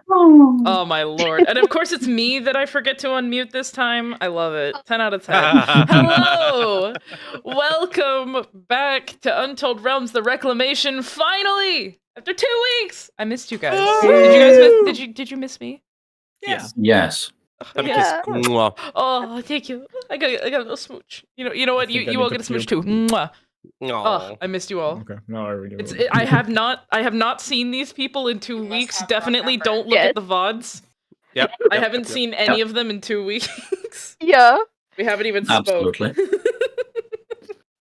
Oh my lord. And of course it's me that I forget to unmute this time. I love it. 10 out of 10. Hello! Welcome back to Untold Realms, the Reclamation, finally! After 2 weeks! I missed you guys. Did you miss me? Yes. Yes. Yeah. Mwah. Oh, thank you. I got a little smooch. You know what? You all get a smooch too. Mwah. Oh, Aw. I missed you all. Okay, no, I really. I have not seen these people in 2 weeks. Definitely don't look at the VODs. Yep. I haven't seen any of them in 2 weeks. Yeah. We haven't even Absolutely. spoken.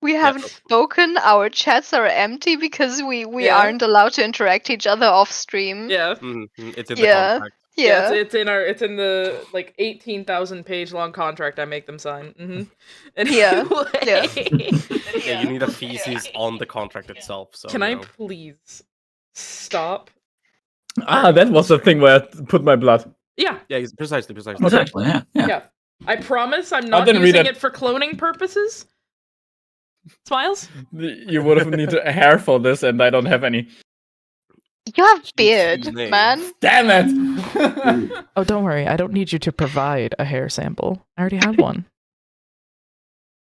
We haven't spoken. Our chats are empty because we Yeah. aren't allowed to interact each other off stream. Yeah. It's in the Yeah. contract. Yeah. It's in the like 18,000 page long contract I make them sign. Yeah. Yeah. Yeah, you need a thesis on the contract itself. So Can I please stop? That was the thing where I put my blood. Yeah. Yeah, precisely. Exactly, yeah. Yeah. I promise I'm not didn't read using it. it for cloning purposes. Smiles? You would have needed a hair for this, and I don't have any. You have beard, name. man. Damn it! Oh, don't worry. I don't need you to provide a hair sample. I already have one.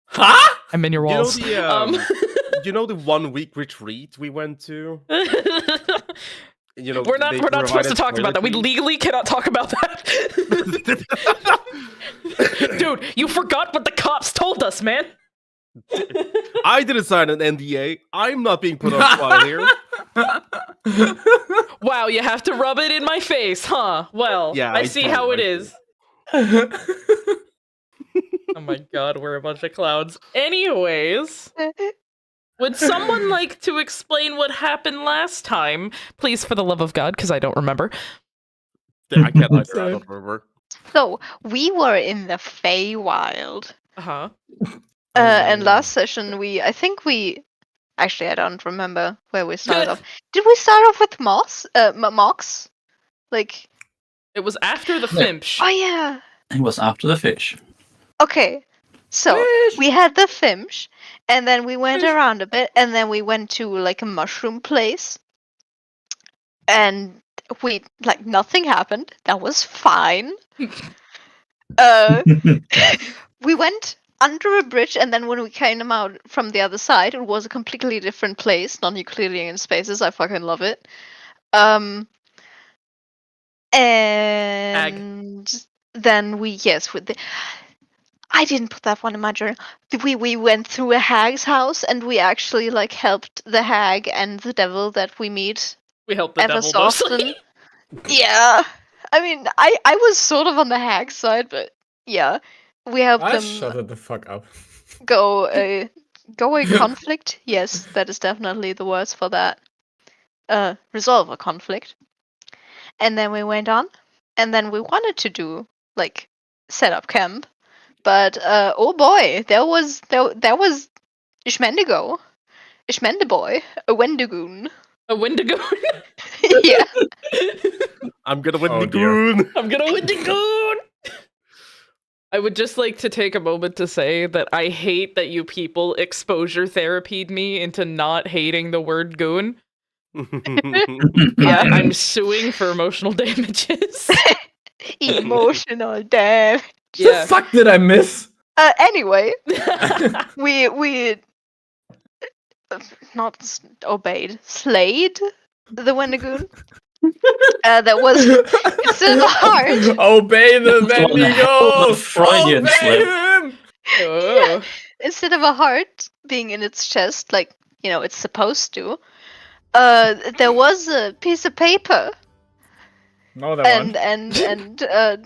Huh? I'm in your You know walls. the you know the 1 week retreat we went to. You know We're not supposed to talk about that. We toiletries? legally cannot talk about that. Dude, you forgot what the cops told us, man. I didn't sign an NDA. I'm not being put on trial here. Wow, you have to rub it in my face, huh? Well, Yeah, I I see do, how it I is. Oh my god, we're a bunch of clowns. Anyways, would someone like to explain what happened last time? Please, for the love of God, because I don't remember. I can't either. I don't remember. So we were in the Feywild. Uh-huh. And last session I actually I don't remember where we started off. Did we start off with Mox? Like, It was after the Yeah. Fimsh. oh yeah. It was after the fish. Okay. So we had the Fimsh, and then we went around a bit, and then we went to like a mushroom place. And nothing happened. That was fine. We went under a bridge, and then when we came out from the other side, it was a completely different place, non-Euclidean spaces. I fucking love it. And then I didn't put that one in my journal. We went through a hag's house, and we actually like helped the hag and the devil that we meet We helped the ever devil so often. mostly. Yeah, I mean, I was sort of on the hag side, but yeah, we helped them Shut it the fuck up. go a conflict. Yes, that is definitely the words for that. Resolve a conflict, and then we went on, and then we wanted to do like set up camp, but oh boy, there was Ishmendigo, Ishmendiboy, a Wendigoon. A Wendigo. Yeah. I'm gonna win Oh, the dear. goon. I'm gonna Wendigoon! I would just like to take a moment to say that I hate that you people exposure therapied me into not hating the word goon. Yeah. I'm suing for emotional damages. Emotional damage. Yeah. The fuck did I miss? Anyway, we not slayed the Wendigoon. That was instead of a heart. Obey the That's one hell of a Wendigos! Freudian Obey slip. him! Oh. Instead of a heart being in its chest, like it's supposed to, there was a piece of paper. No, that one. And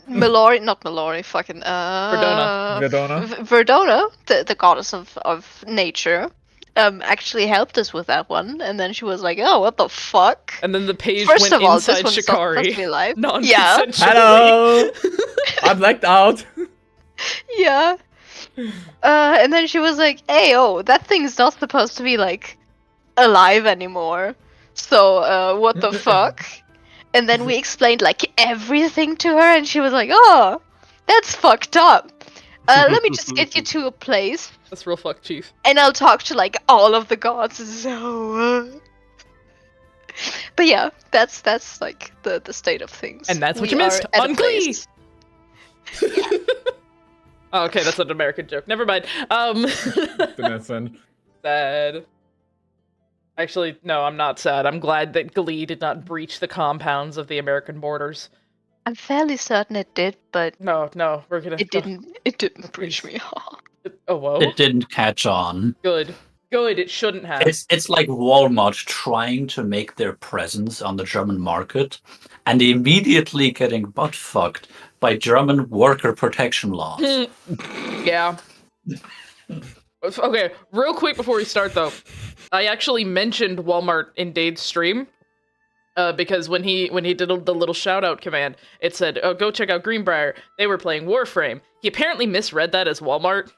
Mallory, not Mallory, fucking Verdona. Verdona, the goddess of nature, actually helped us with that one, and then she was like, "Oh, what the fuck?" And then the page First went of all, inside this one's not supposed to Shikari. be live. Non-consensually. Hello! I blacked out. Yeah. And then she was like, "Hey, oh, that thing's not supposed to be like alive anymore. So, what the fuck?" And then we explained like everything to her, and she was like, "Oh, that's fucked up. Let me just get you to a place, That's real fuck, Chief. and I'll talk to like all of the gods." So, But yeah, that's like the state of things. And that's what We you missed are at a on Glee. place- Oh, okay, that's an American joke. Never mind. Sad. Actually, no, I'm not sad. I'm glad that Glee did not breach the compounds of the American borders. I'm fairly certain it did, but No, we're gonna. it didn't. It didn't breach me. Oh, whoa. It didn't catch on. Good. It shouldn't have. It's like Walmart trying to make their presence on the German market and immediately getting butt fucked by German worker protection laws. Yeah. Okay, real quick before we start though, I actually mentioned Walmart in Dade's stream. Because when he did the little shout out command, it said, "Oh, go check out Greenbrier. They were playing Warframe." He apparently misread that as Walmart,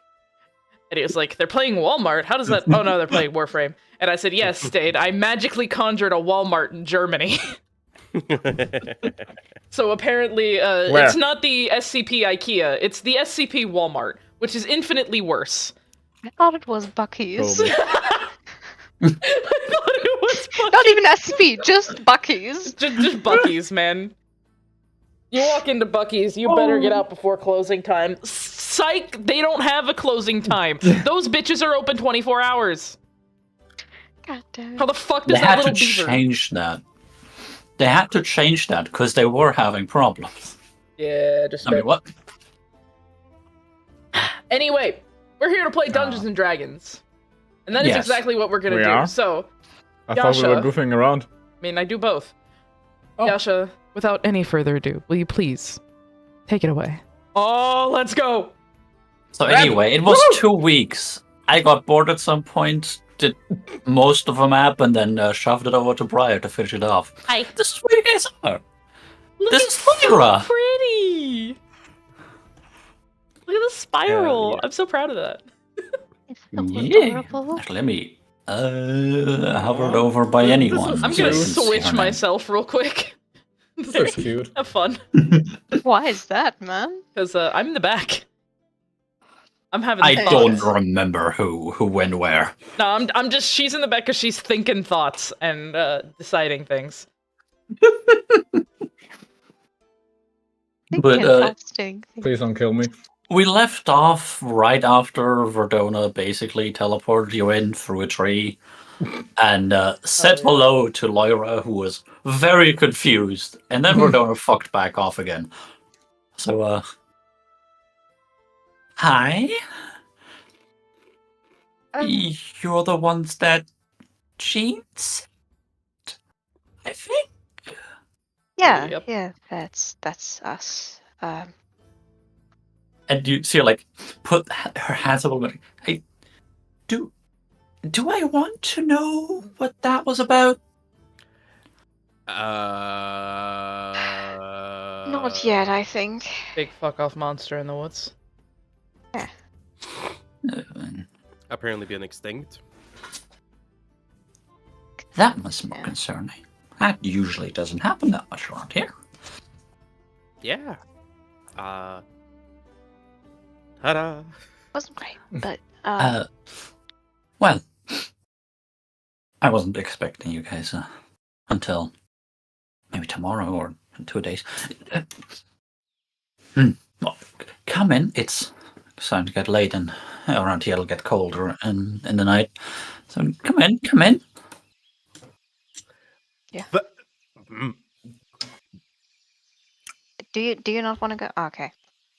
and he was like, "They're playing Walmart? How does that? Oh no, they're playing Warframe." And I said, "Yes, Dade. I magically conjured a Walmart in Germany." So apparently, it's not the SCP IKEA. It's the SCP Walmart, which is infinitely worse. I thought it was Bucky's. I thought it was Buc- Not even SCP, just Bucky's. just Bucky's, man. You walk into Bucky's, you better get out before closing time. Psych, they don't have a closing time. Those bitches are open 24 hours. God damn. How the fuck They does that had little to beaver? change that. They had to change that because they were having problems. Yeah, just. I mean, what? Anyway, we're here to play Dungeons and Dragons, and that is Yes. exactly what we're gonna We do. are? So, I thought we were Yasha. goofing around. I mean, I do both. Oh. Yasha, without any further ado, will you please take it away? Oh, let's go! So anyway, it was 2 weeks. I got bored at some point, did most of a map, and then shoved it over to Briar to finish it off. Hi. This is where you guys are. Look, This it's is Lyra. so pretty! Look at the spiral! Hell yeah. I'm so proud of that. It's so Yeah. adorable. Actually, let me hovered over by anyone. I'm gonna Just switch her name. myself real quick. This looks cute. Have fun. Why is that, man? Because I'm in the back. I'm having I thoughts. don't remember who went where. No, I'm just, she's in the back because she's thinking thoughts and deciding things. But, Interesting. Please don't kill me. We left off right after Verdona basically teleported you in through a tree and said yeah. hello to Lyra, who was very confused, and then Verdona fucked back off again. So, hi? You're the ones that cheats? I think. Yeah, Yep. yeah, that's us. And you see her, like, put her hands up, like, hey, do I want to know what that was about? Not yet, I think. Big fuck off monster in the woods. Apparently been extinct. That was more concerning. That usually doesn't happen that much around here. Yeah. Ta-da. Wasn't great, but Well, I wasn't expecting you guys until maybe tomorrow or in 2 days. Well, come in. It's starting to get late, and around here it'll get colder in the night. So come in. But, mm, do you not want to go? Oh, okay.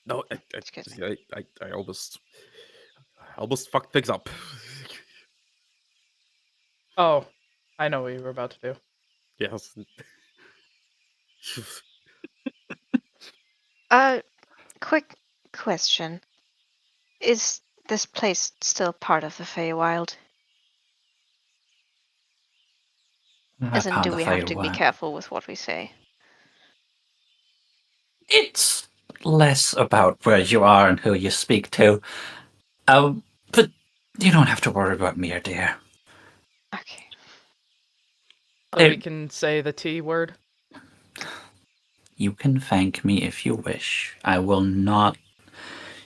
no, Excuse me. I almost fucked things up. Oh, I know what you were about to do. Yes. Quick question: is this place still part of the Feywild? As in, do we have to be careful with what we say? It's less about where you are and who you speak to. But you don't have to worry about me, dear. Okay. So we can say the T word. You can thank me if you wish. I will not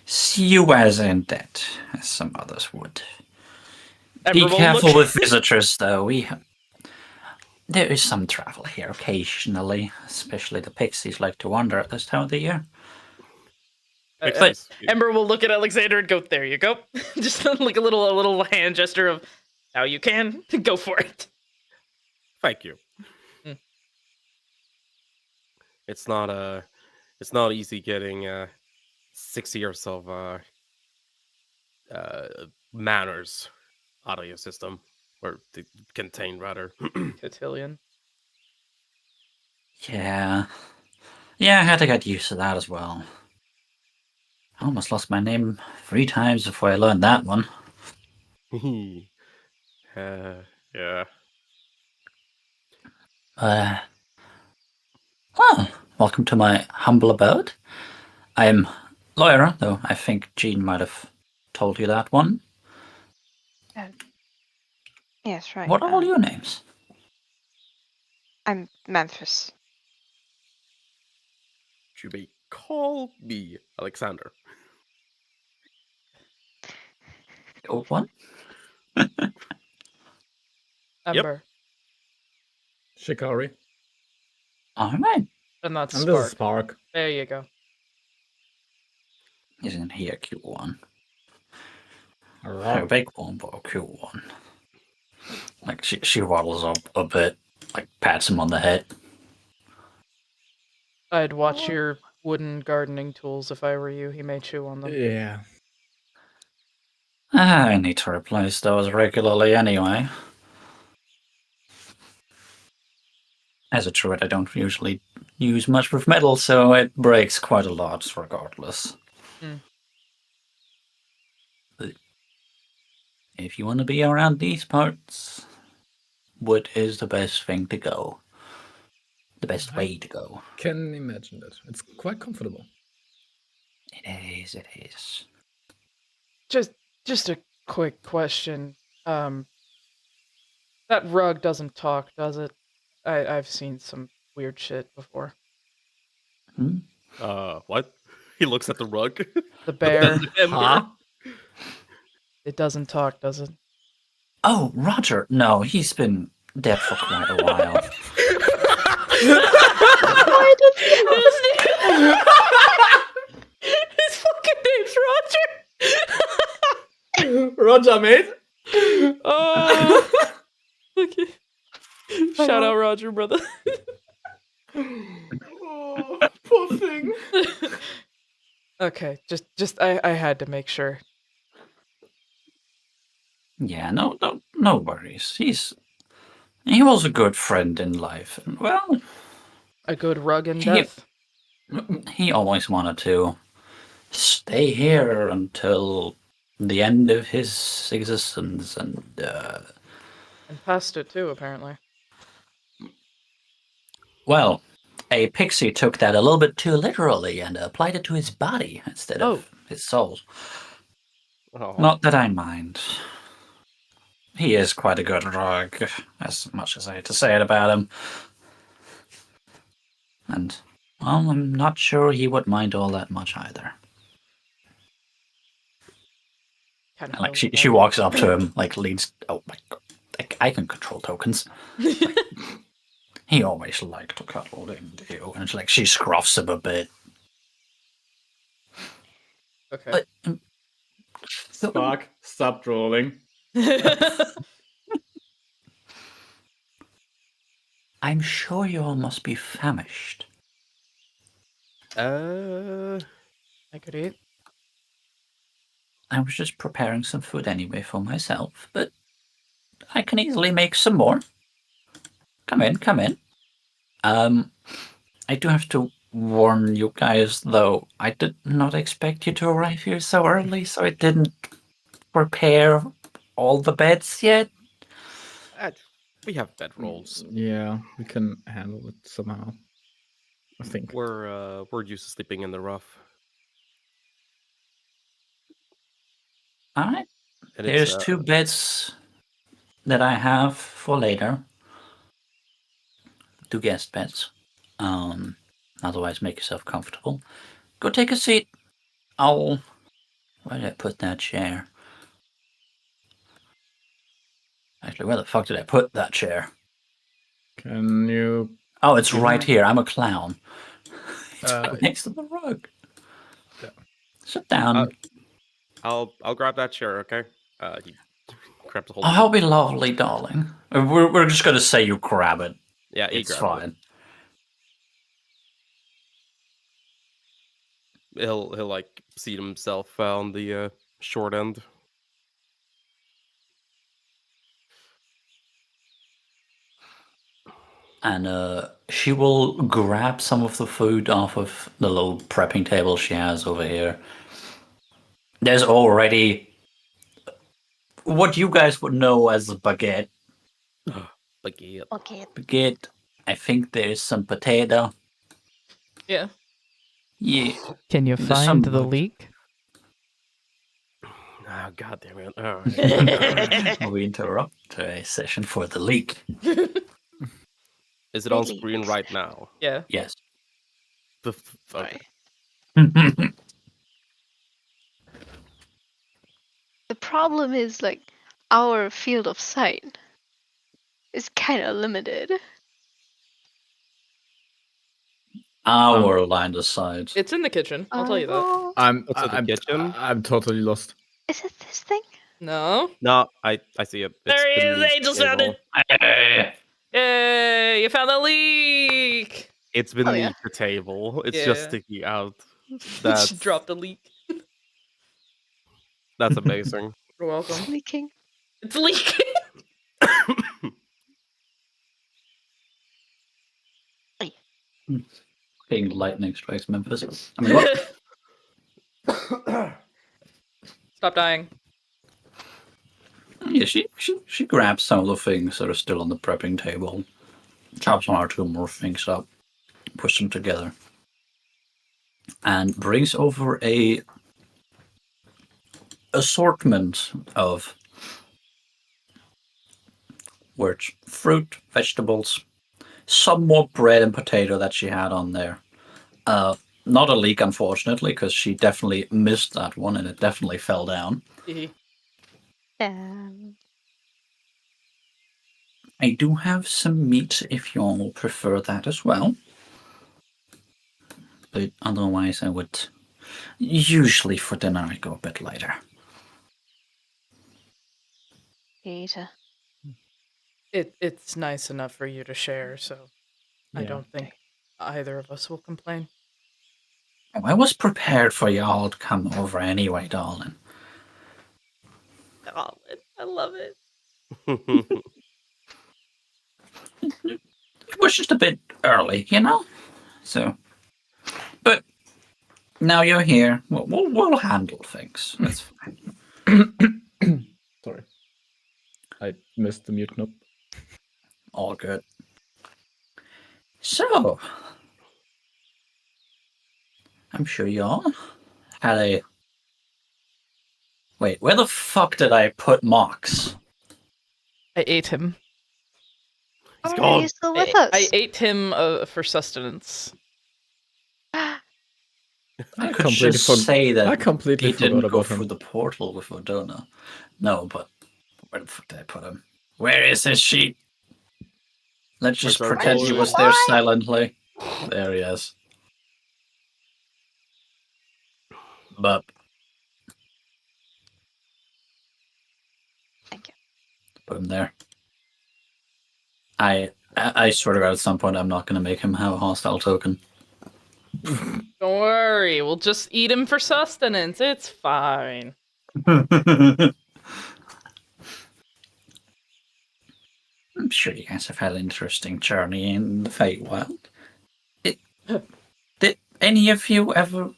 see you as in debt, as some others would. Be Everyone careful look- with visitors, though. There is some travel here occasionally, especially the pixies like to wander at this time of the year. Makes But sense. Ember will look at Alexander and go, "There you go." Just like a little hand gesture of, "Now you can go for it." Thank you. Mm. It's not easy getting 6 years of manners out of your system, or contained rather. Cotillion. Yeah. Yeah, I had to get used to that as well. I almost lost my name 3 times before I learned that one. Yeah. Well, welcome to my humble abode. I'm Lyra, though I think Jean might have told you that one. Yes, right. What are all your names? I'm Memphis. You may call me Alexander. Oh, what? Ember. Shikari. Alright. And that's And this is Spark. Spark. There you go. Isn't he a cute one? A Alright. big one, but a cute one. Like, she waddles up a bit, like, pats him on the head. I'd watch your wooden gardening tools if I were you. He may chew on them. Yeah. I need to replace those regularly anyway. As a druid, I don't usually use much with metal, so it breaks quite a lot regardless. Mm. But if you want to be around these parts, wood is the best thing to go. The best way to go. Can imagine it. It's quite comfortable. It is. Just a quick question. That rug doesn't talk, does it? I've seen some weird shit before. Hmm? What? He looks at the rug. The bear, Huh? it doesn't talk, does it? Oh, Roger. No, he's been dead for quite a while. Why does he His fucking name's Roger. Roger, mate. Oh, okay. Shout out Roger, brother. Oh, poor thing. Okay, just I had to make sure. Yeah, no worries. He was a good friend in life, and well, A good rug in He- death. he always wanted to stay here until the end of his existence, and And past it too, apparently. well, a pixie took that a little bit too literally and applied it to his body instead of his soul. Oh. Not that I mind. He is quite a good rogue, as much as I hate to say it about him. And, well, I'm not sure he would mind all that much either. Kind And, like, she walks up to him, like, leans, oh my god, like, I can control tokens. Like, he always liked to cuddle into you, and it's like, she scruffs him a bit. Okay. But, Spark, stop drooling. I'm sure you all must be famished. Uh, I could eat. I was just preparing some food anyway for myself, but I can easily make some more. Come in, come in. I do have to warn you guys, though, I did not expect you to arrive here so early, so I didn't prepare all the beds yet. we have bedrolls. Yeah, we can handle it somehow. I think. We're used to sleeping in the rough. Alright, And here's 2 beds that I have for later. 2 guest beds. Otherwise make yourself comfortable. Go take a seat. Where did I put that chair? Actually, where the fuck did I put that chair? Can you? Oh, it's Give right me- here. I'm a clown. It's Uh, right next to the rug. Yeah. Sit down. I'll grab that chair, okay? He grabs a hold Oh, of that'll it. be lovely, darling. We're just gonna say you grab it. Yeah, he It's grabs fine. it. He'll like seat himself on the short end. And she will grab some of the food off of the little prepping table she has over here. There's already what you guys would know as a baguette. Like yeah. Okay. Baguette. I think there's some potato. Yeah. Yeah. Can you There's find some the wood. leak? Oh god damn it. All right. We interrupt a session for the leak. Is it on Really? screen right now? Yeah. Yes. Okay. The problem is like our field of sight is kind of limited. Our line of sight. It's in the kitchen. I'll tell you that. Oh, What's in the kitchen? I'm totally lost. is it this thing? No. No, I see it. It's There he is. beneath Angel the table. sounded. Yay! You found the leak. It's Oh, beneath yeah. the table. It's just Yeah. sticking out. She dropped the leak. That's amazing. You're welcome. It's leaking. It's leaking. Being lightning strikes Memphis. I mean, what? Stop dying. Yeah, she grabs some of the things that are still on the prepping table, chops one or two more things up, puts them together, and brings over a assortment of words, fruit, vegetables, some more bread and potato that she had on there. Not a leak, unfortunately, because she definitely missed that one and it definitely fell down. I do have some meat if you all prefer that as well. But otherwise, I would usually for dinner I go a bit lighter. Peter. It's nice enough for you to share, so I Yeah. don't think either of us will complain. Oh, I was prepared for y'all to come over anyway, darling. Oh, I love it. It was just a bit early, you know? So, but now you're here. We'll handle things. That's fine. Sorry. I missed the mute knob. All good. So, I'm sure y'all had a. Wait, where the fuck did I put Mox? I ate him. He's Are gone. you still with us? I ate him for sustenance. I could completely just for- say that I completely he didn't forgot go about through him. the portal with Odona. No, but where the fuck did I put him? Where is his sheet? Let's just Where's our pretend he boy? was there silently. There he is. But Thank you. put him there. I swear to God, at some point I'm not going to make him have a hostile token. Don't worry, we'll just eat him for sustenance. It's fine. I'm sure you guys have had an interesting journey in the Feywild. Did any of you ever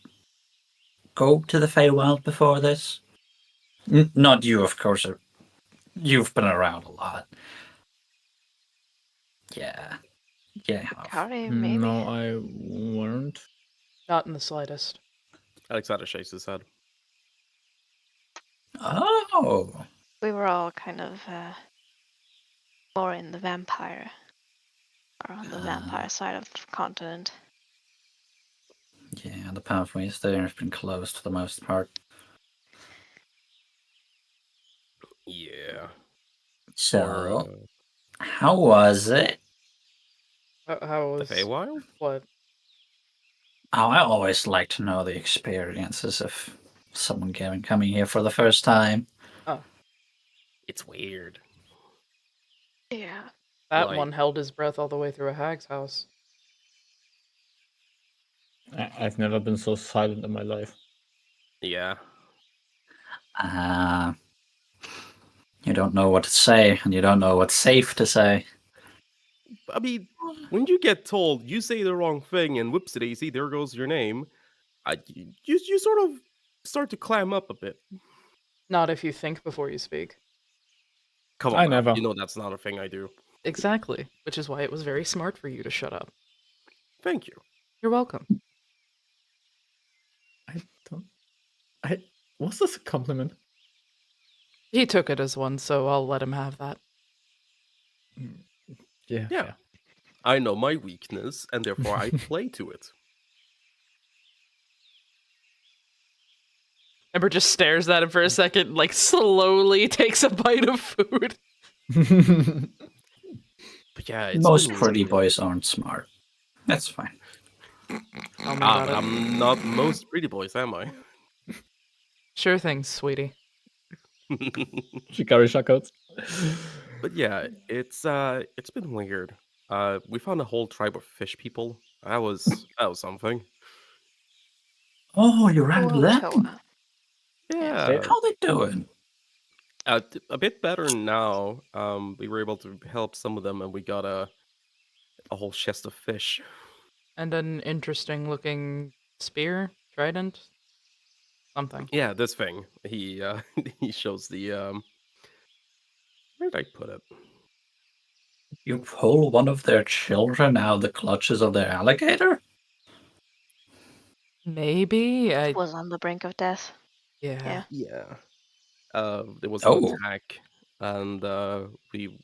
go to the Feywild before this? Not you, of course. You've been around a lot. Yeah. Yeah. Kari, maybe. No, I weren't. Not in the slightest. Alexander shakes his head. Oh. We were all kind of more in the vampire, or on the vampire side of the continent. Yeah, the pathways there have been closed for the most part. Yeah. So, Or, how was it How The was Feywild? what? Oh, I always like to know the experiences of someone coming here for the first time. Oh, It's weird. Yeah. that Like- one held his breath all the way through a hag's house. I've never been so silent in my life. Yeah. You don't know what to say, and you don't know what's safe to say. I mean, when you get told you say the wrong thing and whoopsie-daisy, there goes your name, you sort of start to clam up a bit. Not if you think before you speak. Come I on, now. never. You know that's not a thing I do. Exactly, which is why it was very smart for you to shut up. Thank you. You're welcome. I don't. Was this a compliment? He took it as one, so I'll let him have that. Yeah. Yeah. I know my weakness, and therefore I play to it. Ember just stares at him for a second, like slowly takes a bite of food. Yeah. But yeah, it's Most been pretty weird. boys aren't smart. That's fine. Tell me about But it. I'm not most pretty boys, am I? Sure thing, sweetie. Shikari Shackles. But yeah, it's been weird. We found a whole tribe of fish people. That was something. Oh, you ran into Whoa, them? Toa. Yeah, How they doing? a bit better now. We were able to help some of them, and we got a whole chest of fish. And an interesting looking spear, trident, something. Yeah, this thing. He he shows the where did I put it? You pull one of their children out of the clutches of their alligator? Maybe I. Was on the brink of death. Yeah. Yeah. There was an Oh. attack, and we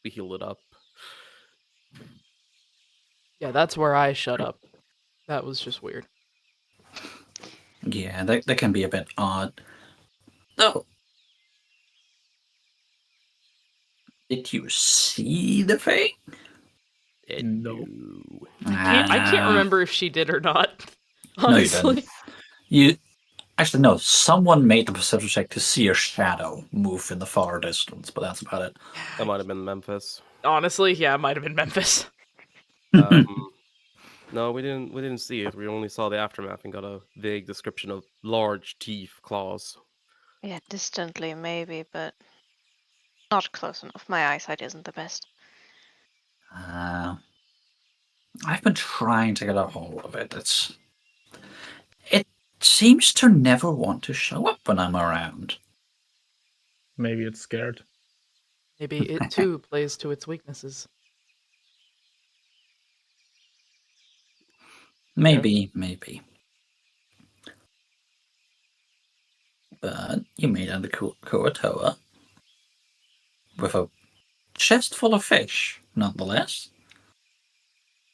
healed it up. Yeah, that's where I shut up. That was just weird. Yeah, they can be a bit odd. Oh. Did you see the thing? No. I can't Ah, remember if she did or not. No, you didn't. Honestly. You actually no. Someone made the perception check to see a shadow move in the far distance, but that's about it. That might have been Memphis. Honestly, yeah, it might have been Memphis. No, we didn't see it. We only saw the aftermath and got a vague description of large teeth, claws. Yeah, distantly maybe, but not close enough. My eyesight isn't the best. I've been trying to get a hold of it. It seems to never want to show up when I'm around. Maybe it's scared. Maybe it too plays to its weaknesses. Maybe. But you made it to Kuatoa with a chest full of fish, nonetheless.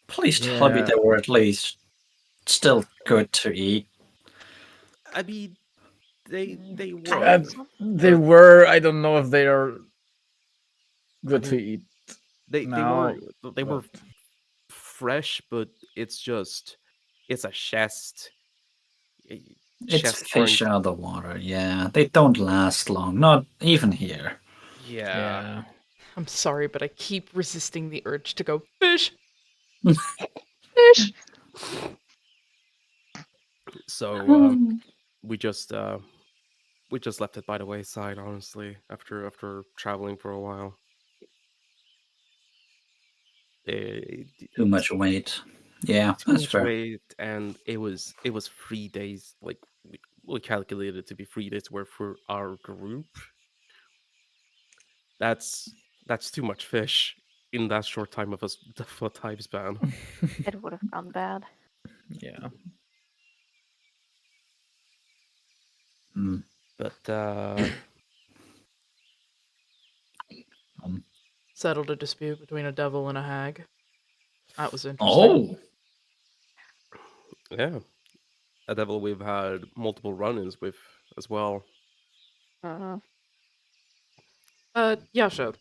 Please tell me Yeah. they were at least still good to eat. I mean, they Uh, were. they were. I don't know if they are good to eat. They now, were but- fresh, but it's a chest. It's Chest fish aren't- out of the water, yeah. They don't last long, not even here. Yeah. I'm sorry, but I keep resisting the urge to go fish. Fish! So we just left it by the wayside, honestly, after traveling for a while. Too much weight. Yeah, Too that's much fair. weight, and it was 3 days. Like we calculated it to be 3 days worth for our group. That's too much fish in that short time of a time span. It would have gone bad. Yeah. Mm. But Settled a dispute between a devil and a hag. That was interesting. Oh, yeah, a devil we've had multiple run-ins with as well. Uh, Yasha,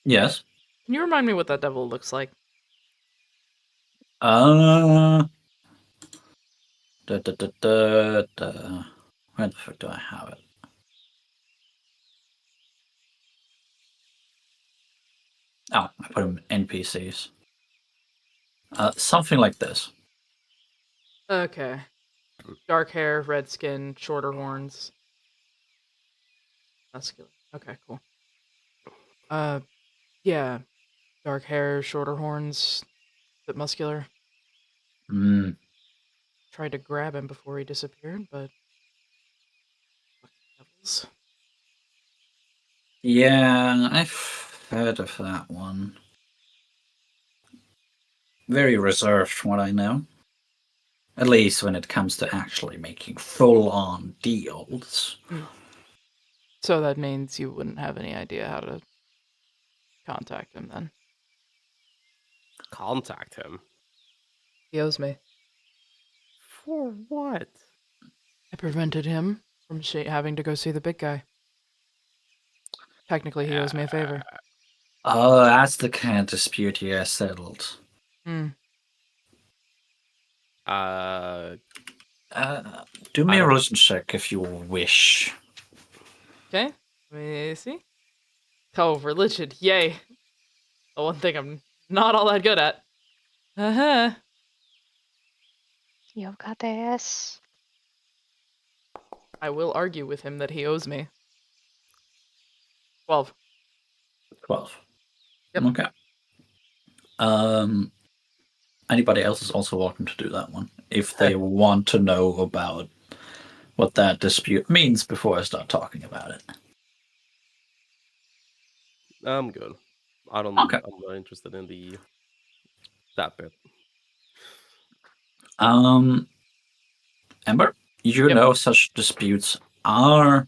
yes. Can you remind me what that devil looks like? Da, da, da, da, da. Where the fuck do I have it? Oh, I put them in NPCs. Something like this. Okay. Dark hair, red skin, shorter horns. Muscular. Okay, cool. Yeah. Dark hair, shorter horns, bit muscular. Mm. Tried to grab him before he disappeared, but fucking devils. Yeah, I've heard of that one. Very reserved from what I know. At least when it comes to actually making full-on deals. So that means you wouldn't have any idea how to contact him then. Contact him. He owes me. For what? I prevented him from having to go see the big guy. Technically, he owes me a favor. Oh, that's the kind of dispute you guys settled. Hmm. Uh, Do me I a don't- religion check if you wish. Okay. Let me see. Oh, religion. Yay. The one thing I'm not all that good at. Uh-huh. You got this. I will argue with him that he owes me. 12. 12. Yep. Okay. Anybody else is also welcome to do that one if they want to know about what that dispute means before I start talking about it. I'm good. Okay. I'm not interested in that bit. Ember, you Yep. know such disputes are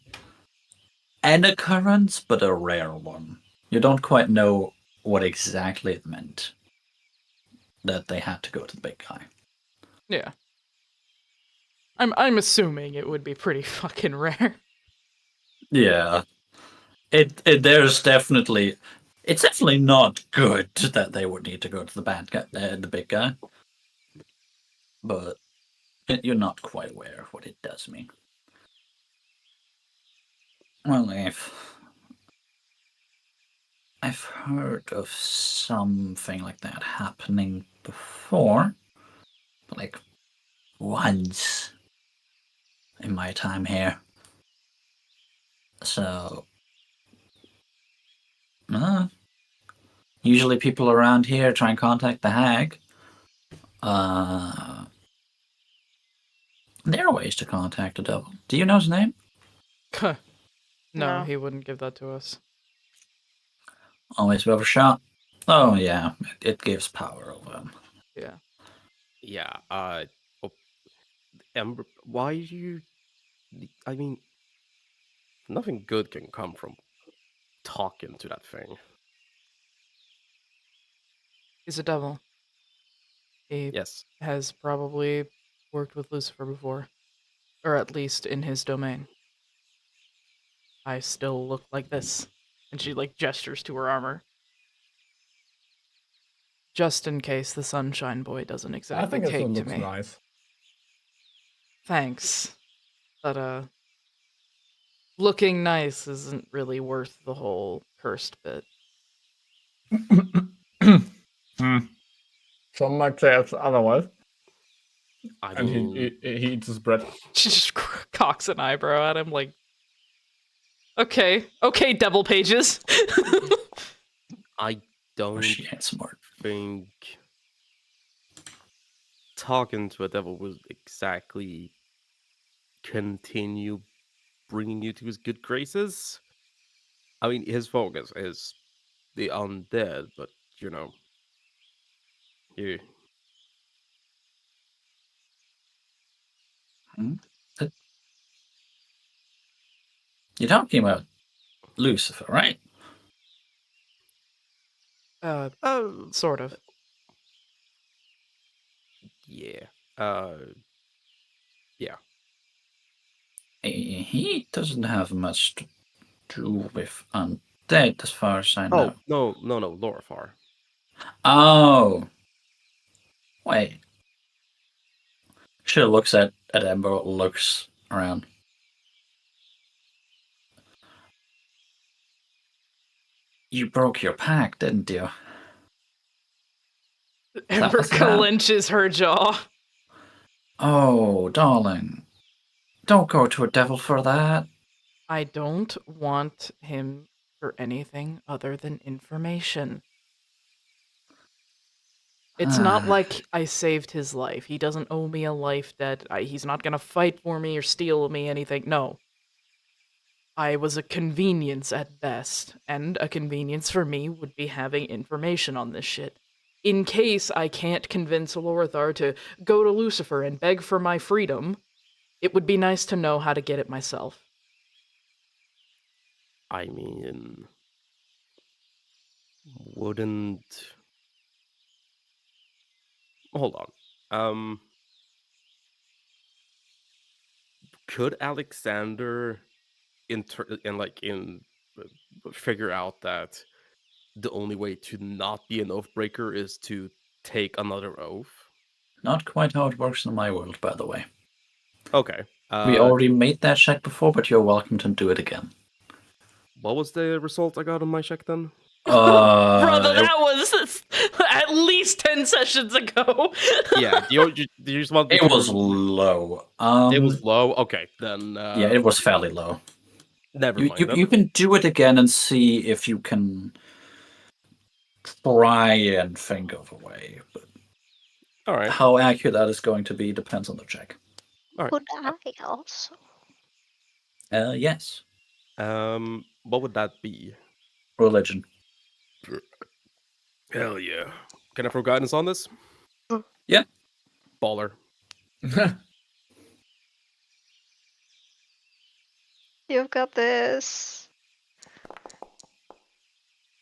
an occurrence, but a rare one. You don't quite know what exactly it meant that they had to go to the big guy. Yeah. I'm assuming it would be pretty fucking rare. Yeah. There's definitely it's definitely not good that they would need to go to the bad guy, the big guy. But you're not quite aware of what it does mean. Well, I've heard of something like that happening before, but like once in my time here. So, usually people around here try and contact the hag. There are ways to contact the devil. Do you know his name? No, No. he wouldn't give that to us. Always worth a shot. Oh yeah, it gives power over him. Yeah. Yeah. Oh, Ember, why you? I mean, nothing good can come from talking to that thing. He's a devil. He Yes. has probably worked with Lucifer before. Or at least in his domain. I still look like this. And she, like, gestures to her armor. Just in case the Sunshine Boy doesn't I exactly think it take to looks me. nice. Thanks. But, looking nice isn't really worth the whole cursed bit. Some might say it's otherwise. I And mean, he eats his bread. She just cocks an eyebrow at him, like, okay, devil pages. I don't She ain't smart. think talking to a devil will exactly continue bringing you to his good graces. I mean, his focus is the undead, but you know, you Hmm? You're talking about Lucifer, right? oh Sort of. yeah, yeah. He doesn't have much to do with dead, as far as I know. Oh, no, Lorifar. Oh, wait. She looks at Ember, looks around. You broke your pact, didn't you? Ember what's that? clenches her jaw. Oh, darling. Don't go to a devil for that. I don't want him for anything other than information. It's not like I saved his life. He doesn't owe me a life debt. He's not gonna fight for me or steal me anything. No. I was a convenience at best, and a convenience for me would be having information on this shit. In case I can't convince Lorithar to go to Lucifer and beg for my freedom, it would be nice to know how to get it myself. I mean, wouldn't. Hold on. Could Alexander figure out that the only way to not be an oathbreaker is to take another oath? Not quite how it works in my world, by the way. Okay. We already made that check before, but you're welcome to do it again. What was the result I got on my check then? Brother, that was at least 10 sessions ago. Yeah, do you just want me It to was low. It was low? Okay, then... yeah, it was fairly low. Never mind then. You can do it again and see if you can try and think of a way. But All right. how accurate that is going to be depends on the check. All right. Could I also? Yes. What would that be? Religion. Hell yeah. Can I throw guidance on this? Yeah. Baller. You've got this.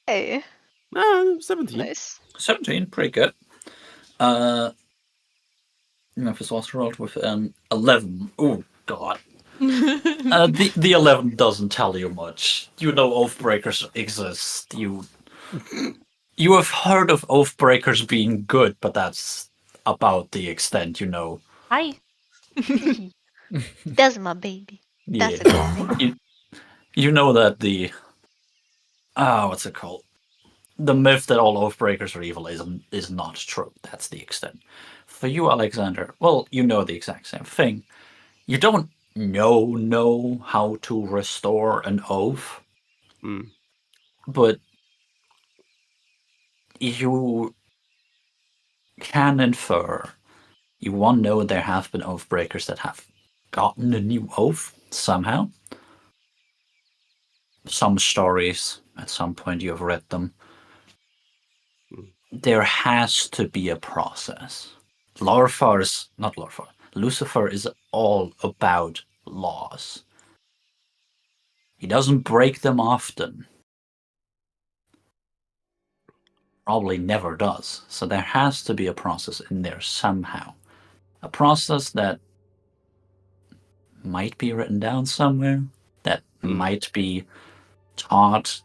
Hey, 17. nice. 17, pretty good. Memphis also rolled with an 11. Oh, God. The 11 doesn't tell you much. You know Oathbreakers exist. You have heard of Oathbreakers being good, but that's about the extent you know. Hi. That's my baby. That's a Yeah. good baby. You know that what's it called? The myth that all Oathbreakers are evil is not true. That's the extent. For you, Alexander, well, you know the exact same thing. You don't know how to restore an oath, but you can infer. You one know there have been Oathbreakers that have gotten a new oath somehow. Some stories, at some point you have read them. There has to be a process. Lucifer is all about laws. He doesn't break them often. Probably never does. So there has to be a process in there somehow. A process that might be written down somewhere, that might be taught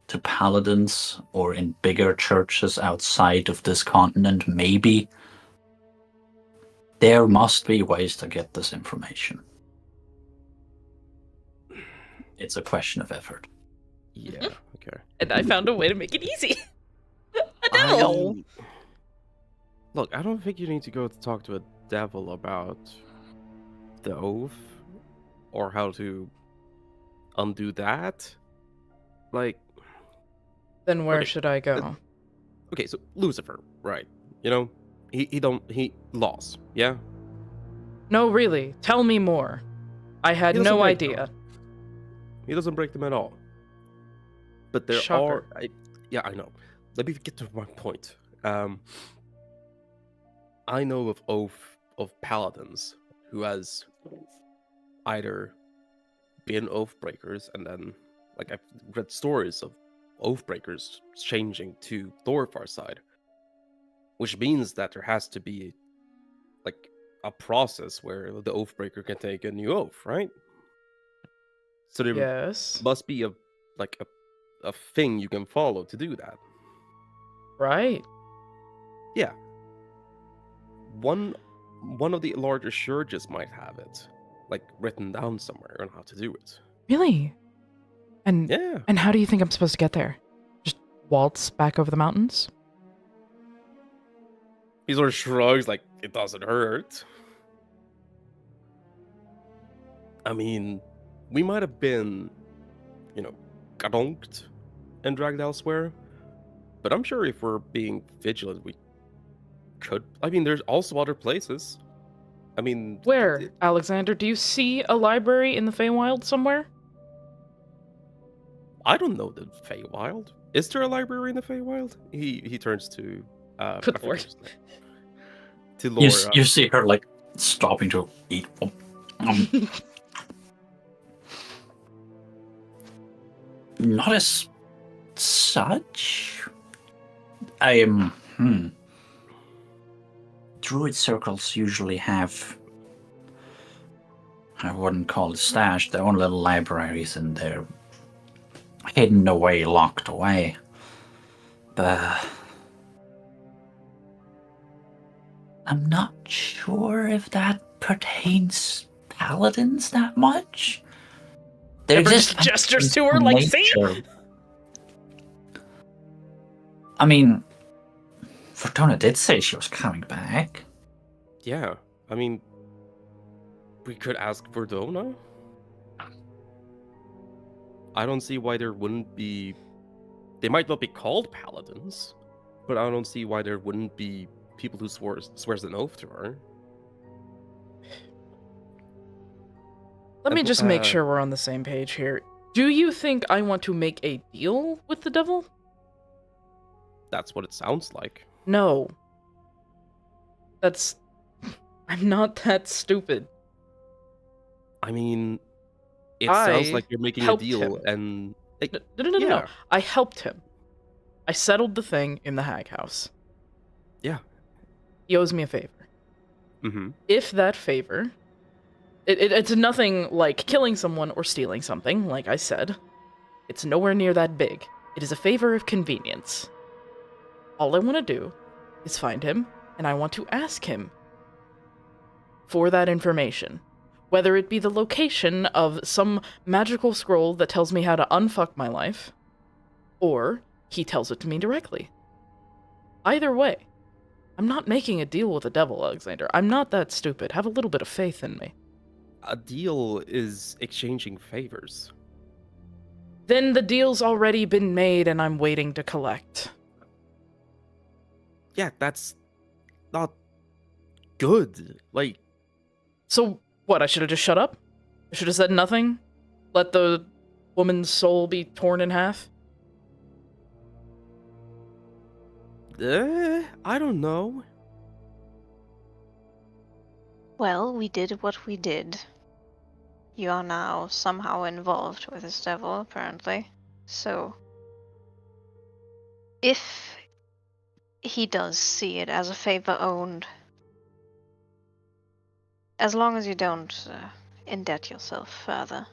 to paladins or in bigger churches outside of this continent, maybe. There must be ways to get this information. It's a question of effort. Yeah, okay. And I found a way to make it easy. No. Look, I don't think you need to go to talk to a devil about the oath or how to undo that. Like, Then where Okay, should I go? okay, so Lucifer, right? You know, he lost, yeah? No, really. Tell me more. I had He doesn't no break them. idea. He doesn't break them at all. But there Shocker. yeah, I know. Let me get to my point. I know of paladins who has either been oath breakers and then, like, I've read stories of oath breakers changing to Thorfar's side, which means that there has to be like a process where the oath breaker can take a new oath, right? So there Yes. must be a a thing you can follow to do that. Right. Yeah. One of the larger churches might have it, like written down somewhere on how to do it. Really? And Yeah. and how do you think I'm supposed to get there? Just waltz back over the mountains? He sort of shrugs like it doesn't hurt. I mean, we might have been, gadonked and dragged elsewhere, but I'm sure if we're being vigilant, we could. I mean, there's also other places. I mean, Where, Alexander? Do you see a library in the Feywild somewhere? I don't know the Feywild. Is there a library in the Feywild? He turns to Good I forget lord. his name. To Laura. You see her like stopping to eat. Not as such. Druid circles usually have, I wouldn't call it stash, their own little libraries, and they're hidden away, locked away. But I'm not sure if that pertains paladins that much. They're Ever just gestures to her like, see? I mean, Fortuna did say she was coming back. Yeah, I mean, we could ask Verdona. I don't see why there wouldn't be. They might not be called paladins, but I don't see why there wouldn't be people who swears an oath to her. Let me just make sure we're on the same page here. Do you think I want to make a deal with the devil? That's what it sounds like. No. I'm not that stupid. I mean, it sounds like you're making a deal, him. and No. I helped him. I settled the thing in the Hag House. Yeah. He owes me a favor. Mm-hmm. If that favor, it's nothing like killing someone or stealing something, like I said. It's nowhere near that big. It is a favor of convenience. All I want to do is find him, and I want to ask him for that information. Whether it be the location of some magical scroll that tells me how to unfuck my life, or he tells it to me directly. Either way, I'm not making a deal with the devil, Alexander. I'm not that stupid. Have a little bit of faith in me. A deal is exchanging favors. Then the deal's already been made and I'm waiting to collect. Yeah, that's not good. Like, so what, I should have just shut up? I should have said nothing? Let the woman's soul be torn in half? I don't know. Well, we did what we did. You are now somehow involved with this devil, apparently. So, if he does see it as a favor owned, as long as you don't indebt yourself further.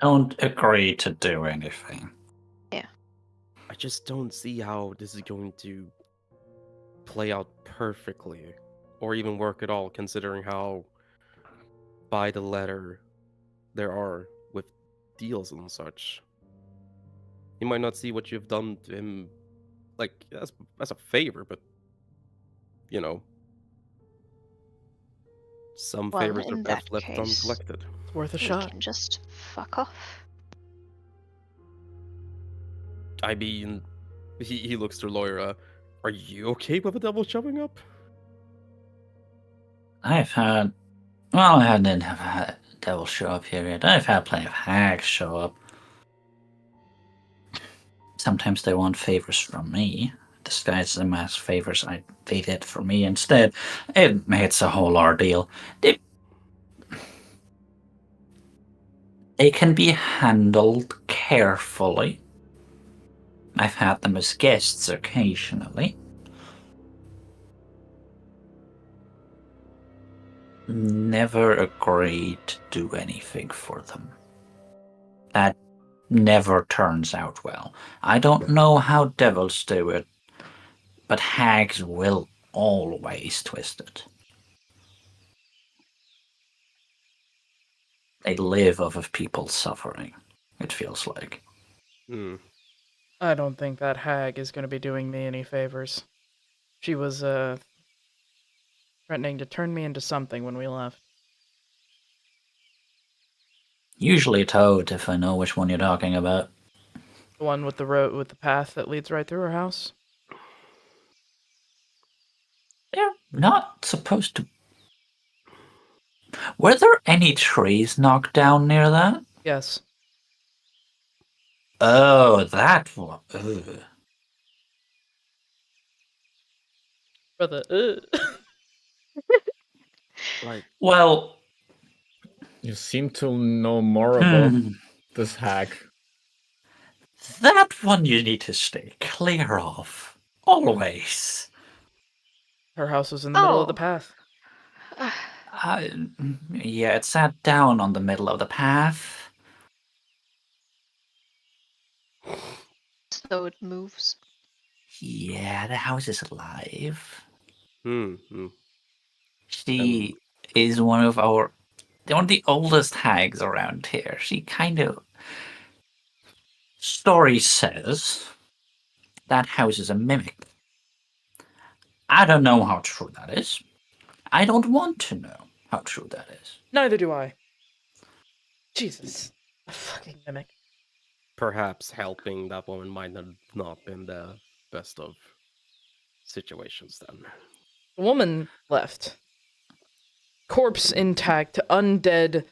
Don't agree to do anything. Yeah. I just don't see how this is going to play out perfectly, or even work at all, considering how by the letter there are with deals and such. He might not see what you've done to him, like, as a favor, but, some Well, favors are in best that left case, uncollected. It's worth a we shot. can just fuck off. I mean, he looks to Loira. Are you okay with the devil showing up? I didn't have a devil show up here yet. I've had plenty of hags show up. Sometimes they want favors from me, disguise them as favors they did for me instead. It's a whole ordeal. They can be handled carefully. I've had them as guests occasionally. Never agreed to do anything for them. That never turns out well. I don't know how devils do it, but hags will always twist it. They live off of people's suffering, it feels like. Hmm. I don't think that hag is going to be doing me any favors. She was, threatening to turn me into something when we left. Usually Toad, if I know which one you're talking about. The one with the road, with the path that leads right through her house. They're not supposed to. Were there any trees knocked down near that? Yes. Oh, that one. Ugh. Brother, Like, Well, You seem to know more about this hag. that one you need to stay clear of. Always. Her house was in the middle of the Oh. path. Yeah, it sat down on the middle of the path. So it moves. Yeah, the house is alive. hmm. She is one of the oldest hags around here. She kind of. Story says that house is a mimic. I don't know how true that is. I don't want to know how true that is. Neither do I. Jesus. A fucking mimic. Perhaps helping that woman might have not been the best of situations then. The woman left. Corpse intact, undead.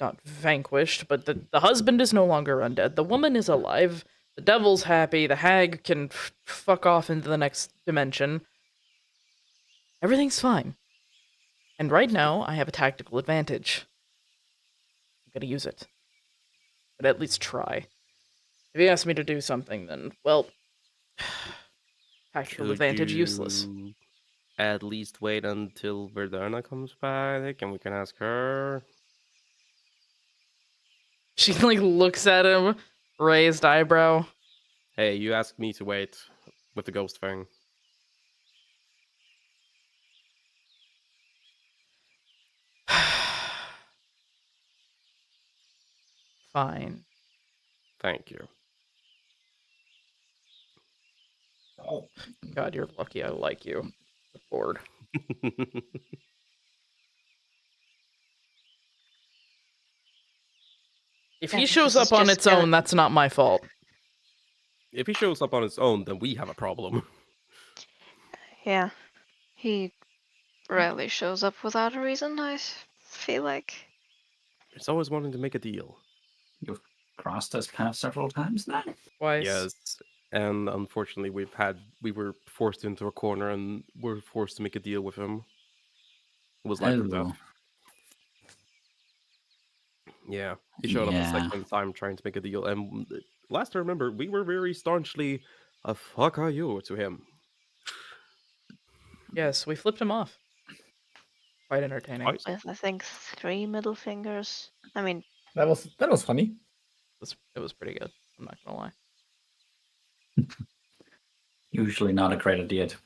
Not vanquished, but the husband is no longer undead. The woman is alive. The devil's happy. The hag can fuck off into the next dimension. Everything's fine. And right now, I have a tactical advantage. I'm gonna use it. But at least try. If you ask me to do something, then, well, tactical Could advantage useless. you at least wait until Verderna comes back and we can ask her? She, like, looks at him, raised eyebrow. Hey, you asked me to wait with the ghost thing. Fine. Thank you. God, you're lucky I like you. The board. If he Yeah, shows this is up on just its own, that's not my fault. If he shows up on his own, then we have a problem. Yeah. He rarely shows up without a reason, I feel like. He's always wanting to make a deal. You've crossed this path several times now. Twice. Yes, and unfortunately, we were forced into a corner and were forced to make a deal with him. It was life or death. Oh, Yeah, he showed up a yeah. second time trying to make a deal, and last I remember, we were very staunchly a fuck are you to him. Yes, we flipped him off. Quite entertaining. Twice. With, I think, 3 middle fingers. I mean, That was funny. It was pretty good. I'm not gonna lie. Usually not a great idea to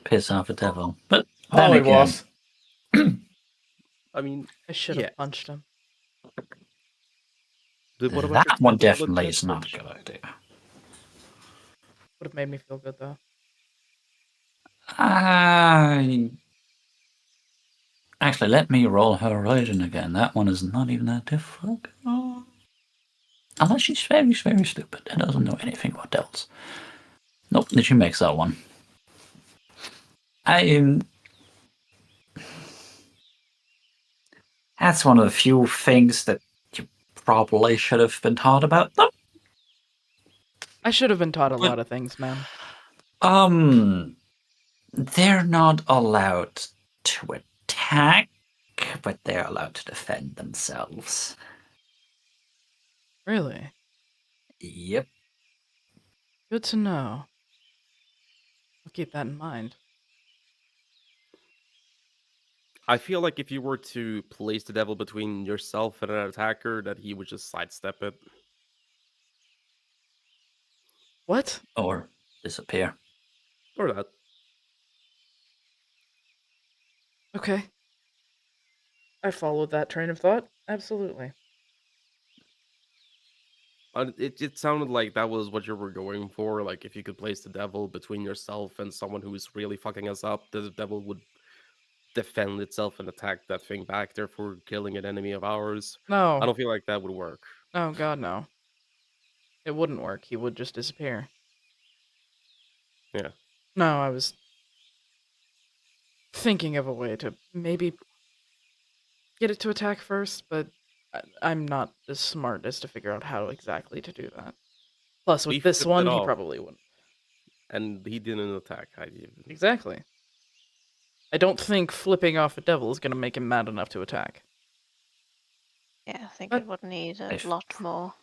piss off a devil. But Oh, then it again, was. I mean, I should have Yeah. punched him. what about that your one devil definitely is not a advantage? good idea. Would have made me feel good though. Actually, let me roll Horizon again. That one is not even that difficult. Unless she's very, very stupid and doesn't know anything about devils. Nope, she makes that one. That's one of the few things that you probably should have been taught about them. I should have been taught a lot of things, man. They're not allowed to attack, but they're allowed to defend themselves. Really? Yep. Good to know. I'll keep that in mind. I feel like if you were to place the devil between yourself and an attacker, that he would just sidestep it. What? or disappear. Or that. Okay. I followed that train of thought. Absolutely. It sounded like that was what you were going for. Like, if you could place the devil between yourself and someone who is really fucking us up, the devil would defend itself and attack that thing back, therefore killing an enemy of ours. I No. don't feel like that would work. Oh, God, no. It wouldn't work. He would just disappear. Yeah. No, I was thinking of a way to maybe get it to attack first, but I'm not as smart as to figure out how exactly to do that. Plus, with We this flipped it one, he off. probably wouldn't. And he didn't attack. Exactly. I don't think flipping off a devil is going to make him mad enough to attack. Yeah, I think But- it would need a If- lot more.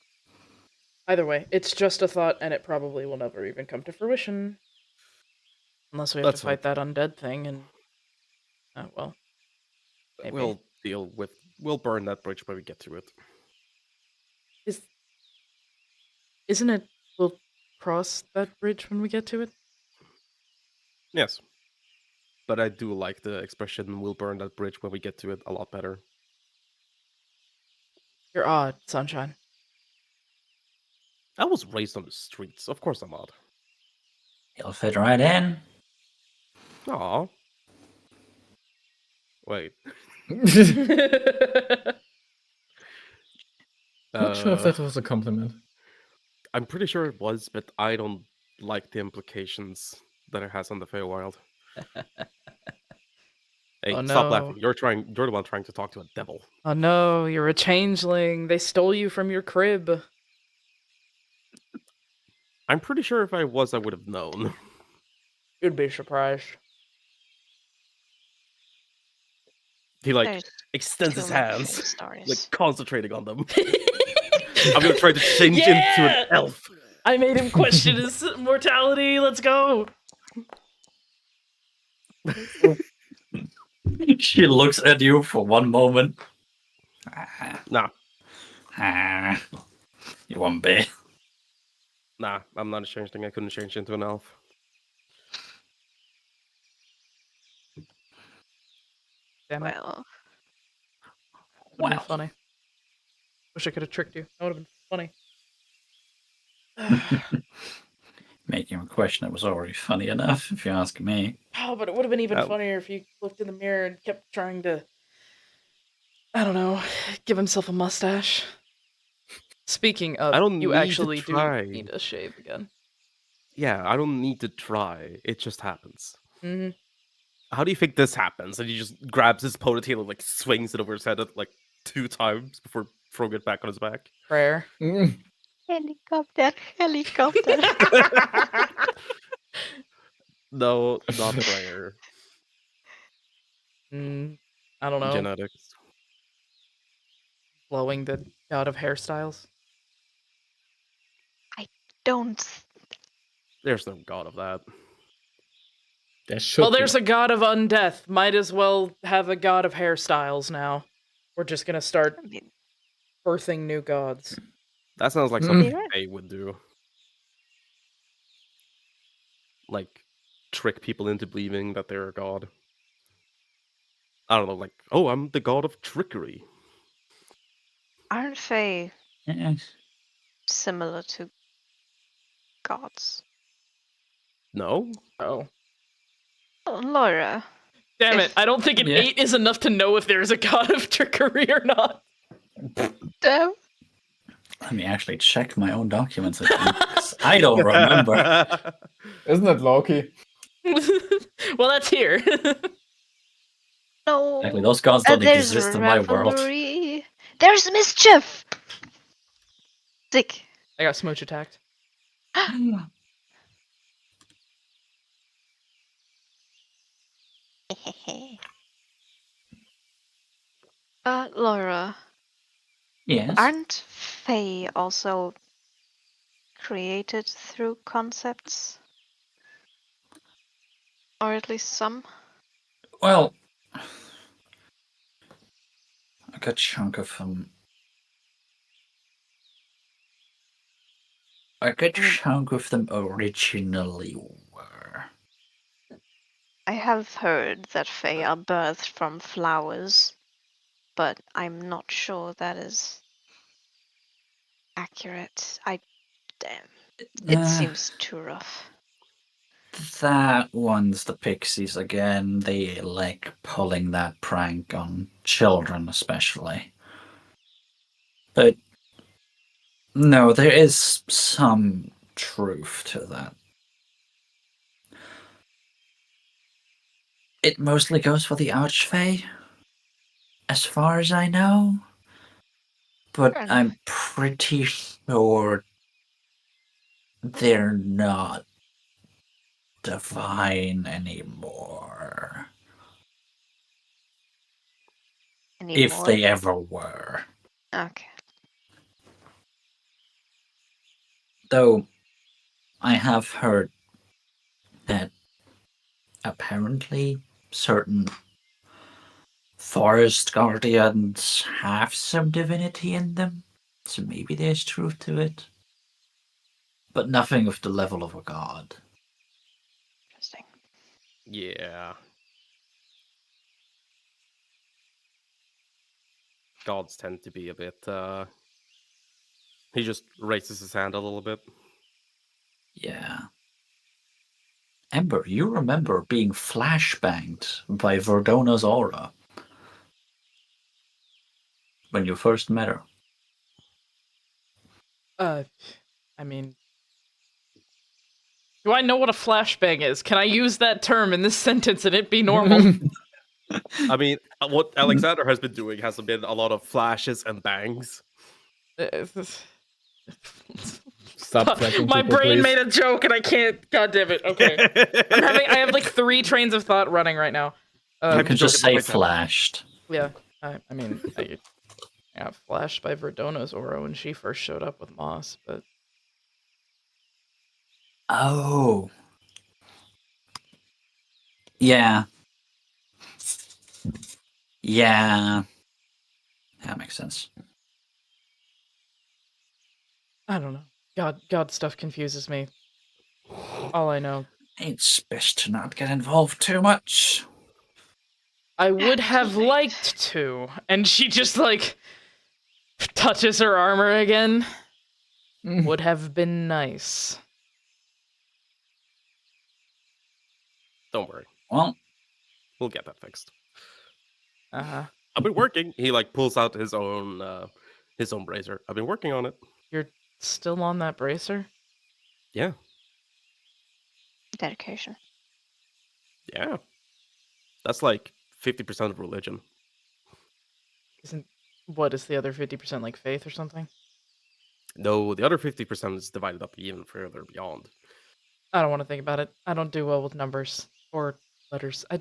Either way, it's just a thought, and it probably will never even come to fruition. Unless we have Let's to fight that undead thing, and... well. Maybe. We'll burn that bridge when we get to it. Isn't it we'll cross that bridge when we get to it? Yes. But I do like the expression, we'll burn that bridge when we get to it, a lot better. You're odd, Sunshine. I was raised on the streets. Of course I'm odd. He'll fit right in. Aw. Wait. Not sure if that was a compliment. I'm pretty sure it was, but I don't like the implications that it has on the Feywild. Hey, Oh, stop no. laughing. You're the one trying to talk to a devil. Oh no, you're a changeling. They stole you from your crib. I'm pretty sure if I was, I would have known. You'd be surprised. He There's extends too his many hands, fake stories. like concentrating on them. I'm gonna try to change into an elf. I made him question his mortality. Let's go. She looks at you for one moment. Nah, You won't be. nah, I'm not a changeling. I couldn't change into an elf. Damn it. Well, Would have been Wow. funny. Wish I could have tricked you. That would have been funny. Making a question that was already funny enough, if you ask me. Oh, but it would have been even Oh. funnier if you looked in the mirror and kept trying to, I don't know, give himself a mustache. Speaking of, I don't you need to actually do try. need to shave again. Yeah, I don't need to try. It just happens. Hmm. How do you think this happens? And he just grabs his ponytail and swings it over his head 2 times before throwing it back on his back. Prayer. Mm. helicopter, helicopter. No, not prayer. I don't know. Genetics. Blowing the god of hairstyles. Don't. There's no god of that. There should Well, be. there's a god of undeath. Might as well have a god of hairstyles now. We're just gonna start I mean, birthing new gods. That sounds like Mm. something Yeah. Faye would do. Trick people into believing that they're a god. I don't know, oh, I'm the god of trickery. aren't they Yes. similar to gods? No? Oh. Oh, Laura. Damn it. If- I don't think an Yeah. 8 is enough to know if there's a god of trickery or not. Damn. Let me actually check my own documents again, 'cause I don't remember. Isn't it Loki? Well, that's here. No. Exactly, those gods don't There's exist in my world. revelry. There's mischief. Sick. I got smooch attacked. Laura. Yes. Aren't Fae also created through concepts? Or at least some? Well, a good chunk of them A good I mean- chunk of them originally were. I have heard that Fae are birthed from flowers, but I'm not sure that is accurate. Damn. It Uh, seems too rough. That one's the pixies again. They like pulling that prank on children, especially. But no, there is some truth to that. It mostly goes for the Archfey, as far as I know. But Fair enough. I'm pretty sure they're not divine anymore. If Anymore? they ever were. Okay. Though I have heard that apparently certain forest guardians have some divinity in them, so maybe there's truth to it. But nothing of the level of a god. Interesting. Yeah. Gods tend to be a bit. He just raises his hand a little bit. Yeah. Ember, you remember being flashbanged by Verdona's aura when you first met her. I mean, do I know what a flashbang is? Can I use that term in this sentence and it be normal? I mean, what Alexander has been doing has been a lot of flashes and bangs. Stop tracking My people, brain please. made a joke and I can't. God damn it. Okay. I have like 3 trains of thought running right now. You can just say joking, flashed. Yeah. I mean, I got flashed by Verdona's aura when she first showed up with Moss, but Oh. Yeah. Yeah. That makes sense. I don't know. God stuff confuses me. All I know. It's best to not get involved too much. I would have Right. liked to. And she just like touches her armor again. Mm. Would have been nice. Don't worry, Well, we'll get that fixed. Uh-huh. I've been working. He like pulls out his own brazier. I've been working on it. You're still on that bracer? Yeah, Dedication. yeah. That's like 50% of religion. Isn't what is the other 50% like faith or something? No, the other 50% is divided up even further beyond. I don't want to think about it. I don't do well with numbers or letters. I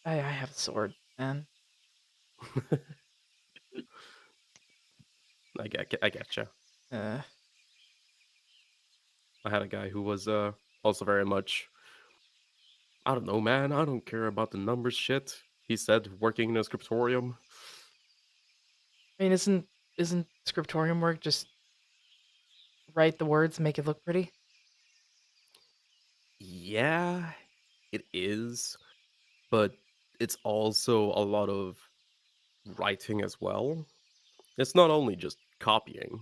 have a sword, man. I get you. Uh, I had a guy who was also very much. I don't know, man. I don't care about the numbers shit. He said, working in a scriptorium. I mean, isn't scriptorium work just write the words, make it look pretty? Yeah, it is, but it's also a lot of writing as well. It's not only just copying.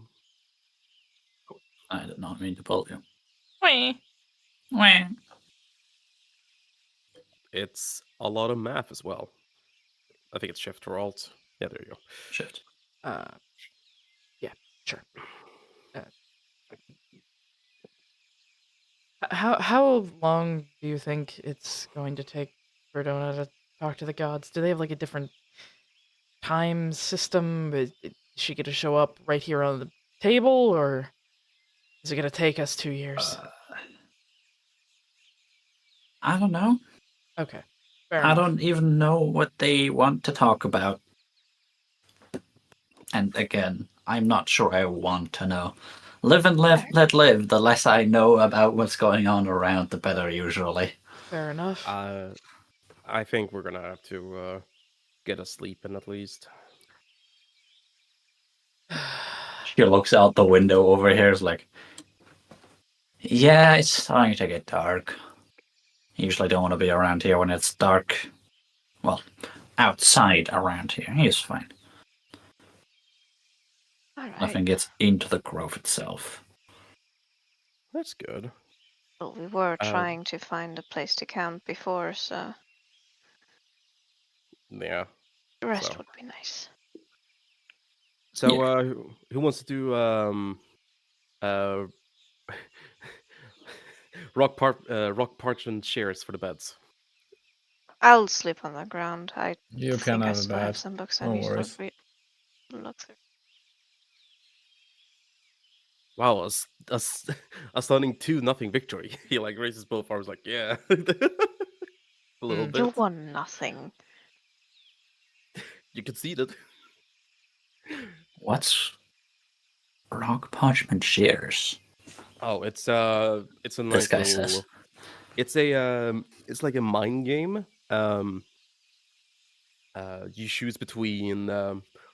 I did not mean to pull you. Wait. Wah. It's a lot of math as well. I think it's Shift or Alt. Yeah, there you go. Shit. Yeah, sure. How long do you think it's going to take Verdona to talk to the gods? Do they have like a different time system? Is she going to show up right here on the table, or is it going to take us 2 years? I don't know. Okay, fair I enough. don't even know what they want to talk about. And again, I'm not sure I want to know. Live and let live. The less I know about what's going on around, the better, usually. Fair enough. I think we're gonna have to get a sleep in at least. She looks out the window over here, is like, Yeah, it's starting to get dark. Usually don't want to be around here when it's dark. Well, outside around here. He's fine. Alright. Nothing gets into the grove itself. That's good. Well, we were Um, trying to find a place to camp before, so Yeah. the rest So- would be nice. So, Yeah. who wants to do uh, rock parchment chairs for the beds? I'll sleep on the ground. I You think can I have a still have bed. some books I No need to worries. look through. Wow, a stunning 2-0 victory. He like raises both arms, like yeah, a little Mm. You bit. won nothing. You conceded. What's rock parchment shears? Oh, it's a This nice guy little. says. It's like a mind game. You choose between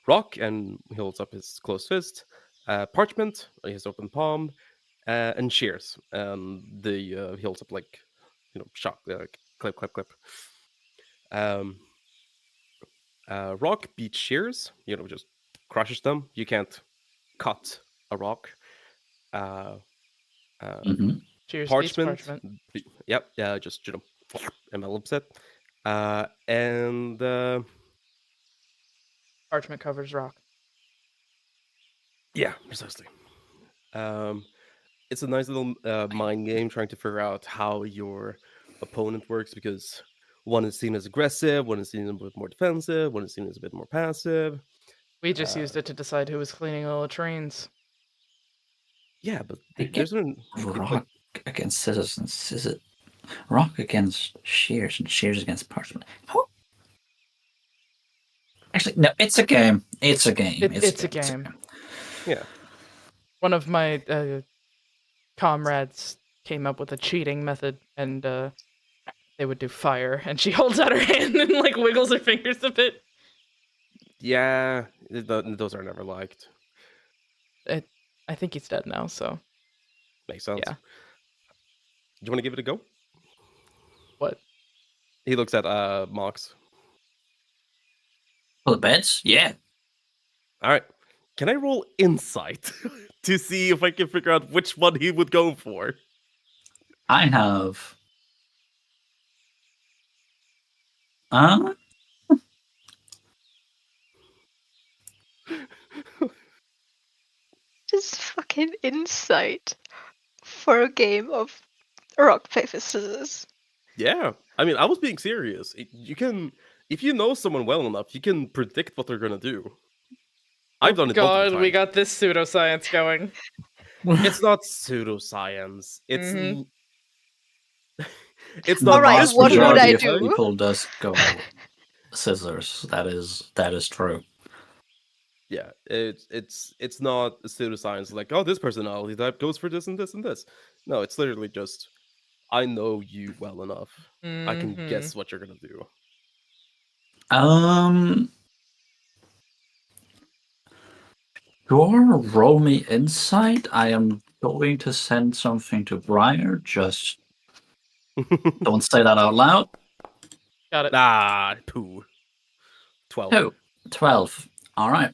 rock, and he holds up his closed fist, parchment, his open palm, and shears. He holds up like, shock, clip, clip, clip. Um, Rock beats shears. Just crushes them. You can't cut a rock. Uh, Mm-hmm. Cheers, beats Parchment. parchment. Yep. Yeah. Just envelops it. And Parchment covers rock. yeah, precisely. It's a nice little mind game trying to figure out how your opponent works, because one is seen as aggressive, one is seen a bit more defensive, one is seen as a bit more passive. We just Uh, used it to decide who was cleaning all the trains. Yeah, but Again, there's an rock against scissors and scissors. Rock against shears and shears against parchment. How? Actually, no. It's a game. It's a game. It's a game. yeah. One of my comrades came up with a cheating method, and they would do fire, and she holds out her hand and like wiggles her fingers a bit. Yeah, those are never liked. I think he's dead now, so Makes sense. yeah. Do you want to give it a go? What? He looks at Mox. For the beds? Yeah. All right. Can I roll insight to see if I can figure out which one he would go for? I have. Just fucking insight for a game of rock, paper, scissors. Yeah. I mean, I was being serious. You can, if you know someone well enough, you can predict what they're gonna do. I've done it multiple God, times. we got this pseudoscience going. It's not pseudoscience. It's Mhm. it's The not. Alright, vast what would majority I of do? people does go scissors. That is true. Yeah, it's not a pseudoscience like, oh, this personality type goes for this and this and this. No, it's literally just, I know you well enough. I can Mhm. guess what you're gonna do. Sure, roll me insight. I am going to send something to Briar. Just don't say that out loud. Got it. Poo. 12. 2. 12. All right.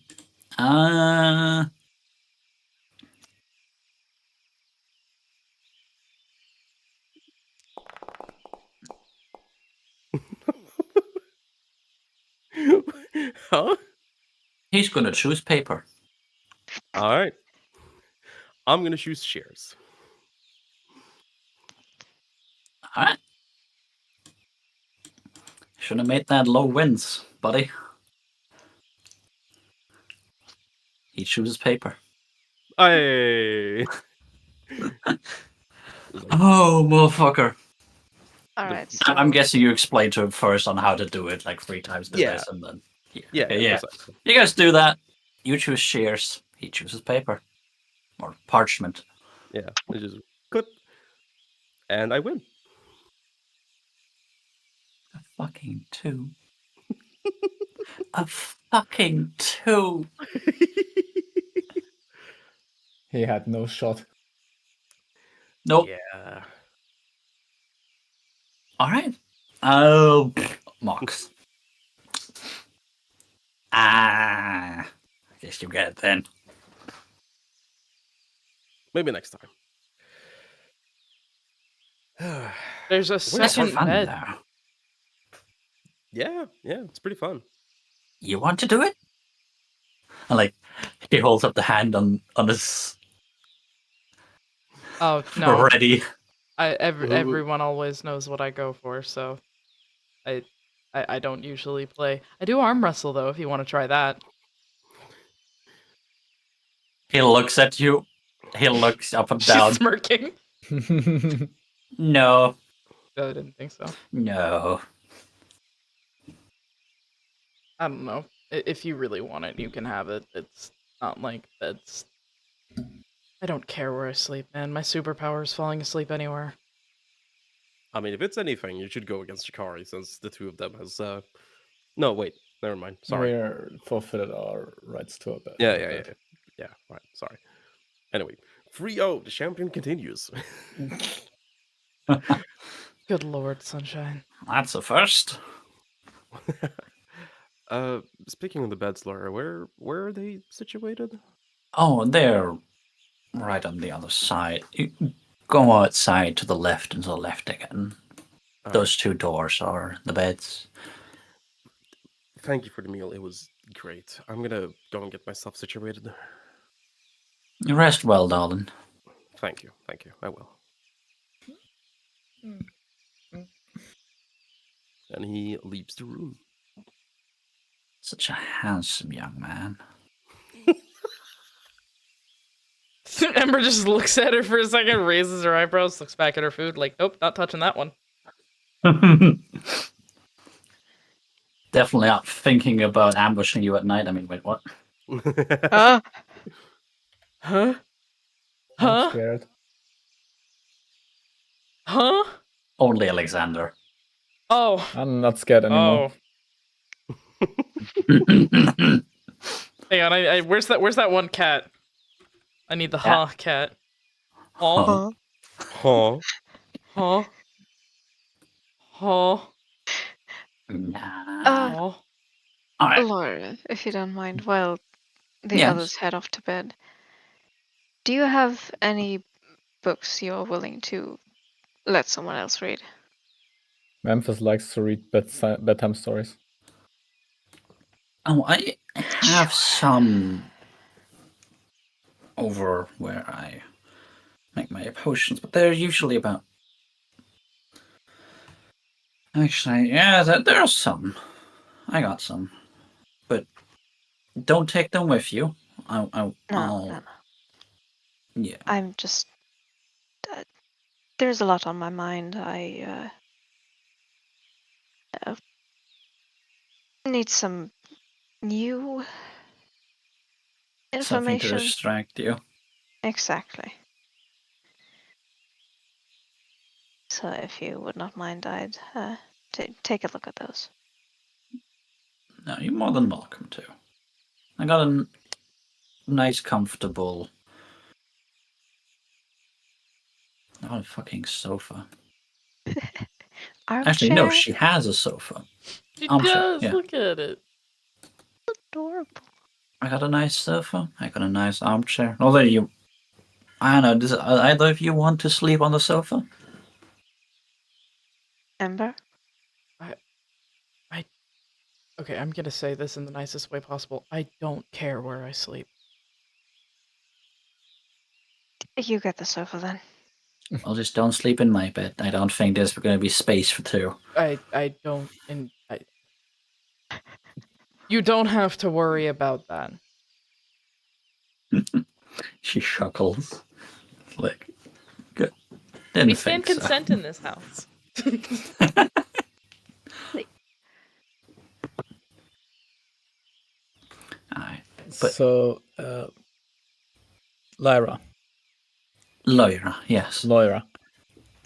Huh? He's going to choose paper. All right. I'm gonna choose shares. All right. Should have made that low wins, buddy. He chooses paper. Hey. Oh, motherfucker. Alright, I'm so guessing you explained to him first on how to do it, like 3 times the Yeah. this, and then Yeah. Okay, yeah. Precisely. You guys do that. You choose shears. He chooses paper or parchment. Yeah. It's just clip, and I win. A fucking 2. A fucking 2. He had no shot. Nope. Yeah. All right. Oh, Mox. I guess you get it then. Maybe next time. There's a That's second fun bed. there. yeah, it's pretty fun. You want to do it? And like, he holds up the hand on his Oh no, ready. everyone always knows what I go for, so I don't usually play. I do arm wrestle though, if you want to try that. He looks at you. He looks up and She's down. smirking. No, I didn't think so. no. I don't know. If you really want it, you can have it. It's not like that's. I don't care where I sleep, man. My superpower is falling asleep anywhere. I mean, if it's anything, you should go against Shikari, since the two of them has. No, wait, never mind. Sorry. We're forfeited our rights to a bed. Yeah. Right. Sorry. Anyway, 3-0. The champion continues. Good lord, sunshine. That's a first. Speaking of the beds, Laura, where are they situated? Oh, they're right on the other side. You go outside to the left and to the left again. All Those two doors are the beds. right. Thank you for the meal. It was great. I'm gonna go and get myself situated. You rest well, darling. Thank you. I will. And he leaves the room. Such a handsome young man. Ember just looks at her for a second, raises her eyebrows, looks back at her food, like, nope, not touching that one. Definitely not thinking about ambushing you at night. I mean, wait, what? Huh? Huh? I'm Huh? scared. Huh? Only Alexander. Oh. I'm not scared anymore. Oh. Hang on, I where's that one cat? I need the Cat? huh cat. Huh? Huh? Huh? Huh? Huh? Nah. Huh? All right. Laura, if you don't mind, while the Yes. others head off to bed, do you have any books you're willing to let someone else read? Memphis likes to read bedtime stories. Oh, I have some over where I make my potions, but they're usually about. Actually, yeah, there are some. I got some, but don't take them with you. I'll No. yeah. I'm just. There's a lot on my mind. I need some new Something to information. distract you. Exactly. So if you would not mind, I'd take a look at those. No, you're more than welcome to. I got a nice, comfortable. Not a fucking sofa. Actually, no, Armchair? she has a sofa. She Armchair, does, yeah. look at it. Adorable. I got a nice sofa. I got a nice armchair. Although you, I don't know. Does either of you want to sleep on the sofa? Ember? Okay, I'm gonna say this in the nicest way possible. I don't care where I sleep. You get the sofa then. Well, just don't sleep in my bed. I don't think there's going to be space for two. I don't, you don't have to worry about that. She chuckles. Like, good. Didn't We stand think so. consent in this house. Aye. But- So, Lyra, Yes.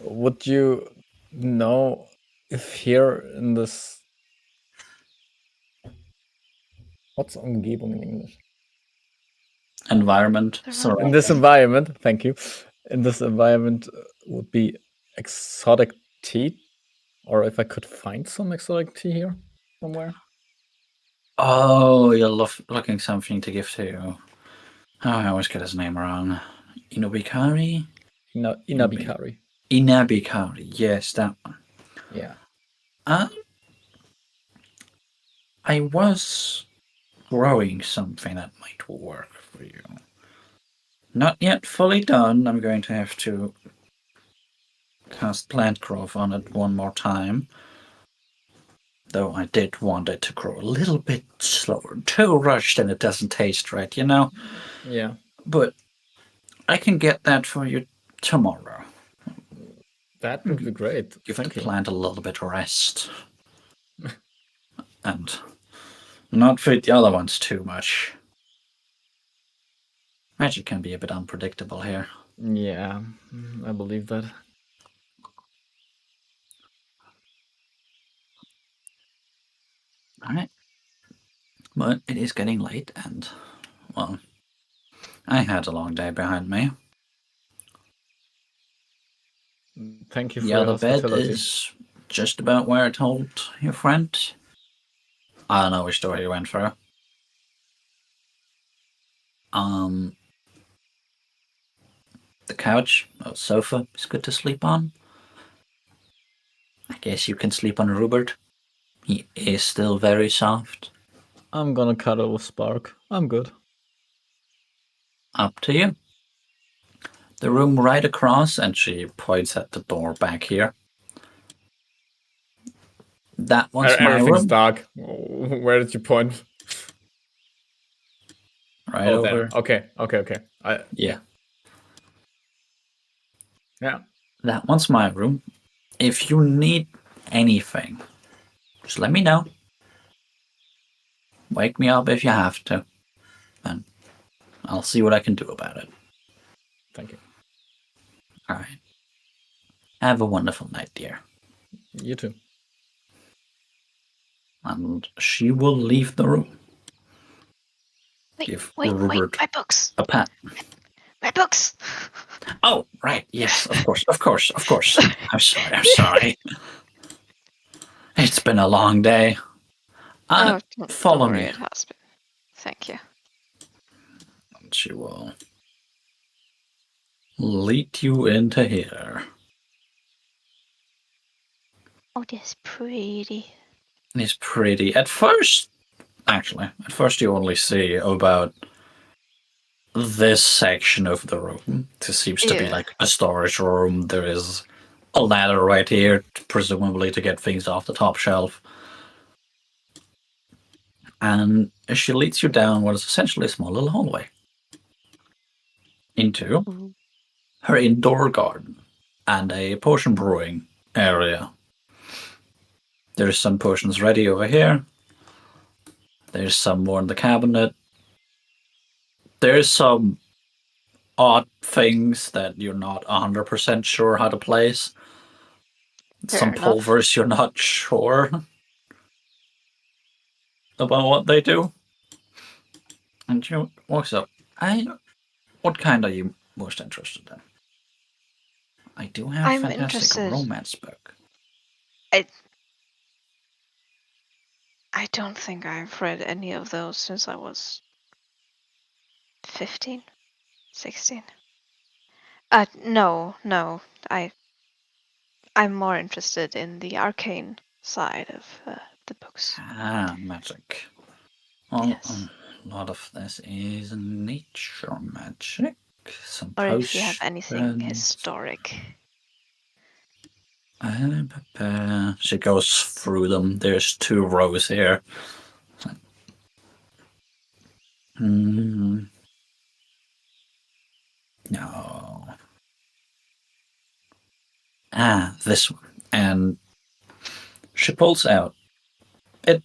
would you know if here in this... What's Umgebung in English? Environment. There are- Surrounding. In this environment, thank you. in this environment would be exotic tea, or if I could find some exotic tea here somewhere. Oh, you're looking something to give to you. Oh, I always get his name wrong. Inobikari? Inabikari. Inabikari, yes, that one. Yeah. I was growing something that might work for you. Not yet fully done. I'm going to have to cast plant growth on it one more time. Though I did want it to grow a little bit slower. Too rushed and it doesn't taste right, you know? Yeah. But I can get that for you tomorrow. That would be great. Give Thank the you. plant a little bit of rest. And not feed the other ones too much. Magic can be a bit unpredictable here. Yeah, I believe that. Alright. But it is getting late and, well, I had a long day behind me. Thank you for The your other bed hospitality. is just about where I told your friend. I don't know which door you went through. The couch or sofa is good to sleep on. I guess you can sleep on Rupert. He is still very soft. I'm gonna cuddle with Spark. I'm good. Up to you. The room right across, and she points at the door back here. That one's my Everything's room. dark. Where did you point? Right Oh, over. there. Okay. Yeah. Yeah. That one's my room. If you need anything, just let me know. Wake me up if you have to. And I'll see what I can do about it. Thank you. Alright. Have a wonderful night, dear. You too. And she will leave the room. Give Wait, Rupert my books. a pat. My books. Oh, right. Yes, of course. I'm sorry. It's been a long day. Don't Follow worry, me. it has been. Thank you. And she will lead you into here. Oh, this pretty. It's pretty. At first you only see about this section of the room. This seems to be Yeah. like a storage room. There is a ladder right here, presumably to get things off the top shelf. And she leads you down what is essentially a small little hallway into her indoor garden and a potion brewing area. There's some potions ready over here. There's some more in the cabinet. There's some odd things that you're not 100% sure how to place. Fair Some enough. pulvers you're not sure about what they do. And she walks up. What kind are you most interested in? I do have a I'm fantastic interested. romance book. I don't think I've read any of those since I was 15, 16. No. I'm more interested in the arcane side of the books. Magic. Well, Yes. a lot of this is nature magic. Some Or if you have anything potions. historic. She goes through them. There's 2 rows here. No. This one. And she pulls out. It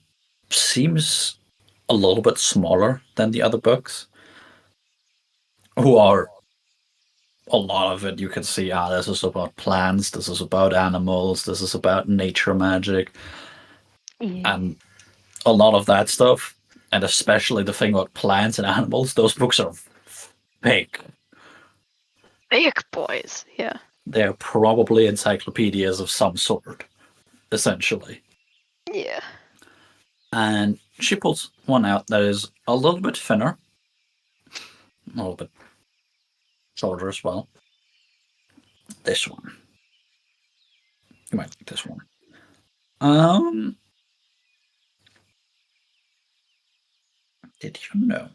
seems a little bit smaller than the other books. Who are a lot of it, you can see, this is about plants, this is about animals, this is about nature magic, and a lot of that stuff, and especially the thing about plants and animals, those books are big. Big boys. Yeah. They're probably encyclopedias of some sort, essentially. Yeah. And she pulls one out that is a little bit thinner, a little bit shorter as well. This one. You might like this one. Did you know?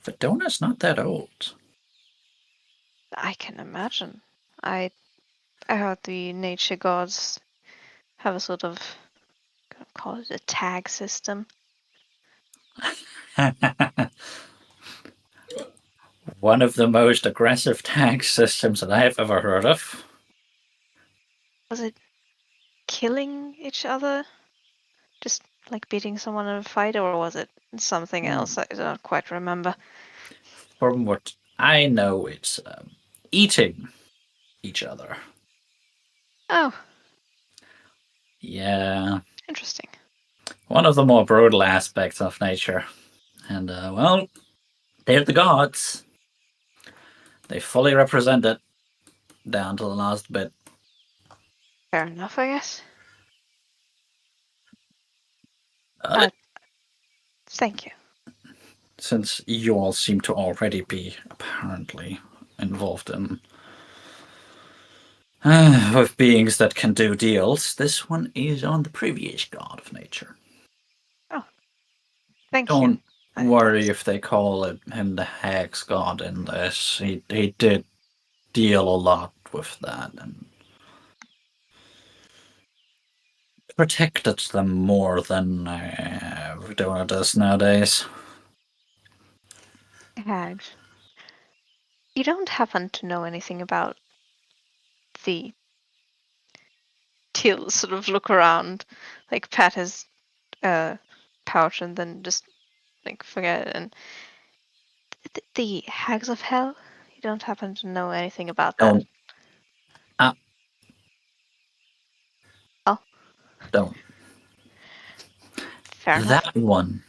Vedona's not that old. I can imagine. I heard the nature gods have a sort of, call it a tag system. One of the most aggressive tag systems that I've ever heard of. Was it killing each other? Just like beating someone in a fight, or was it something else? I don't quite remember. From what I know, it's eating each other. Oh, Yeah, interesting. one of the more brutal aspects of nature. And, well, they're the gods. They fully represent it down to the last bit. Fair enough, I guess. Uh, Thank you. Since you all seem to already be apparently involved in with beings that can do deals, this one is on the previous god of nature. Thank Don't you. worry if they call him the Hex God in this. He did deal a lot with that and protected them more than Verdona does nowadays. Hags. You don't happen to know anything about the He'll sort of look around, like pat his pouch, and then just like forget it. And the hags of hell. You don't happen to know anything about that? Don't. Oh, Don't. fair enough. That one,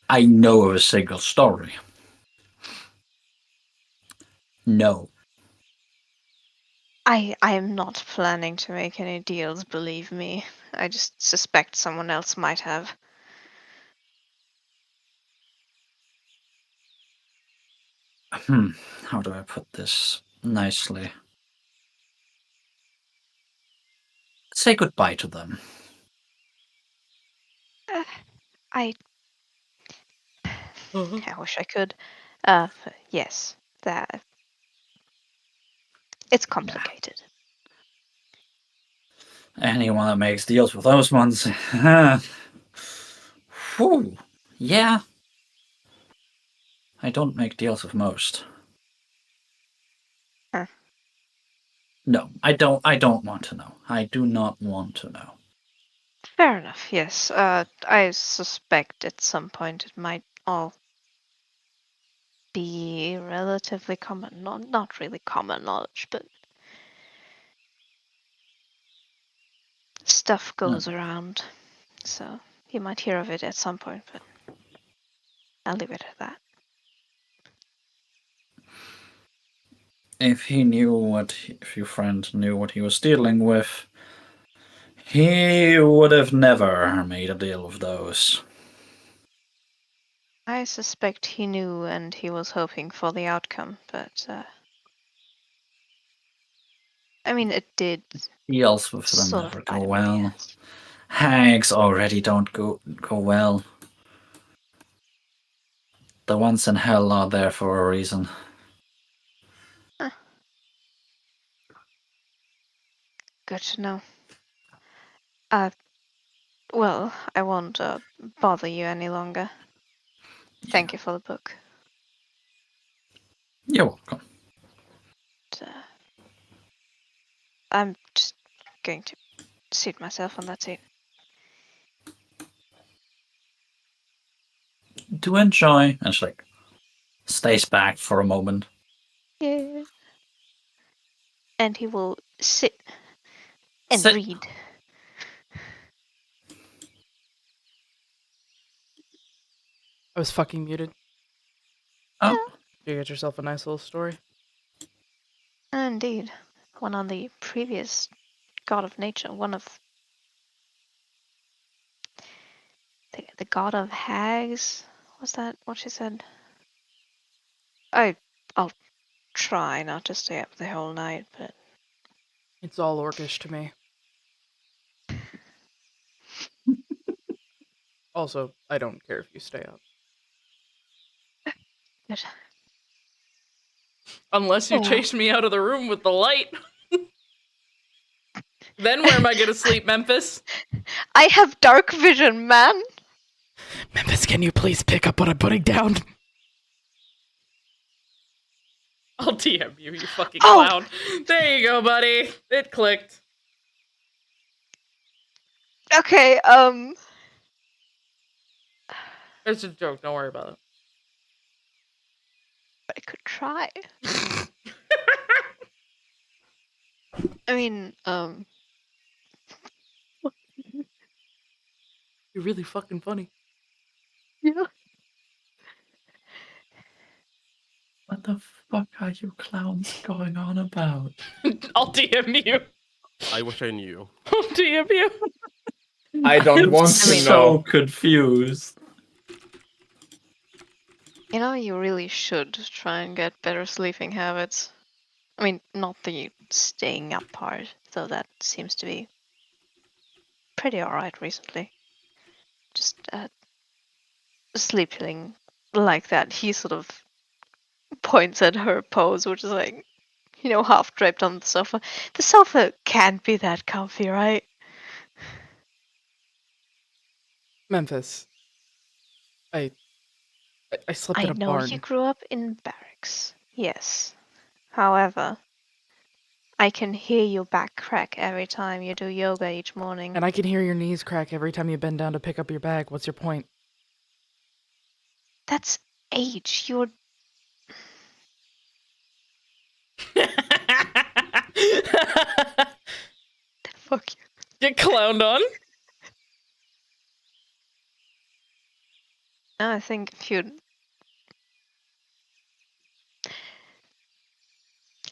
I know of a single story. No. I am not planning to make any deals. Believe me. I just suspect someone else might have. How do I put this nicely? Say goodbye to them. I wish I could. Yes, that it's complicated. Anyone that makes deals with those ones. Whew. Yeah. I don't make deals with most. Huh. No, I don't want to know. I do not want to know. Fair enough. Yes. I suspect at some point it might all be relatively common, not really common knowledge, but stuff goes around. So you might hear of it at some point, but I'll leave it at that. If your friend knew what he was dealing with, he would have never made a deal with those. I suspect he knew and he was hoping for the outcome, but I mean, it did Deals with them sort never of go bite him in the well. ass. Hags already don't go well. The ones in hell are there for a reason. Huh. Good to know. Well, I won't bother you any longer. Thank you for the book. You're welcome. I'm just going to seat myself on that seat. To enjoy, and she stays back for a moment. Yeah. And he will sit and Sit. read. I was fucking muted. Oh, You get yourself a nice little story. Indeed. One on the previous god of nature. One of the god of hags. Was that what she said? I'll try not to stay up the whole night, but It's all orcish to me. Also, I don't care if you stay up. good. Unless you Oh. chase me out of the room with the light. Then where am I gonna sleep, Memphis? I have dark vision, man. Memphis, can you please pick up what I'm putting down? I'll DM you, you fucking Oh. clown. There you go, buddy. It clicked. Okay, It's a joke, don't worry about it. I could try. I mean, You're really fucking funny. yeah. What the fuck are you clowns going on about? I'll DM you. I wish I knew. I'll DM you. I don't I'm want to so know. confused. You know, you really should try and get better sleeping habits. I mean, not the staying up part, though that seems to be pretty alright recently. Just sleeping like that. He sort of points at her pose, which is like, you know, half draped on the sofa. The sofa can't be that comfy, right? Memphis. I slept I in a know barn. you grew up in barracks. Yes. However, I can hear your back crack every time you do yoga each morning. And I can hear your knees crack every time you bend down to pick up your bag. What's your point? That's age. You're fuck you. Get clowned on? I think if you'd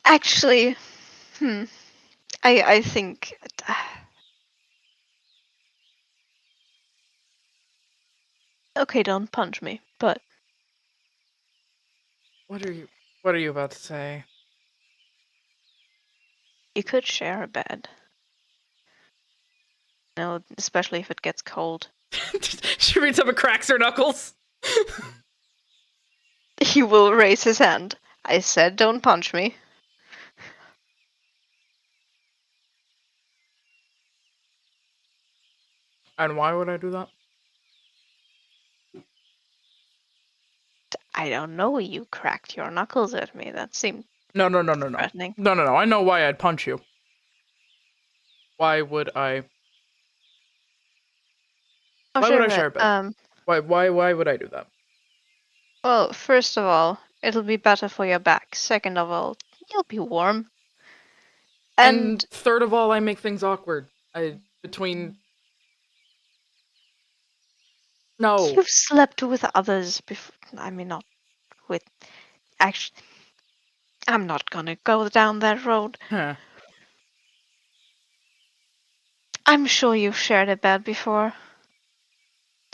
actually, I think okay, don't punch me, but What are you about to say? you could share a bed. No, especially if it gets cold. She reads up and cracks her knuckles. He will raise his hand. I said don't punch me. And why would I do that? I don't know, you cracked your knuckles at me. That seemed No. threatening. No. I know why I'd punch you. Why would I? Oh, Why sure, would I share a bed? Why would I do that? well, first of all, it'll be better for your back. Second of all, you'll be warm. And third of all, I make things awkward. Between. No. you've slept with others before. I mean, not with. Actually, I'm not gonna go down that road. Huh. I'm sure you've shared a bed before.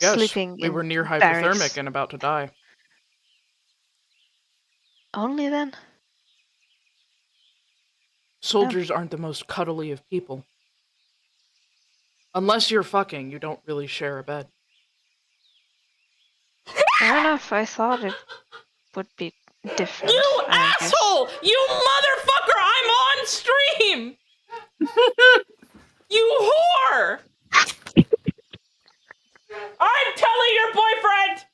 Yes, Sleeping we in were near hypothermic barracks. and about to die. Only then? Soldiers aren't the most cuddly of people. Unless you're fucking, you don't really share a bed. Fair enough. I thought it would be different. You I guess. asshole! You motherfucker! I'm on stream! You whore! I'm telling your boyfriend!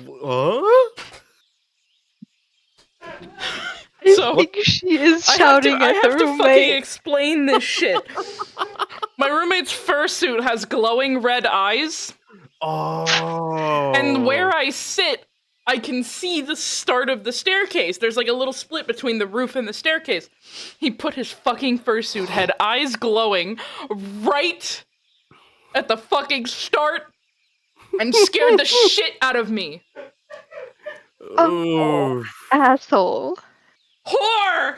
What? So I think she is I shouting have at to the fucking roommate. explain this shit. My roommate's fursuit has glowing red eyes, Oh. and where I sit, I can see the start of the staircase. There's like a little split between the roof and the staircase. He put his fucking fursuit, had eyes glowing, right at the fucking start, and scared the shit out of me. Oh. Oof. Asshole. Whore!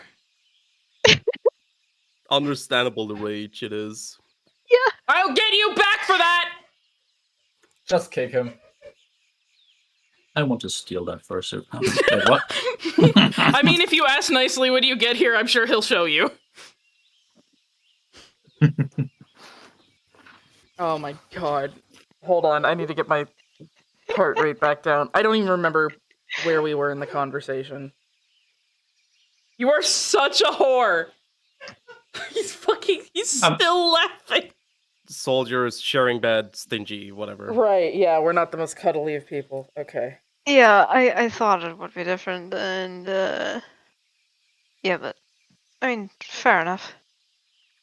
Understandable the rage it is. I'll get you back for that! Just kick him. I want to steal that fursuit. Wait, what? I mean, if you ask nicely when you get here, I'm sure he'll show you. Oh my god. Hold on, I need to get my heart rate back down. I don't even remember where we were in the conversation. You are such a whore! He's still laughing. Soldiers sharing bed, stingy, whatever. Right, yeah, we're not the most cuddly of people. Okay. Yeah, I thought it would be different, and yeah, but I mean, fair enough.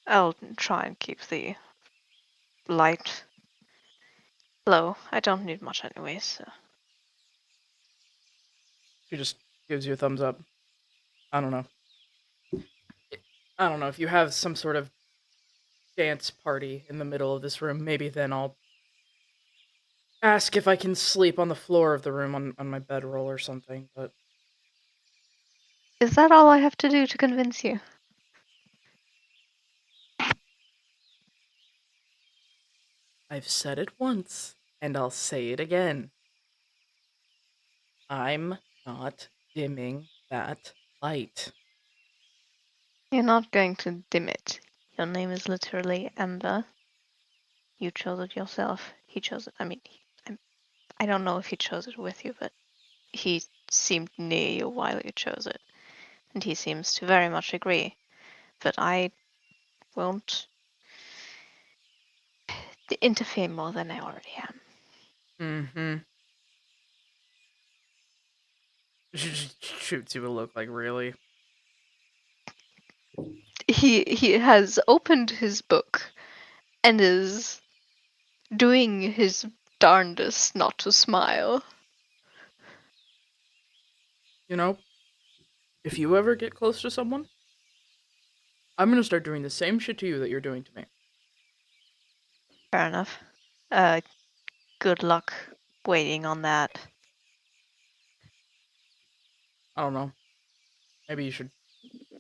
I'll try and keep the light low. I don't need much anyways. So. She just gives you a thumbs up. I don't know. I don't know, if you have some sort of dance party in the middle of this room, maybe then I'll ask if I can sleep on the floor of the room on my bedroll or something, but Is that all I have to do to convince you? I've said it once, and I'll say it again. I'm not dimming that light. You're not going to dim it. Your name is literally Ember. You chose it yourself. He chose it. I mean, I don't know if he chose it with you, but he seemed near you while you chose it. And he seems to very much agree. But I won't interfere more than I already am. Mm-hmm. She shoots you a look like, really? He has opened his book and is doing his darndest not to smile. You know, if you ever get close to someone, I'm gonna start doing the same shit to you that you're doing to me. Fair enough. Good luck waiting on that. I don't know. Maybe you should, I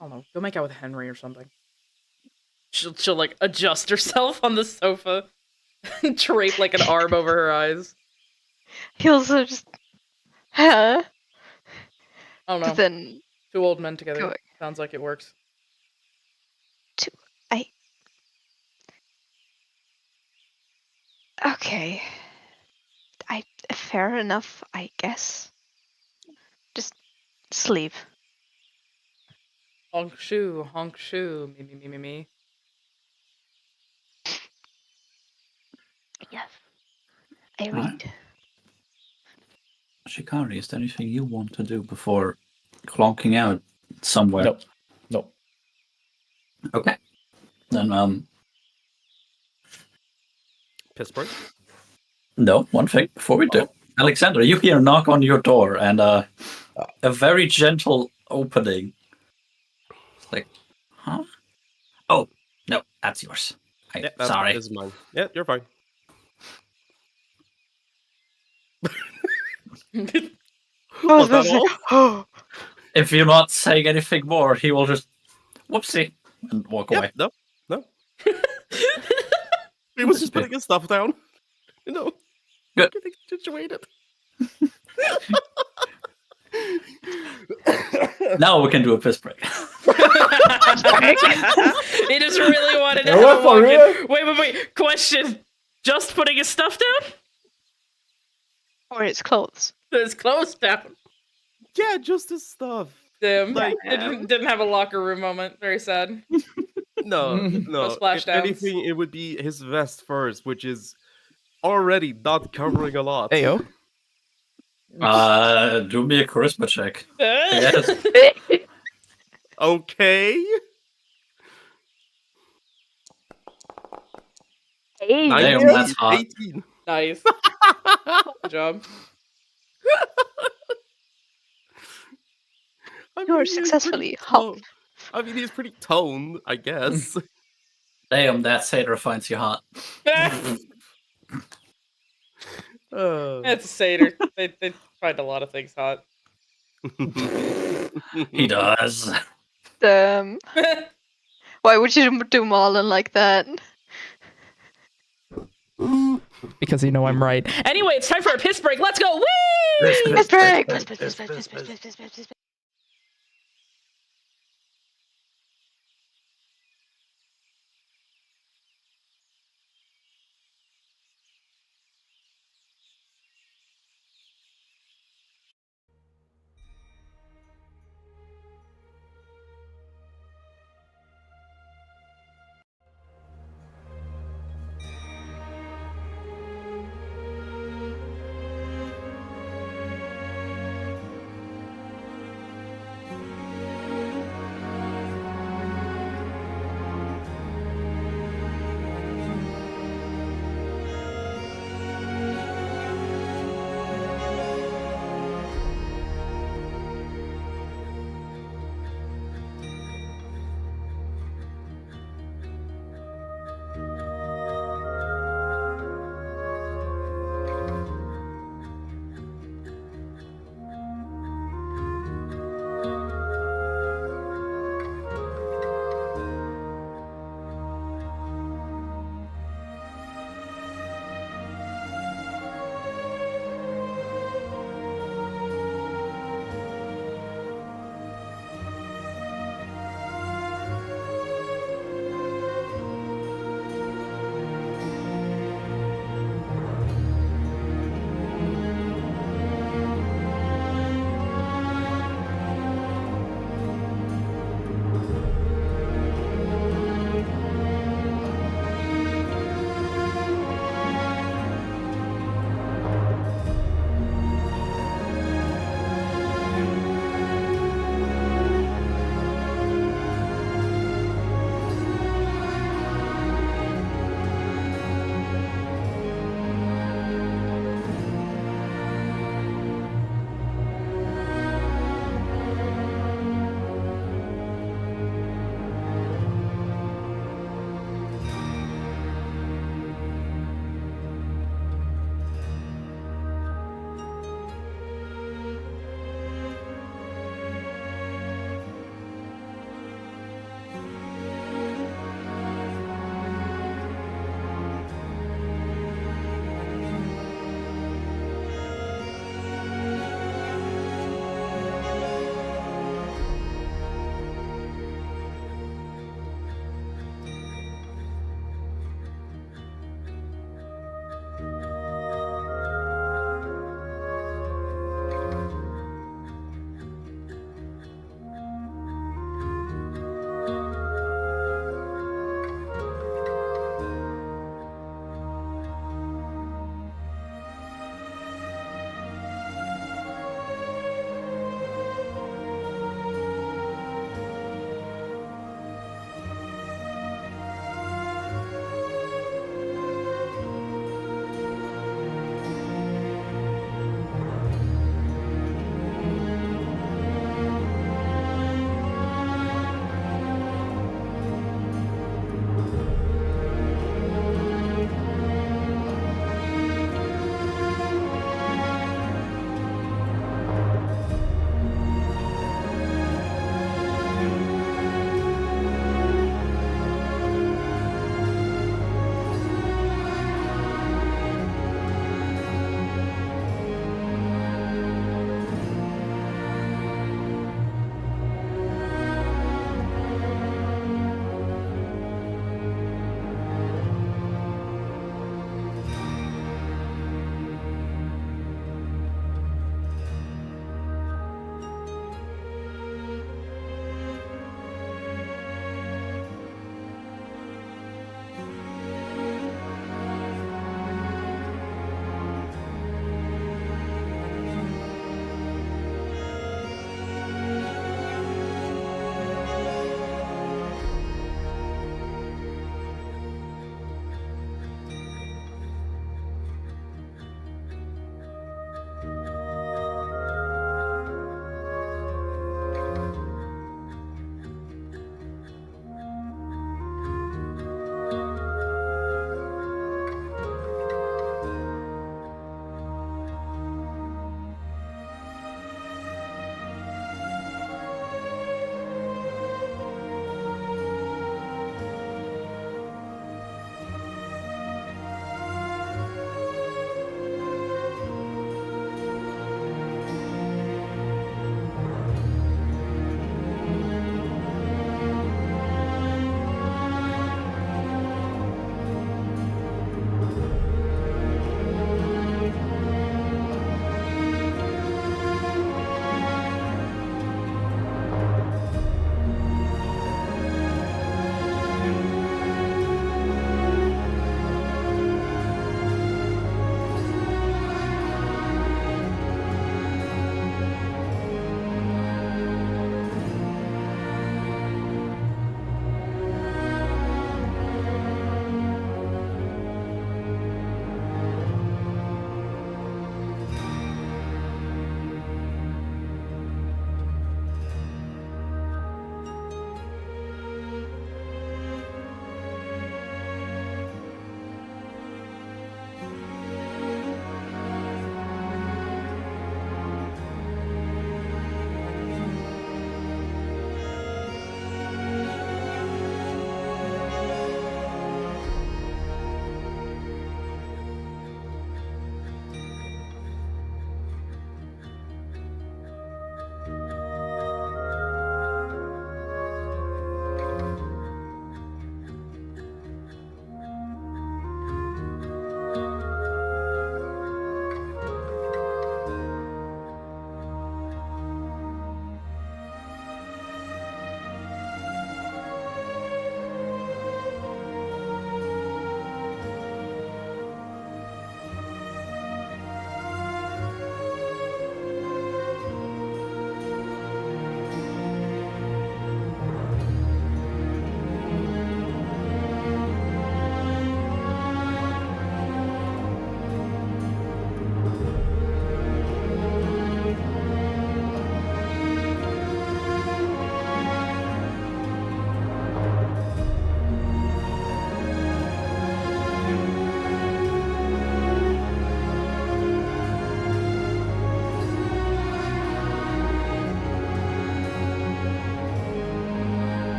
don't know, go make out with Henry or something. She'll like adjust herself on the sofa and drape like an arm over her eyes. He also just, huh? I don't know. But then, Two old men together. Go- Sounds like it works. okay. Fair enough, I guess. Just sleep. Honk shoe, me. Yes. I Alright. read. Shikari, is there anything you want to do before clonking out somewhere? No. No. Okay. Then, Piss break. no, one thing before we do. Oh. Alexander, you hear a knock on your door and a very gentle opening. It's like, huh? Oh, no, that's yours. Yeah, Sorry. This is mine. Yeah, you're fine. Was that all? If you're not saying anything more, he will just whoopsie and walk away. No. He was just putting his stuff down. You know. Good. Getting situated. Now we can do a piss break. He just really wanted to No, have a for walk-in. real? Wait. Question. Just putting his stuff down? Or his clothes. His clothes down. Yeah, just his stuff. Damn. Like, Didn't have a locker room moment. Very sad. No. No splash If downs. anything, it would be his vest first, which is already not covering a lot. Heyo. Do me a charisma check. Yes. Okay. Hey, Damn, that's hot. 18. Nice. Good job. I you are he's pretty successfully hot. toned. I mean, he's pretty toned, I guess. Damn, that satyr finds you hot. It's a satyr. They find a lot of things hot. He does. Why would you do Marlon like that? Because you know I'm right. Anyway, it's time for a piss break. Let's go. Whee! Piss break! Piss, piss, piss, piss, piss, piss, piss, piss, piss, piss.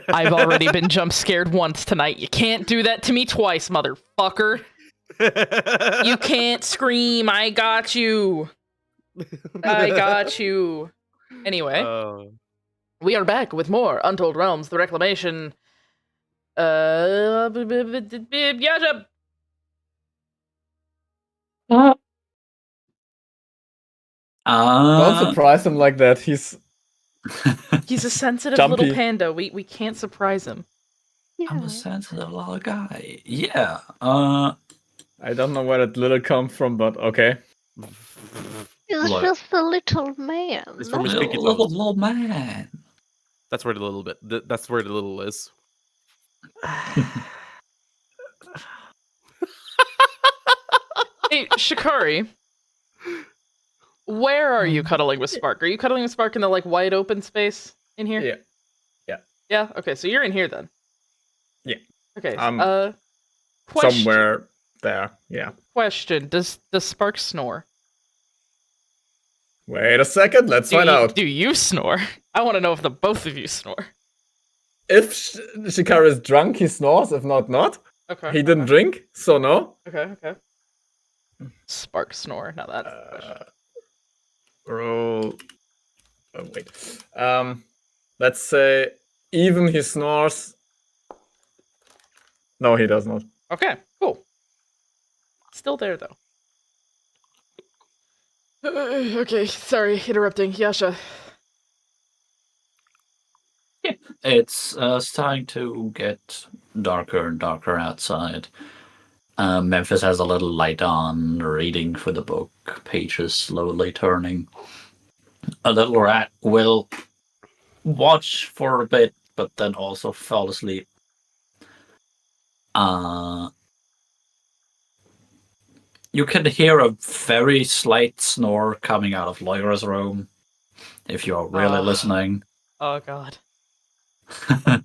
I've already been jump scared once tonight. You can't do that to me twice, motherfucker. You can't scream. I got you. I got you. Anyway, we are back with more Untold Realms, the Reclamation. Yasha. Don't surprise him like that. He's He's a sensitive Jumpy. little panda. We can't surprise him. I'm Yeah. a sensitive little guy. Yeah. I don't know where that little come from, but okay. He's Look. just a little man. It's from his pinky Little, toes. little man. That's where the little bit. That's where the little is. Hey, Shikari. Where are you cuddling with Spark? Are you cuddling with Spark in the like wide open space in here? Yeah. Yeah. Okay, so you're in here then. Yeah. Okay. I'm Question. somewhere there. Yeah. Question: Does Spark snore? Wait a second. Let's find out. Do you snore? I want to know if the both of you snore. If Shikari is drunk, he snores. If not, not. Okay. He didn't drink, so no. Okay. Spark snore. Now that's the question. Roll. Oh, wait. Let's say even he snores. No, he does not. Okay. Cool. Still there though. Okay. Sorry, interrupting. Yasha. It's starting to get darker and darker outside. Memphis has a little light on, reading for the book, pages slowly turning. A little rat will watch for a bit, but then also fall asleep. You can hear a very slight snore coming out of Lyra's room, if you're really listening. Oh God. But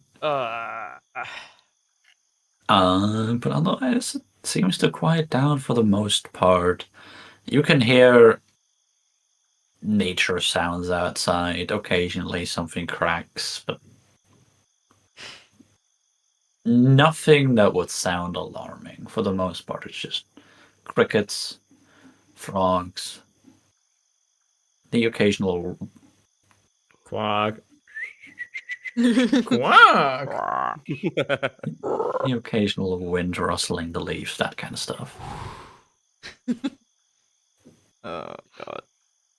otherwise, it seems to quiet down for the most part. You can hear nature sounds outside. Occasionally something cracks, but nothing that would sound alarming. For the most part, it's just crickets, frogs, the occasional Quack. Quack. the occasional wind rustling the leaves, that kind of stuff. Oh God.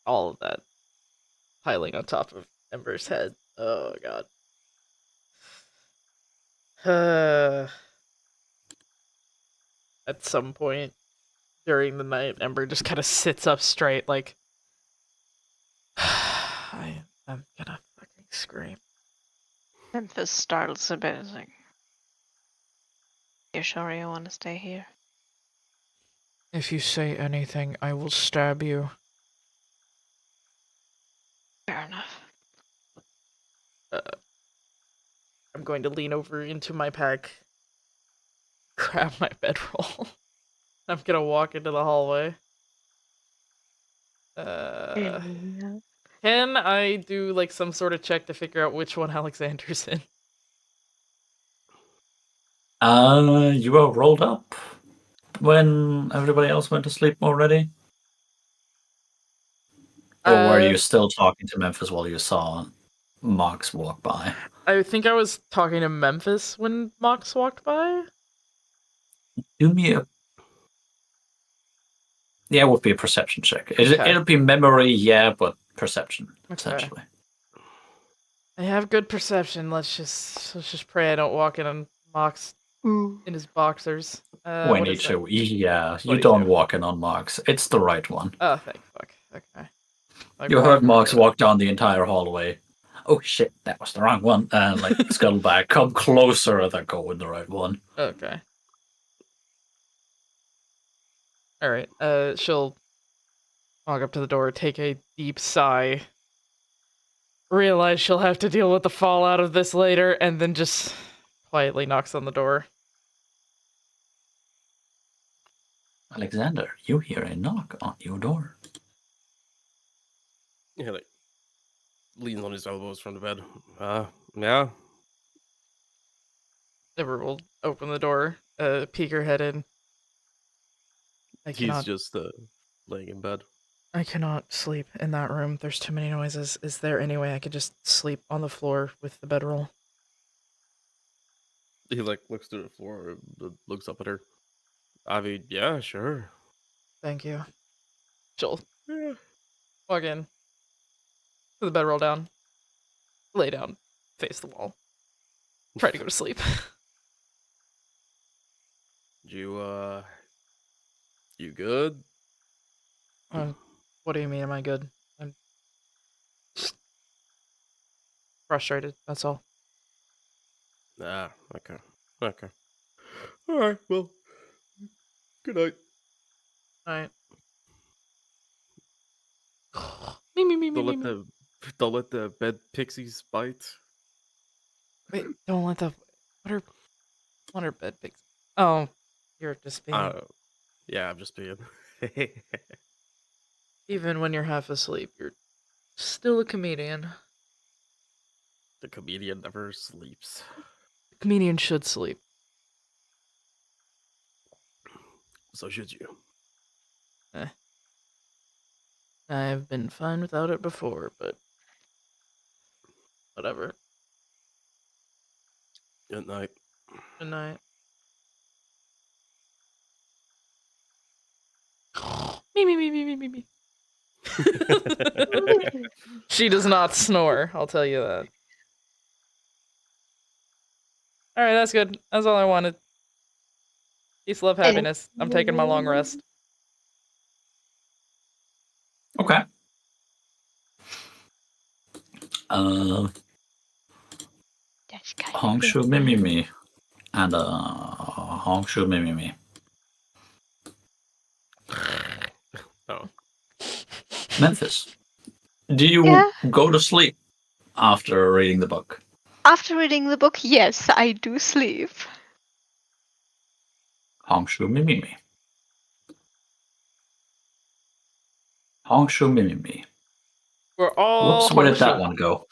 All of that piling on top of Ember's head. Oh God. At some point during the night, Ember just kind of sits up straight, like, I'm gonna fucking scream. Memphis startles a bit. It's like, you sure you want to stay here? If you say anything, I will stab you. Fair enough. I'm going to lean over into my pack, grab my bedroll. I'm gonna walk into the hallway. Can I do like some sort of check to figure out which one Alexander's in? You were rolled up when everybody else went to sleep already? Or were you still talking to Memphis while you saw Mox walk by? I think I was talking to Memphis when Mox walked by. Do me a... Yeah, it would be a perception check. Okay. It'll be memory, yeah, but perception, essentially. I have good perception. Let's just pray I don't walk in on Mox in his boxers. 22. Yeah, 22. you don't walk in on Mox. It's the right one. Oh, thank fuck. Okay. You heard Mox walk down the entire hallway. Oh shit, that was the wrong one. And like scuttle back, come closer, and then go in the right one. Okay. All right. She'll walk up to the door, take a deep sigh, realize she'll have to deal with the fallout of this later, and then just quietly knocks on the door. Alexander, you hear a knock on your door. Yeah, like leans on his elbows from the bed. Yeah. Never will open the door, peek her head in. He's just laying in bed. I cannot sleep in that room. There's too many noises. Is there any way I could just sleep on the floor with the bedroll? He like looks through the floor, looks up at her. I mean, yeah, sure. Thank you. She'll Yeah. walk in, put the bedroll down, lay down, face the wall, try to go to sleep. You good? What do you mean? Am I good? I'm frustrated. That's all. Ah, okay. Okay. Alright, well. Good night. All right. Me. Don't let the bed pixies bite. Wait, don't let the what are bed pigs? Oh, you're just being. Yeah, I'm just being. Even when you're half asleep, you're still a comedian. The comedian never sleeps. A comedian should sleep. So should you. I've been fine without it before, but whatever. Good night. Good night. Me. She does not snore, I'll tell you that. Alright, that's good. That's all I wanted. Peace, love, happiness. I'm taking my long rest. Okay. Hongshu Mimimi and Hongshu Mimimi. Oh. Memphis, do you Yeah? go to sleep after reading the book? After reading the book, yes, I do sleep. Hongshu Mimimi. Hongshu Mimimi. We're all Whoops, where did that Hongshu. one go?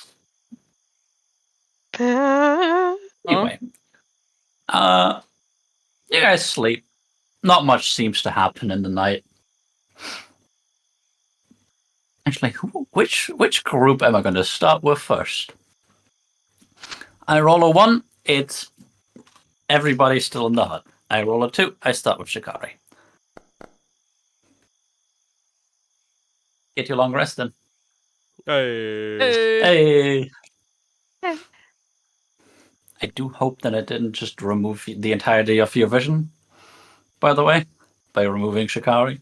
Uh, Anyway. You guys sleep. Not much seems to happen in the night. Actually, which group am I going to start with first? I roll a 1, it's everybody still in the hut. I roll a 2, I start with Shikari. Get your long rest then. Hey. Hey! I do hope that I didn't just remove the entirety of your vision, by the way, by removing Shikari.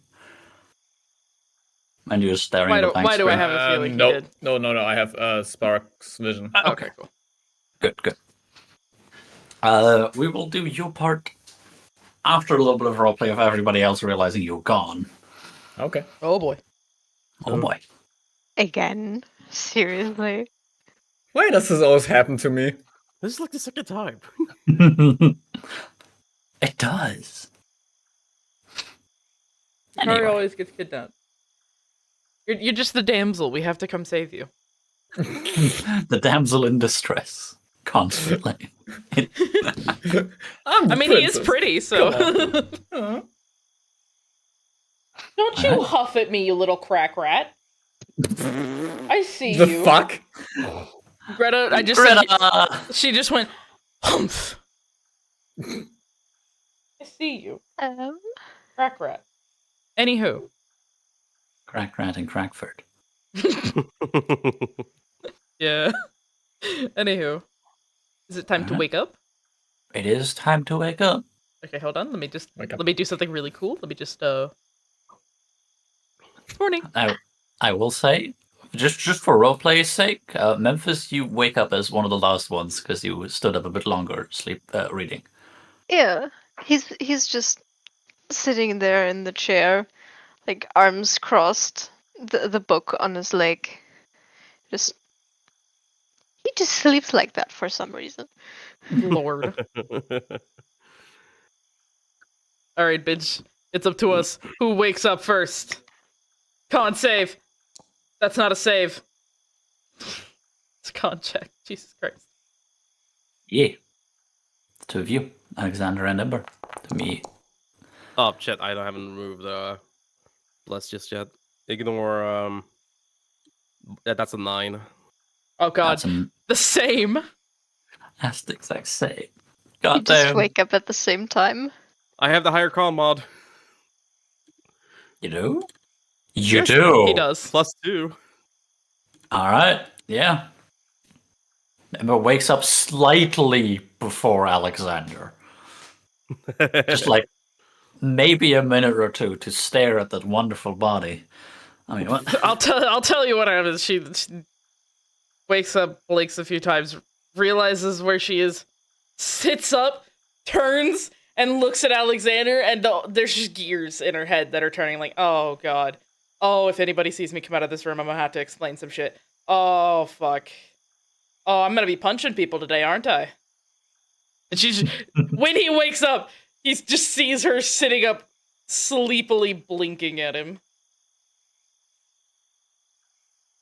And you're staring at the blank Why do I screen. have a feeling he no, did? no. I have Spark's vision. Okay, cool. Good. We will do your part after a little bit of roleplay of everybody else realizing you're gone. Okay. Oh boy. Oh boy. again? Seriously? Why does this always happen to me? This is like the second time. It does. Shikari Anyway. always gets kidnapped. You're just the damsel. We have to come save you. The damsel in distress. Constantly. I mean, he is pretty, so. Don't you Alright. huff at me, you little crack rat. I see The you. fuck? Greta, I just Greta! she just went, humph. I see you. Crack rat. Anywho. Crack Rat and Crackford. Yeah. Anywho. Is it time to wake up? It is time to wake up. Okay, hold on. Wake up. Let me do something really cool. Let me just Morning. I will say, just for roleplay's sake, Memphis, you wake up as one of the last ones because you stood up a bit longer reading. Yeah. He's just sitting there in the chair, like arms crossed, the book on his leg. He just sleeps like that for some reason. Lord. Alright, bitch. It's up to us. Who wakes up first? Con save. That's not a save. It's a con check. Jesus Christ. Yeah. two of you, Alexander and Ember, to me. Oh shit! I haven't removed bless just yet. Ignore that's a 9. Oh god, That's the same. that's the exact same. You God just damn. wake up at the same time. I have the higher con mod. You do? You Yes, do. He does. +2. All right. Yeah. Ember wakes up slightly before Alexander, just like maybe a minute or two to stare at that wonderful body. I mean, what? I'll tell you what happens. She wakes up, blinks a few times, realizes where she is, sits up, turns, and looks at Alexander, and there's just gears in her head that are turning like, oh god. Oh, if anybody sees me come out of this room, I'm gonna have to explain some shit. Oh, fuck. Oh, I'm gonna be punching people today, aren't I? And she's when he wakes up, he just sees her sitting up, sleepily blinking at him.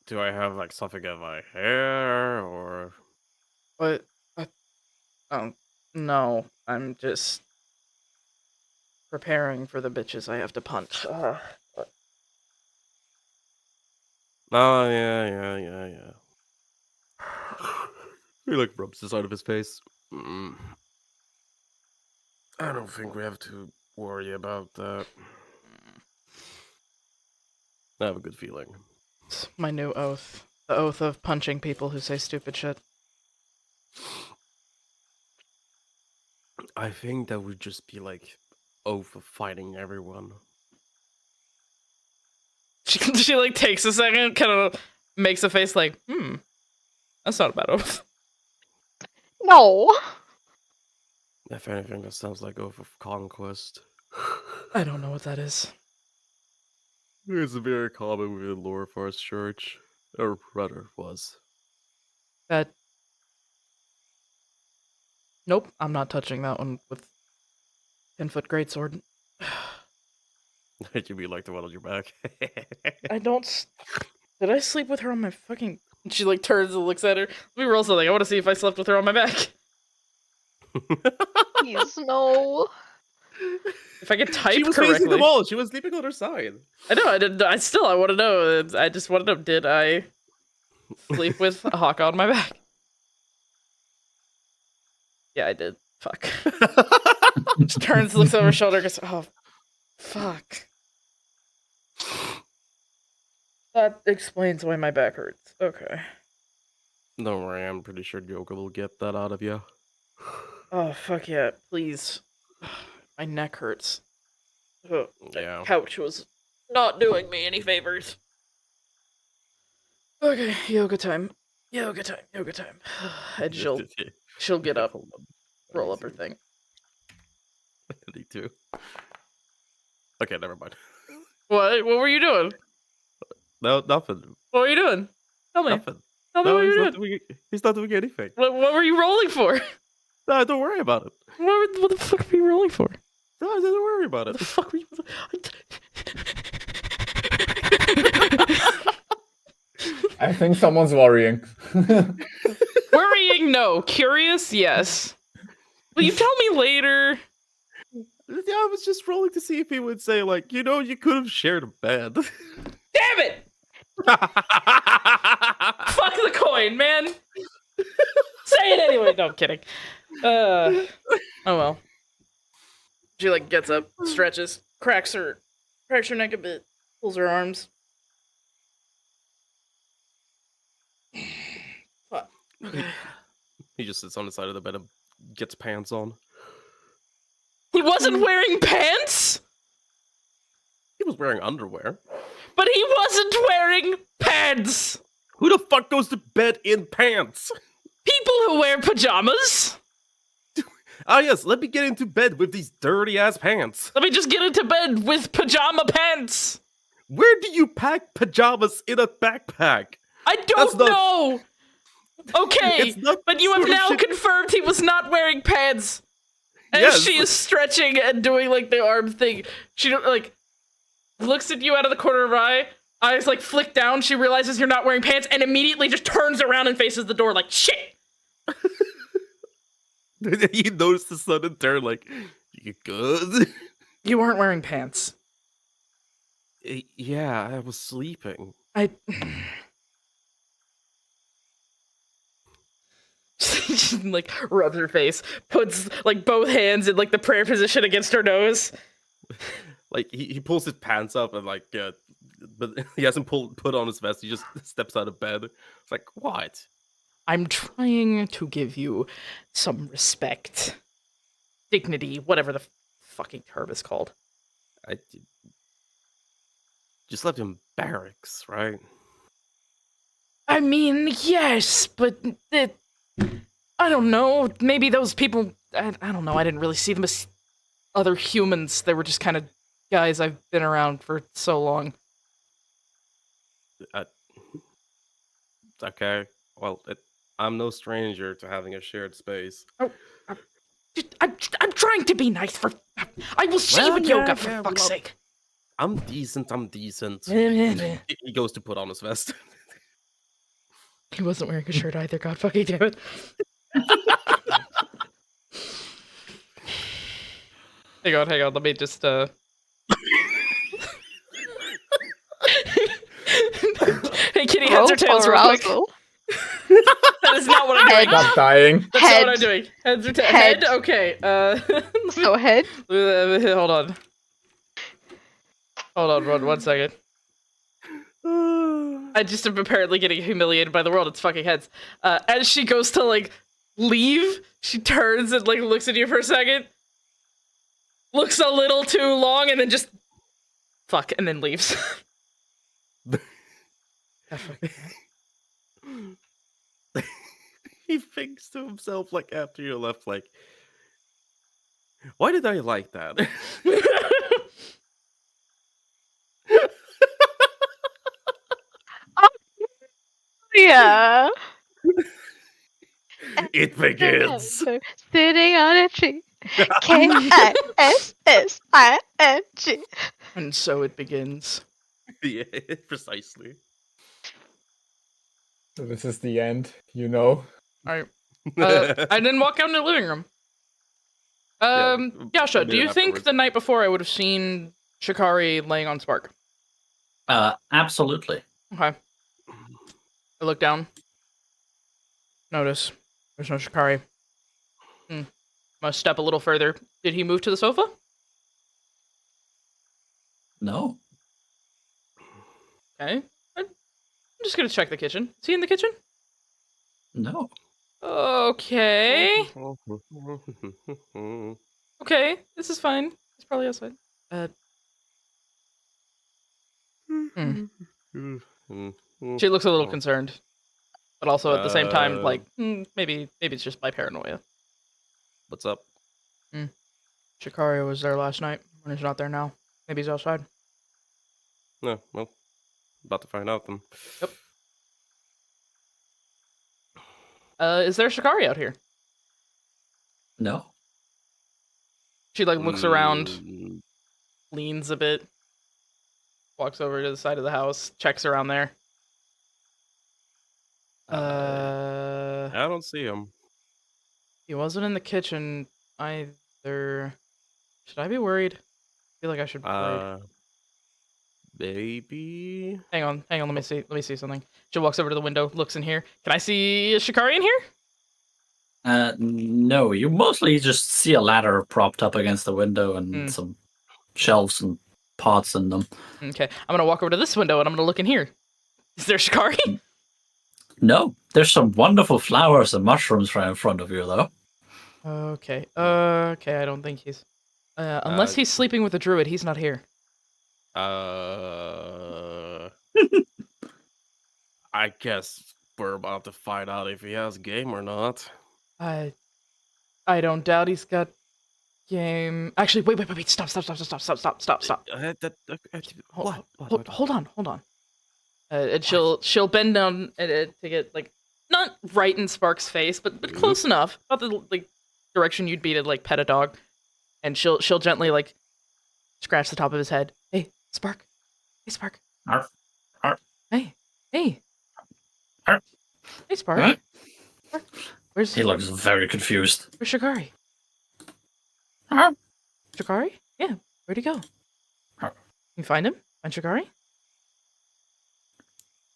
Do I have like something in my hair or? What? Oh, no. I'm just preparing for the bitches I have to punch. Oh yeah. He like rubs the side of his face. I don't think we have to worry about that. I have a good feeling. It's my new oath. The oath of punching people who say stupid shit. I think that would just be like oath of fighting everyone. She like takes a second, kind of makes a face like, that's not a bad oath. No. If anything, that sounds like oath of conquest. I don't know what that is. It's very common within Lorefar's church, or rather was. That. Nope, I'm not touching that one with 10-foot greatsword. You mean like the one on your back? I don't. Did I sleep with her on my fucking? She like turns and looks at her. Let me roll something. I want to see if I slept with her on my back. Please, no. If I could type She was correctly. facing the wall. She was sleeping on her side. I know. I did. I want to know. I just want to know. Did I sleep with a hawk on my back? Yeah, I did. Fuck. She turns, looks over her shoulder, goes, "Oh, fuck." That explains why my back hurts. Okay. Don't worry, I'm pretty sure Yoga will get that out of you. Oh, fuck yeah, please. My neck hurts. Ugh, Yeah. couch was not doing me any favors. Okay, yoga time. Yoga time. And she'll get up, Hold on. roll up her thing. I need to. Okay, never mind. What were you doing? No, nothing. What were you doing? Tell me. Nothing. Tell me No, what you he's were not doing. doing. He's not doing anything. What were you rolling for? No, don't worry about it. What the fuck were you rolling for? No, don't worry about What it. the fuck were you... I think someone's worrying. Worrying, no. Curious, yes. Will you tell me later? Yeah, I was just rolling to see if he would say, like, you could have shared a bed. Damn it! Fuck the coin, man! Say it anyway! No, I'm kidding. Oh well. She, like, gets up, stretches, cracks her neck a bit, pulls her arms. Fuck. Okay. He just sits on the side of the bed and gets pants on. He wasn't wearing pants? He was wearing underwear. But he wasn't wearing pants! Who the fuck goes to bed in pants? People who wear pajamas! Ah, yes, let me get into bed with these dirty ass pants. Let me just get into bed with pajama pants! Where do you pack pajamas in a backpack? I don't know! Okay, It's not but you have sort of now shit- confirmed he was not wearing pants! As Yes. she is stretching and doing, like, the arm thing, she, like, looks at you out of the corner of her eye, eyes, like, flick down, she realizes you're not wearing pants, and immediately just turns around and faces the door like, shit! You notice the sudden turn, like, you good? You weren't wearing pants. Yeah, I was sleeping. I. She like rubs her face, puts like both hands in like the prayer position against her nose. Like he pulls his pants up and like, but he hasn't put on his vest. He just steps out of bed. It's like, what? I'm trying to give you some respect, dignity, whatever the fucking term is called. I just left in barracks, right? I mean, yes, but I don't know. Maybe those people. I don't know. I didn't really see them as other humans. They were just kind of guys I've been around for so long. Okay. Well, I'm no stranger to having a shared space. Oh, I'm trying to be nice for. I will see you Well, in yeah, yoga for yeah, fuck's well, sake. I'm decent. He He goes to put on his vest. wasn't wearing a shirt either. God fucking damn it. Hang on. Let me just Hey, Kitty, heads or tails real quick. Arousal. That is not what I'm doing. Not dying. That's not what I'm doing. Heads or tails? Head. Head? Okay. So head. Hold on. One second. I just am apparently getting humiliated by the world. It's fucking heads. As she goes to like leave, she turns and like looks at you for a second, looks a little too long, and then just fuck, and then leaves. He thinks to himself, like, after you left, like, why did I like that? Yeah. It begins. Sitting on a tree. KISSING. And so it begins. Yeah, precisely. So this is the end, you know. Alright. I didn't walk out in the living room. Yasha, a do you minute think afterwards. the night before I would have seen Shikari laying on Spark? Absolutely. Okay. I look down. Notice. There's no Shikari. Must step a little further. Did he move to the sofa? No. Okay. I'm just gonna check the kitchen. Is he in the kitchen? No. Okay. Okay. This is fine. He's probably outside. She looks a little concerned. But also at the same time, like, maybe it's just my paranoia. What's up? Shikari was there last night. When he's not there now. Maybe he's outside. No, well, about to find out then. Yep. Is there Shikari out here? No. She like looks around, Mm, leans a bit, walks over to the side of the house, checks around there. I don't see him. He wasn't in the kitchen either. Should I be worried? I feel like I should be worried. Maybe. Hang on. Let me see something. She walks over to the window, looks in here. Can I see Shikari in here? No. You mostly just see a ladder propped up against the window and some shelves and pots in them. Okay. I'm gonna walk over to this window and I'm gonna look in here. Is there Shikari? No. There's some wonderful flowers and mushrooms right in front of you, though. Okay. Okay. I don't think he's. Unless he's sleeping with a druid, he's not here. I guess we're about to find out if he has game or not. I don't doubt he's got game. Actually, wait! Stop! Hold on. And she'll bend down to get like not right in Spark's face, but close enough, about the like direction you'd be to like pet a dog, and she'll gently like scratch the top of his head. Hey, Spark. Arf. Arf. Hey. Arf. Hey, Spark. Huh? Spark. Where's He looks very confused. Where's Shikari? Huh? Shikari? Yeah. Where'd he go? Huh. You find him? Find Shikari?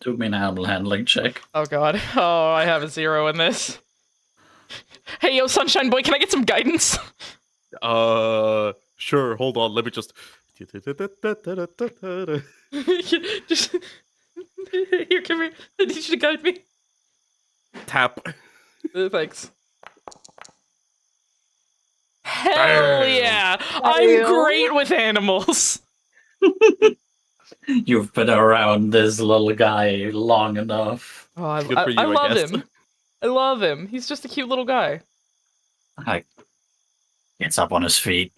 Do me an animal handling check. Oh god. Oh, I have a 0 in this. Hey, yo, Sunshine Boy, can I get some guidance? Sure. Hold on. Let me just. Just here, come here. I need you to guide me. Tap. Thanks. Hell Damn. yeah! I'm great with animals. You've been around this little guy long enough. Oh, I Good for you, I love guess. him. I love him. He's just a cute little guy. Like, gets up on his feet.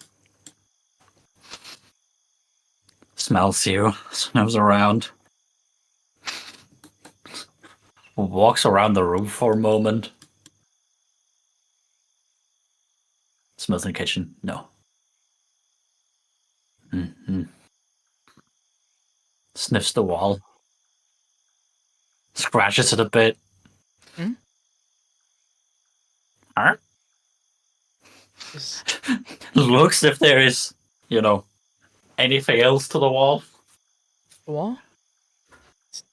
Smells you. Smells around. Walks around the room for a moment. Smells in the kitchen. No. Mm-hmm. Sniffs the wall. Scratches it a bit. Hmm? Huh? Is- Looks if there is, anything else to the wall. The wall?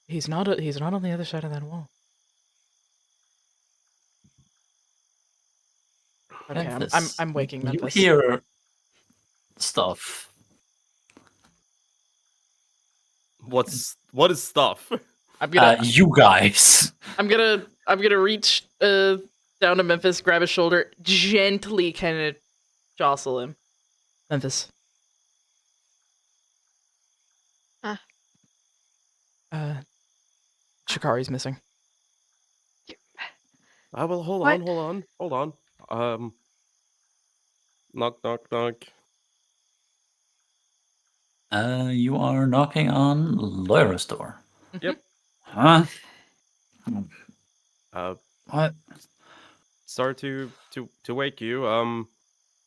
He's not on the other side of that wall. Okay, Memphis, I'm waking You Memphis. hear stuff. What is stuff? I'm gonna You guys. I'm gonna reach down to Memphis, grab his shoulder, gently kind of jostle him. Memphis. Huh? Shikari's missing. Well, hold What? on. Knock, knock, knock. You are knocking on Lyra's door. Yep. Huh? What? Sorry to wake you.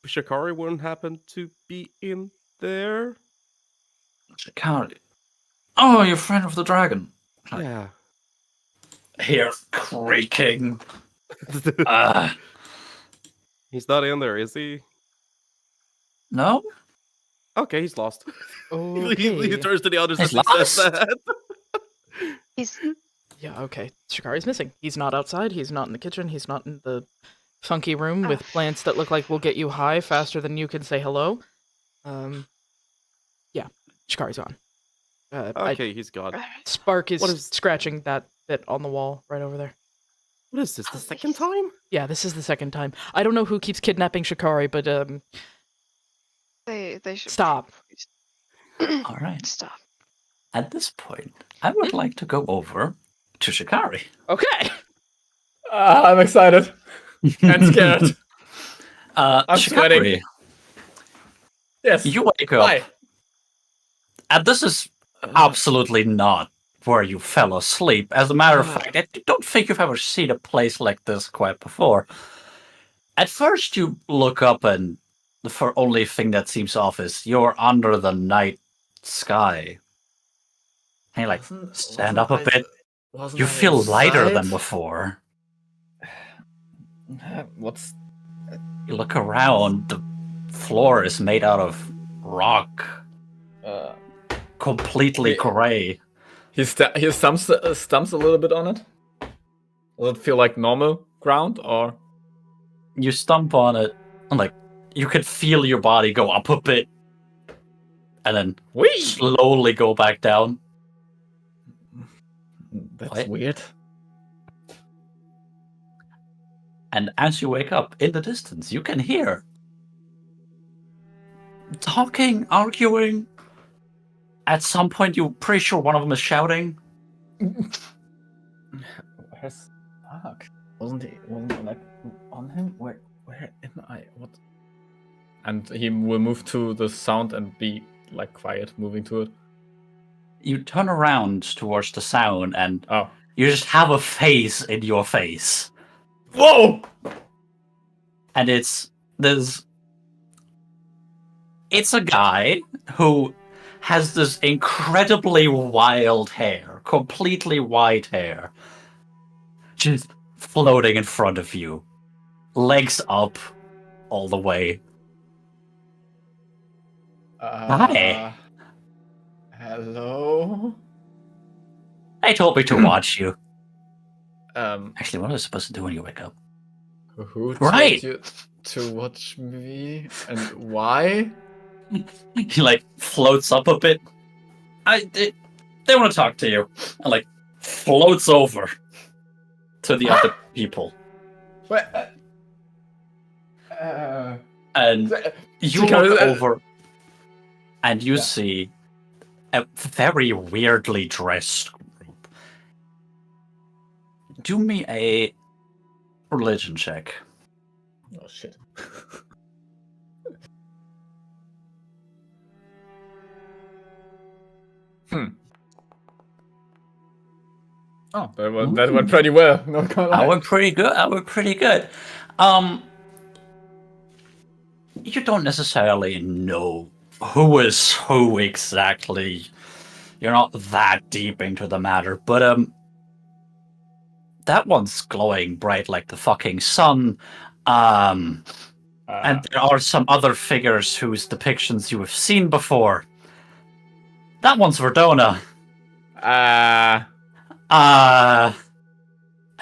Shikari wouldn't happen to be in there. Shikari. Oh, you're friend of the dragon. Yeah. Here, creaking. Uh, He's not in there, is he? no? Okay, he's lost. He Okay. turns to the others He's and says lost? that. He's Yeah, okay. Shikari's missing. He's not outside. He's not in the kitchen. He's not in the funky room with plants that look like will get you high faster than you can say hello. Yeah, Shikari's gone. Okay, he's gone. Spark is What is- scratching that bit on the wall right over there. What is this? The second time? Yeah, this is the second time. I don't know who keeps kidnapping Shikari, but they should Stop. All right. stop. At this point, I would like to go over to Shikari. okay. I'm excited and scared. I'm Shikari, sweating. Yes. you wake up. Why? And this is absolutely not where you fell asleep. As a matter of fact, I don't think you've ever seen a place like this quite before. At first, you look up, and the only thing that seems off is you're under the night sky. And you like stand up a bit. You feel lighter than before. What's You look around. The floor is made out of rock, completely Yeah. gray. he stumps a little bit on it? Will it feel like normal ground or? You stump on it, and like you could feel your body go up a bit, and then Whee! slowly go back down. That's What? weird. And as you wake up, in the distance, you can hear talking, arguing. At some point, you're pretty sure one of them is shouting. Where's Mark? Wasn't he like on him? Where am I? What? And he will move to the sound and be like quiet, moving to it. You turn around towards the sound, and Oh. you just have a face in your face. Whoa! And it's a guy who has this incredibly wild hair, completely white hair, just floating in front of you. legs up all the way. Hi. Hello. They told me to watch you. Um, Actually, what was I supposed to do when you wake up? who Right. told you to watch me and why? He like floats up a bit. They want to talk to you. And like floats over to the other people. Wait, And you Chikari, look over and you Yeah. see a very weirdly dressed group. Do me a religion check. Oh shit. Oh, that went pretty well. Not gonna lie. I went pretty good. You don't necessarily know who is who exactly. You're not that deep into the matter, but that one's glowing bright like the fucking sun. And there are some other figures whose depictions you have seen before. That one's Verdona. And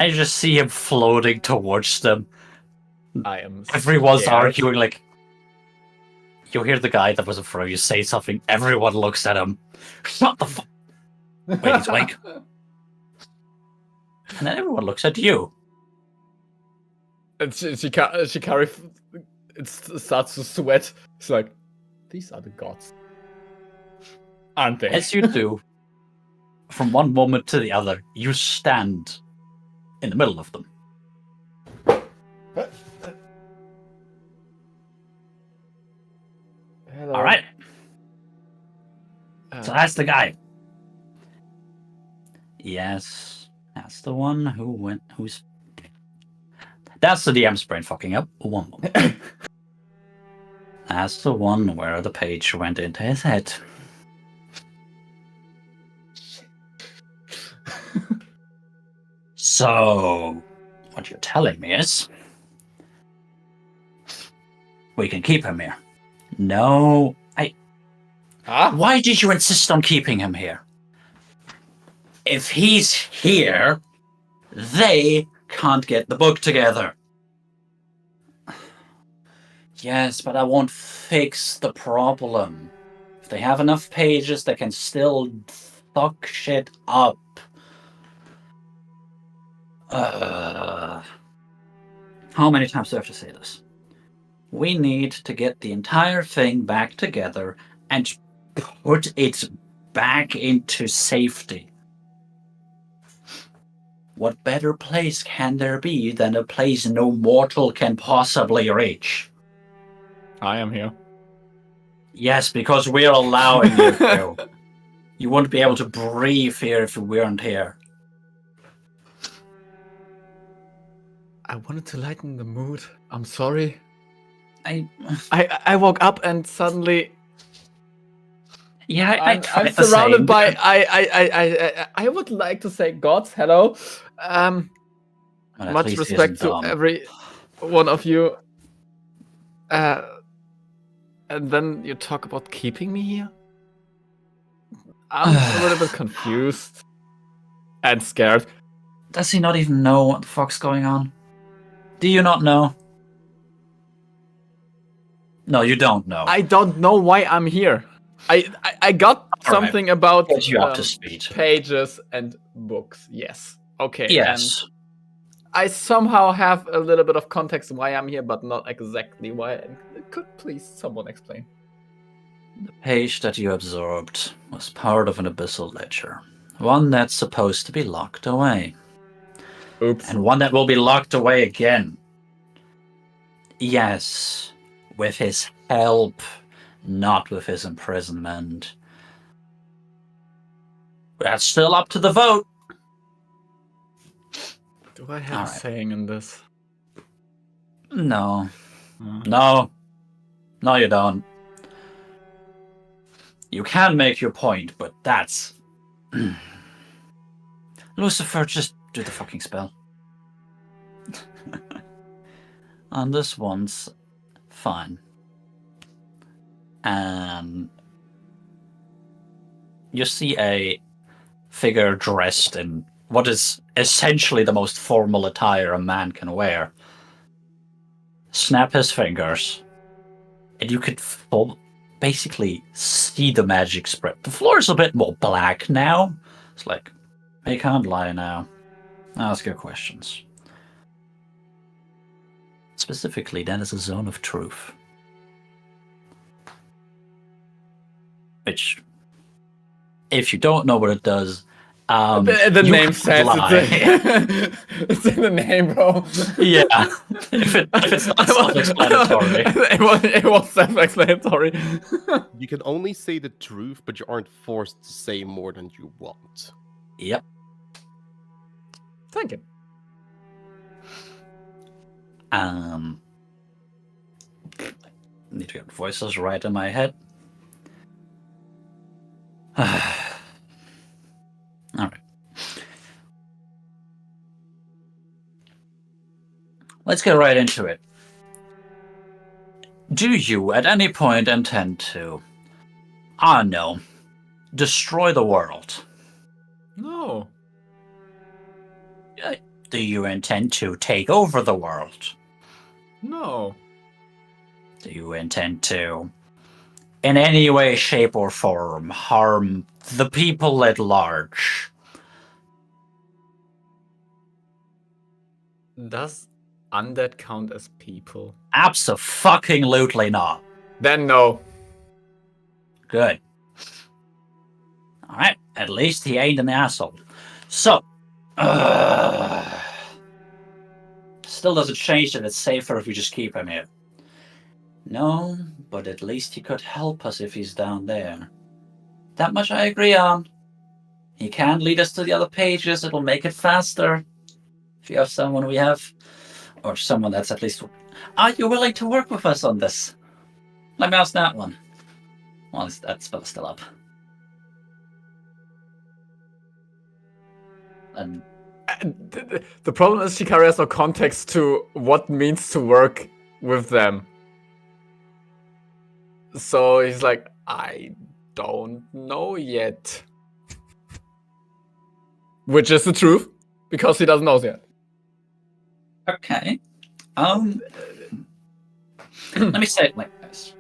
you just see him floating towards them. I am. Everyone's scared. arguing, like, you hear the guy that was in front of you say something, everyone looks at him. Shut the fuck. Wait, he's awake. And then everyone looks at you. And Shikari starts to sweat. It's like, these are the gods, aren't they? As you do, from one moment to the other, you stand in the middle of them. Hello. All right. So that's the guy. Yes, that's the one who went. That's the DM's brain fucking up. One moment. That's the one where the page went into his head. So, what you're telling me is, we can keep him here. No, Why did you insist on keeping him here? If he's here, they can't get the book together. Yes, but I won't fix the problem. If they have enough pages, they can still fuck shit up. How many times do I have to say this? We need to get the entire thing back together and put it back into safety. What better place can there be than a place no mortal can possibly reach? I am here. Yes, because we're allowing you to. You wouldn't be able to breathe here if we weren't here. I wanted to lighten the mood. I'm sorry. I woke up and suddenly yeah, I'm surrounded by I would like to say gods. Hello. Well, at Much least he respect isn't to dumb. every one of you. And then you talk about keeping me here? I'm a little bit confused and scared. Does he not even know what the fuck's going on? Do you not know? No, you don't know. I don't know why I'm here. I got All right. something about Get you up to speed. pages and books. Yes. Okay. Yes. And I somehow have a little bit of context why I'm here, but not exactly why. Could please someone explain? The page that you absorbed was part of an abyssal ledger. One that's supposed to be locked away. Oops. And one that will be locked away again. Yes, with his help, not with his imprisonment. That's still up to the vote. Do I have a saying in this? No. No, you don't. You can make your point, but that's... Lucifer, just do the fucking spell. on this one's fine. And you see a figure dressed in what is essentially the most formal attire a man can wear. Snap his fingers, and you could basically see the magic spread. The floor is a bit more black now. It's like, you can't lie now. Ask your questions. Specifically, that is a zone of truth. Which, if you don't know what it does, the you name can't says lie. it's in the name, bro. Yeah, if it's not self-explanatory. It was self-explanatory. You can only say the truth, but you aren't forced to say more than you want. Yep. Thank you. Need to get voices right in my head. Alright. Let's get right into it. Do you at any point intend to, no, destroy the world? No. Do you intend to take over the world? No. Do you intend to, in any way, shape, or form, harm the people at large? Does undead count as people? Abso-fucking-lutely not. Then no. Good. Alright, at least he ain't an asshole. So, still doesn't change that it's safer if we just keep him here. No, but at least he could help us if he's down there. That much I agree on. He can lead us to the other pages, it'll make it faster. If you have someone we have, or someone that's at least... Are you willing to work with us on this? Let me ask that one. Well, that spell's still up. And The problem is Shikari has no context to what means to work with them. So he's like, I don't know yet. Which is the truth, because he doesn't know yet. okay. Let me say it like this.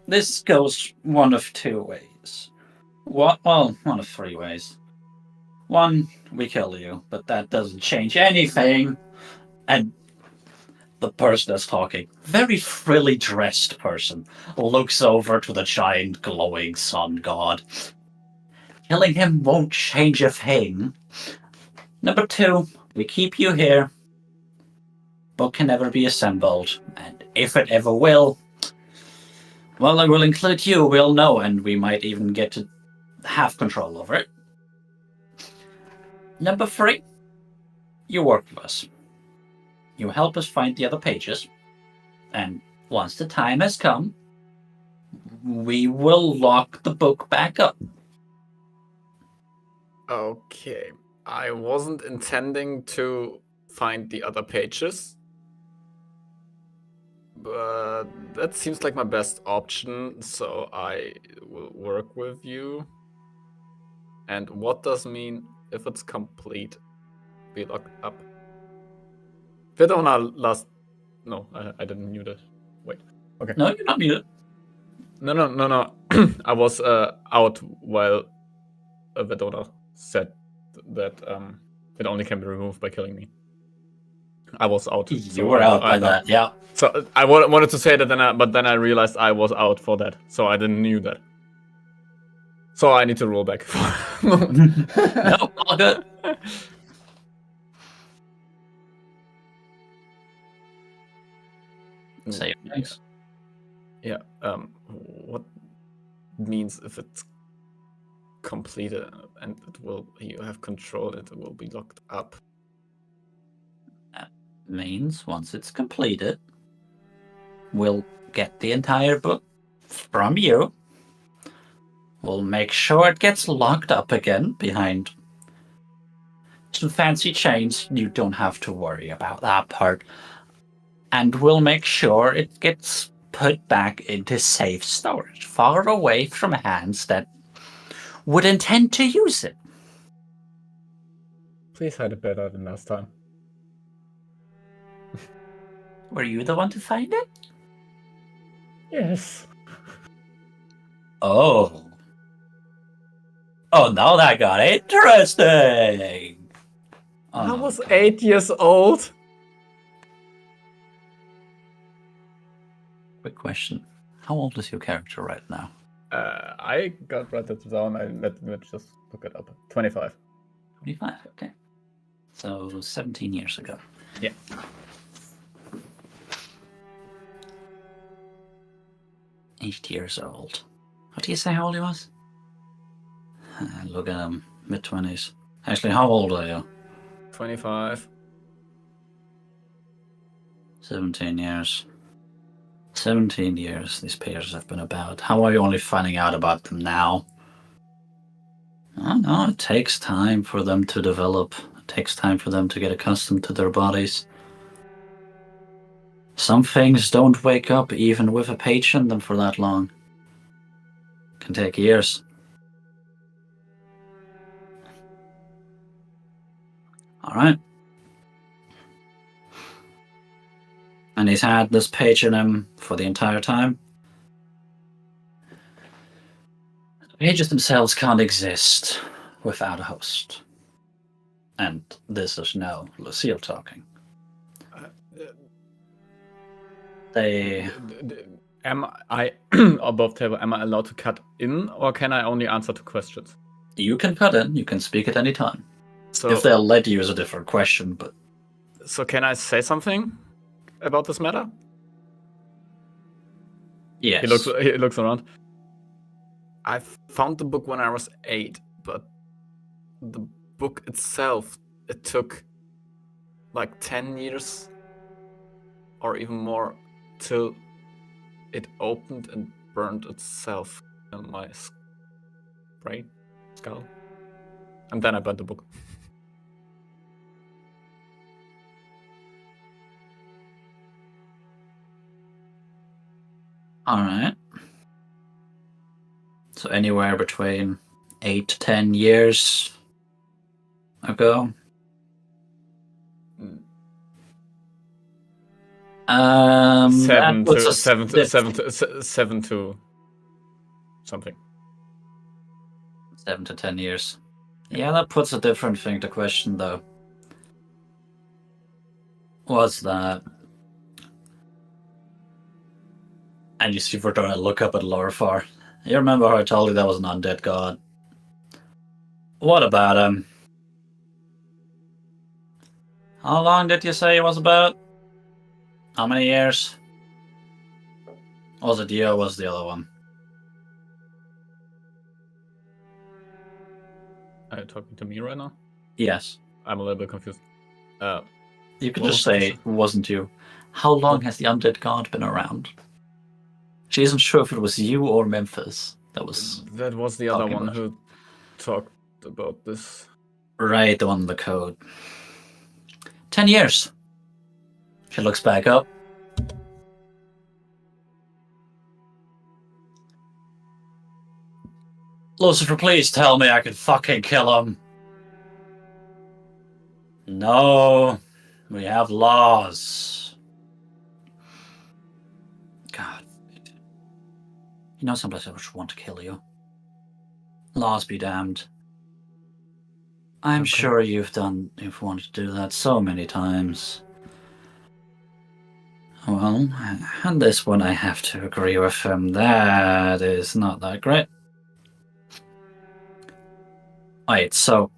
This goes one of two ways. One of three ways. One, we kill you, but that doesn't change anything. And the person that's talking, very frilly dressed person, looks over to the giant glowing sun god. Killing him won't change a thing. Number two, we keep you here. Book can never be assembled, and if it ever will, well, I will include you, we'll know, and we might even get to have control over it. Number three, you work with us. You help us find the other pages, and once the time has come, we will lock the book back up. Okay. I wasn't intending to find the other pages. But that seems like my best option, so I will work with you. And what does mean if it's complete? Be locked up. Vedona last... No, I didn't mute it. Wait. Okay. No, you're not muted. No. I was out while Vedona said that it only can be removed by killing me. I was out. You were out by that, yeah. So I wanted to say that, but then I realized I was out for that, so I didn't knew that. So I need to roll back. No, all good. Say your thanks. Yeah. What means if it's completed and you have control, it will be locked up. That means once it's completed, we'll get the entire book from you. We'll make sure it gets locked up again behind some fancy chains. You don't have to worry about that part. And we'll make sure it gets put back into safe storage, far away from hands that would intend to use it. Please hide it better than last time. Were you the one to find it? Yes. Oh. Oh, now that got interesting. Oh, I no, was God. 8 years old. Quick question. How old is your character right now? I got written down. Let me just look it up. 25. 25, okay. So 17 years ago. Yeah. Eight years old. What do you say how old he was? Look at him, mid-20s. Actually, how old are you? 25. 17 years. 17 years these pages have been about. How are you only finding out about them now? I don't know, it takes time for them to develop. It takes time for them to get accustomed to their bodies. Some things don't wake up even with a page in them for that long. It can take years. Alright. And he's had this page in him for the entire time. The pages themselves can't exist without a host. And this is now Lucille talking. They... Am I above table? Am I allowed to cut in, or can I only answer to questions? You can cut in, you can speak at any time. So, If they'll let you is a different question, but... so can I say something about this matter? Yes. He looks around. I found the book when I was 8, but the book itself, it took like 10 years or even more till it opened and burned itself in my brain, skull. And then I burned the book. Alright. So anywhere between 8 to 10 years ago. Seven that was to seven to something. 7 to 10 years. Yeah, that puts a different thing to question, though. What's that? And you see, we're trying to look up at Lorfar. You remember how I told you that was an undead god? What about him? How long did you say it was about? How many years? Was it you or was the other one? Are you talking to me right now? Yes. I'm a little bit confused. You could What just was the say, question? wasn't you? How long has the undead god been around? She isn't sure if it was you or Memphis that was... That was the other talking one about. who talked about this. Right, the one in the code. 10 years. She looks back up. Lucifer, please tell me I can fucking kill him. No, we have laws. God. You know sometimes I just want to kill you. Laws be damned. I'm Okay. sure you've wanted to do that so many times. Well, and this one I have to agree with him. That is not that great. Wait, so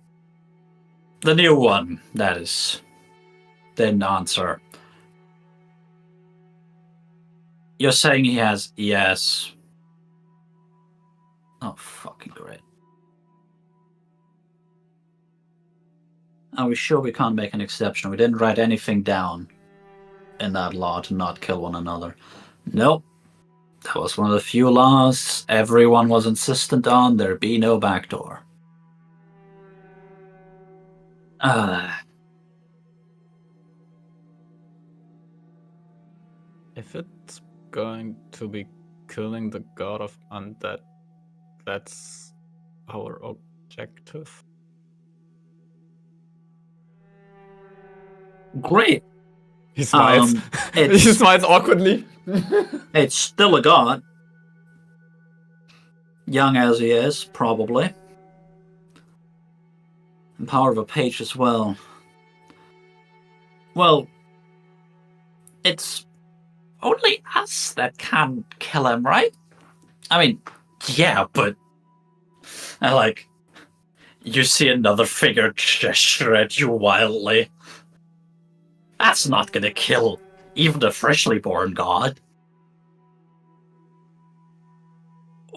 the new one, that is, didn't answer. You're saying he has yes. Oh, fucking great. Are we sure we can't make an exception? We didn't write anything down in that law to not kill one another. Nope. That was one of the few laws everyone was insistent on. There be no backdoor. If it's going to be killing the god of undead, that's our objective. Great. He smiles. He It's smiles awkwardly. it's still a god. Young as he is, probably. And power of a page as well. Well, it's only us that can kill him, right? I mean, yeah, but you see another figure gesture at you wildly. That's not gonna kill even a freshly born god.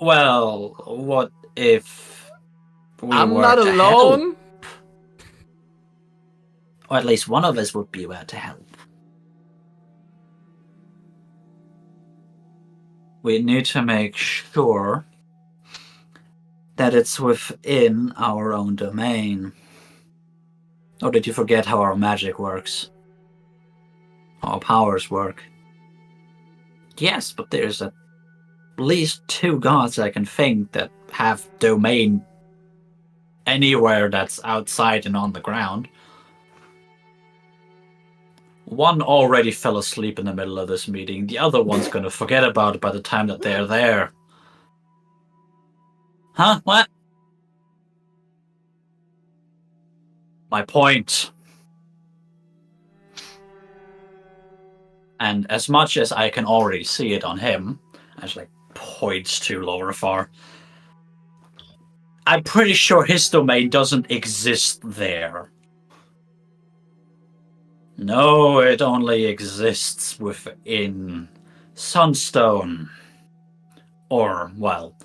Well, what if we I'm were not to alone. help? Or at least one of us would be where to help. We need to make sure that it's within our own domain. Or did you forget how our magic works? How our powers work? Yes, but there's at least 2 gods I can think that have domain anywhere that's outside and on the ground. One already fell asleep in the middle of this meeting. The other one's gonna forget about it by the time that they're there. Huh? What? My point. And as much as I can already see it on him, as points to Lorifar, I'm pretty sure his domain doesn't exist there. No, it only exists within Sunstone. Or, well,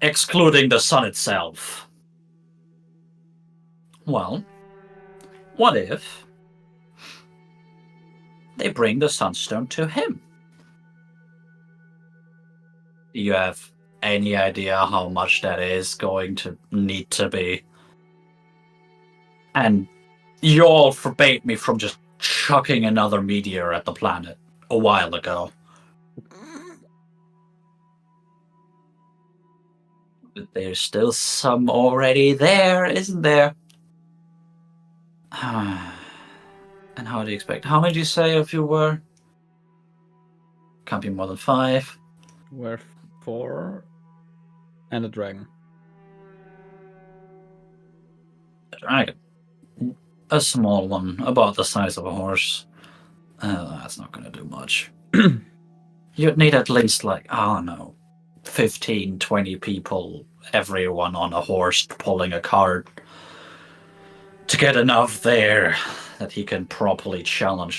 excluding the sun itself. Well, what if they bring the Sunstone to him? Do you have any idea how much that is going to need to be? And you all forbade me from just chucking another meteor at the planet a while ago. But there's still some already there, isn't there? And how do you expect? How many do you say if you were? Can't be more than 5. We're 4 and a dragon. A dragon. A small one, about the size of a horse. That's not going to do much. You'd need at least 15, 20 people, everyone on a horse pulling a cart, to get enough there that he can properly channel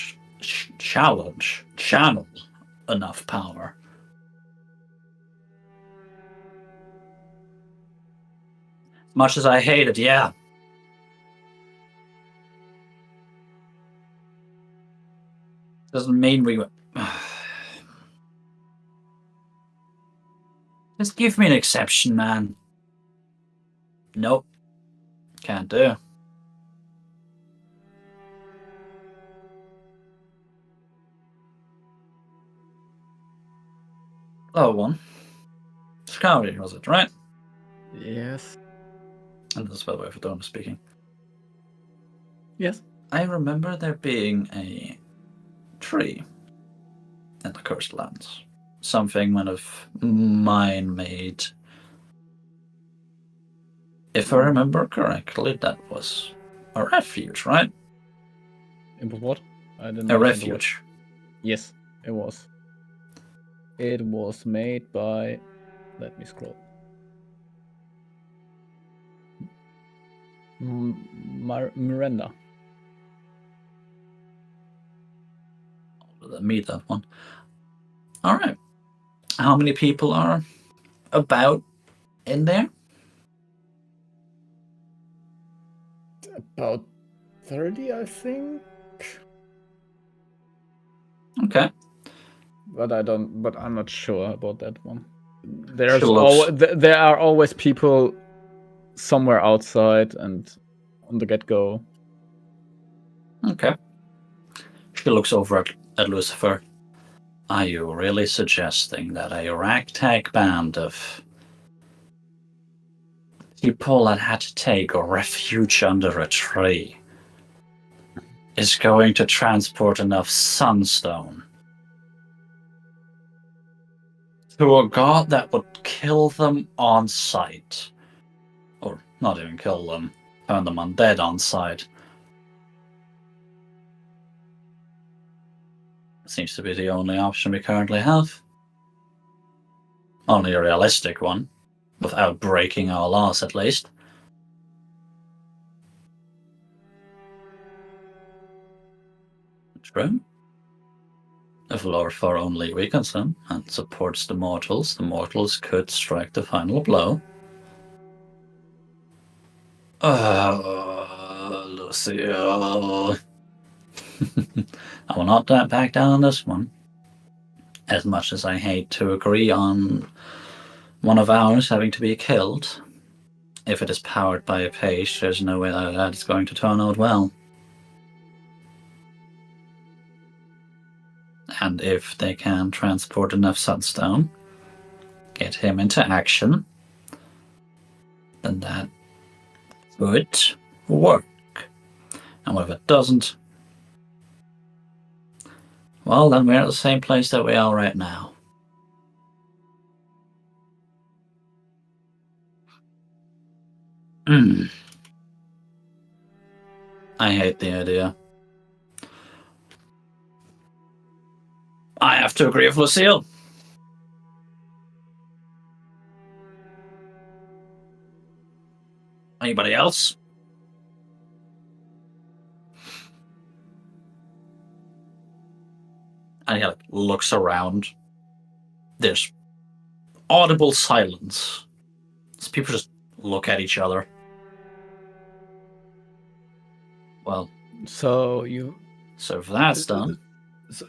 enough power. Much as I hate it, yeah. Doesn't mean we... Just give me an exception, man. Nope. Can't do. Oh, one. Scouting, was it, right? Yes. And that's by the way for Dom speaking. Yes. I remember there being a tree in the Cursed Lands. Something one of mine made. If I remember correctly, that was a refuge, right? It was what? I didn't A understand the word. refuge. Yes, it was. It was made by... Let me scroll. Miranda. Me, that one. All right. How many people are about in there? About 30, I think. Okay. But I'm not sure about that one. There are always people somewhere outside and on the get-go. Okay. She looks over at Lucifer. Are you really suggesting that a ragtag band of people that had to take refuge under a tree is going to transport enough sunstone to a god that would kill them on sight? Or not even kill them, turn them undead on sight. Seems to be the only option we currently have. Only a realistic one, without breaking our laws at least. True. If Lord Thor only weakens them and supports the mortals could strike the final blow. Lucio. I will not back down on this one. As much as I hate to agree on one of ours having to be killed, if it is powered by a page, there's no way that it's going to turn out well. And if they can transport enough sunstone, get him into action, then that would work. And if it doesn't, well, then we're at the same place that we are right now. I hate the idea. I have to agree with Lucille. Anybody else? And he looks around. There's audible silence. As people just look at each other. Well, So if that's done. So,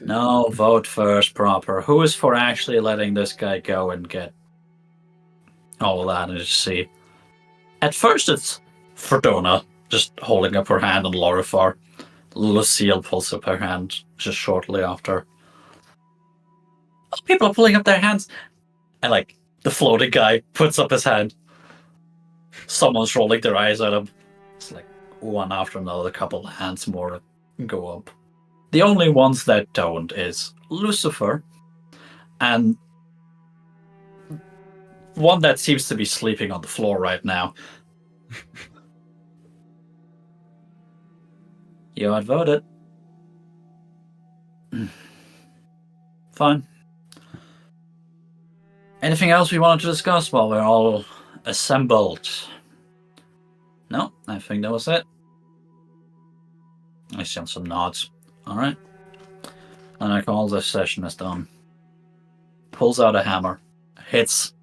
No, vote first, proper. Who is for actually letting this guy go and get all of that and just see? At first, it's Ferdona just holding up her hand on Lorifar. Lucille pulls up her hand just shortly after. People are pulling up their hands. And the floating guy puts up his hand. Someone's rolling their eyes at him. It's one after another, a couple of hands more go up. The only ones that don't is Lucifer and one that seems to be sleeping on the floor right now. You outvoted. Fine. Anything else we wanted to discuss while we're all assembled? No, I think that was it. I see some nods. Alright. And I call this session as done. Pulls out a hammer. Hits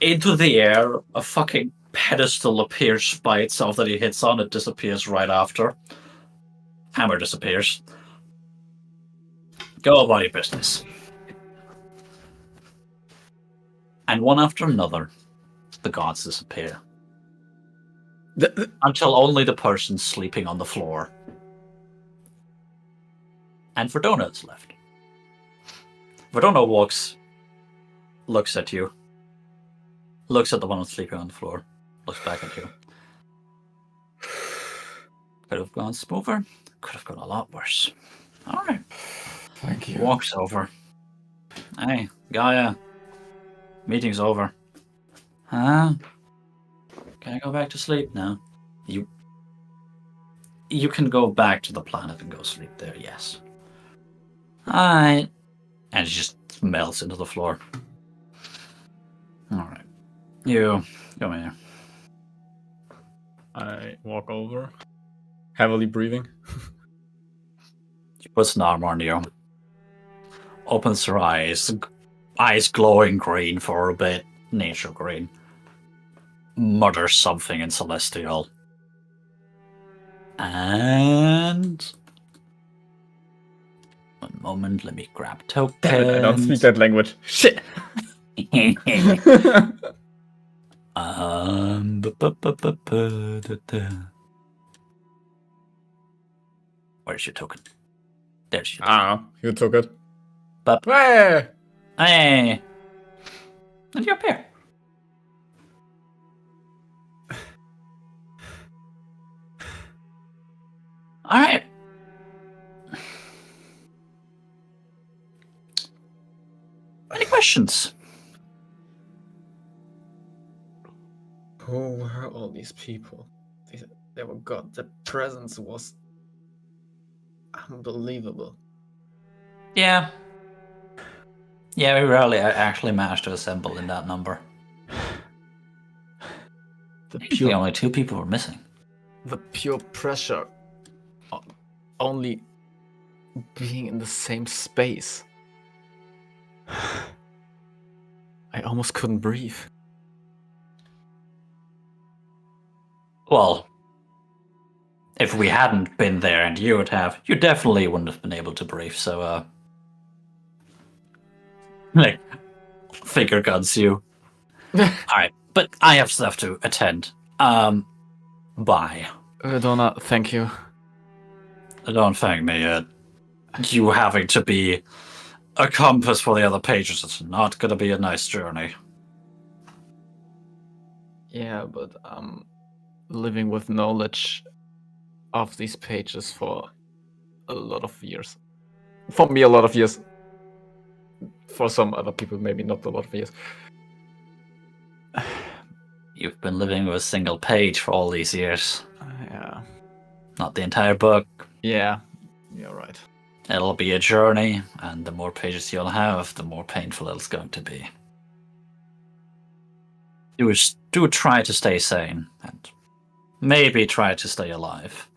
into the air. A fucking pedestal appears by itself that he hits on. It disappears right after. Hammer disappears. Go about your business. And one after another, the gods disappear. Until only the person sleeping on the floor and Verdona is left. Verdona looks at you, looks at the one who's sleeping on the floor, looks back at you. Could have gone smoother, could have gone a lot worse. Alright. Thank you. Walks over. Hey, Gaia. Meeting's over. Huh? Can I go back to sleep now? You can go back to the planet and go sleep there, yes. Alright. And she just melts into the floor. Alright. You, come here. I walk over, heavily breathing. She puts an arm on you. Opens her eyes. Eyes glowing green for a bit. Nature green. Mutters something in Celestial. And... one moment, let me grab tokens. Damn it, I don't speak that language. Shit! Where's your token? There she is. I don't know. You took it. But Hey! hey, and you're up here. All right. Any questions? Who were all these people? They were God. The presence was unbelievable. Yeah. Yeah, we rarely actually managed to assemble in that number. Usually only 2 people were missing. The pure pressure. Only being in the same space. I almost couldn't breathe. Well, if we hadn't been there and you definitely wouldn't have been able to breathe, so, like, finger guns you. Alright, but I have stuff to attend. Bye. Donna, thank you. Don't thank me. You having to be a compass for the other pages, it's not gonna be a nice journey. Yeah, but I'm living with knowledge of these pages for a lot of years. For me, a lot of years. For some other people, maybe not a lot of years. You've been living with a single page for all these years. Yeah. Not the entire book. Yeah, you're right. It'll be a journey, and the more pages you'll have, the more painful it's going to be. Do try to stay sane, and maybe try to stay alive.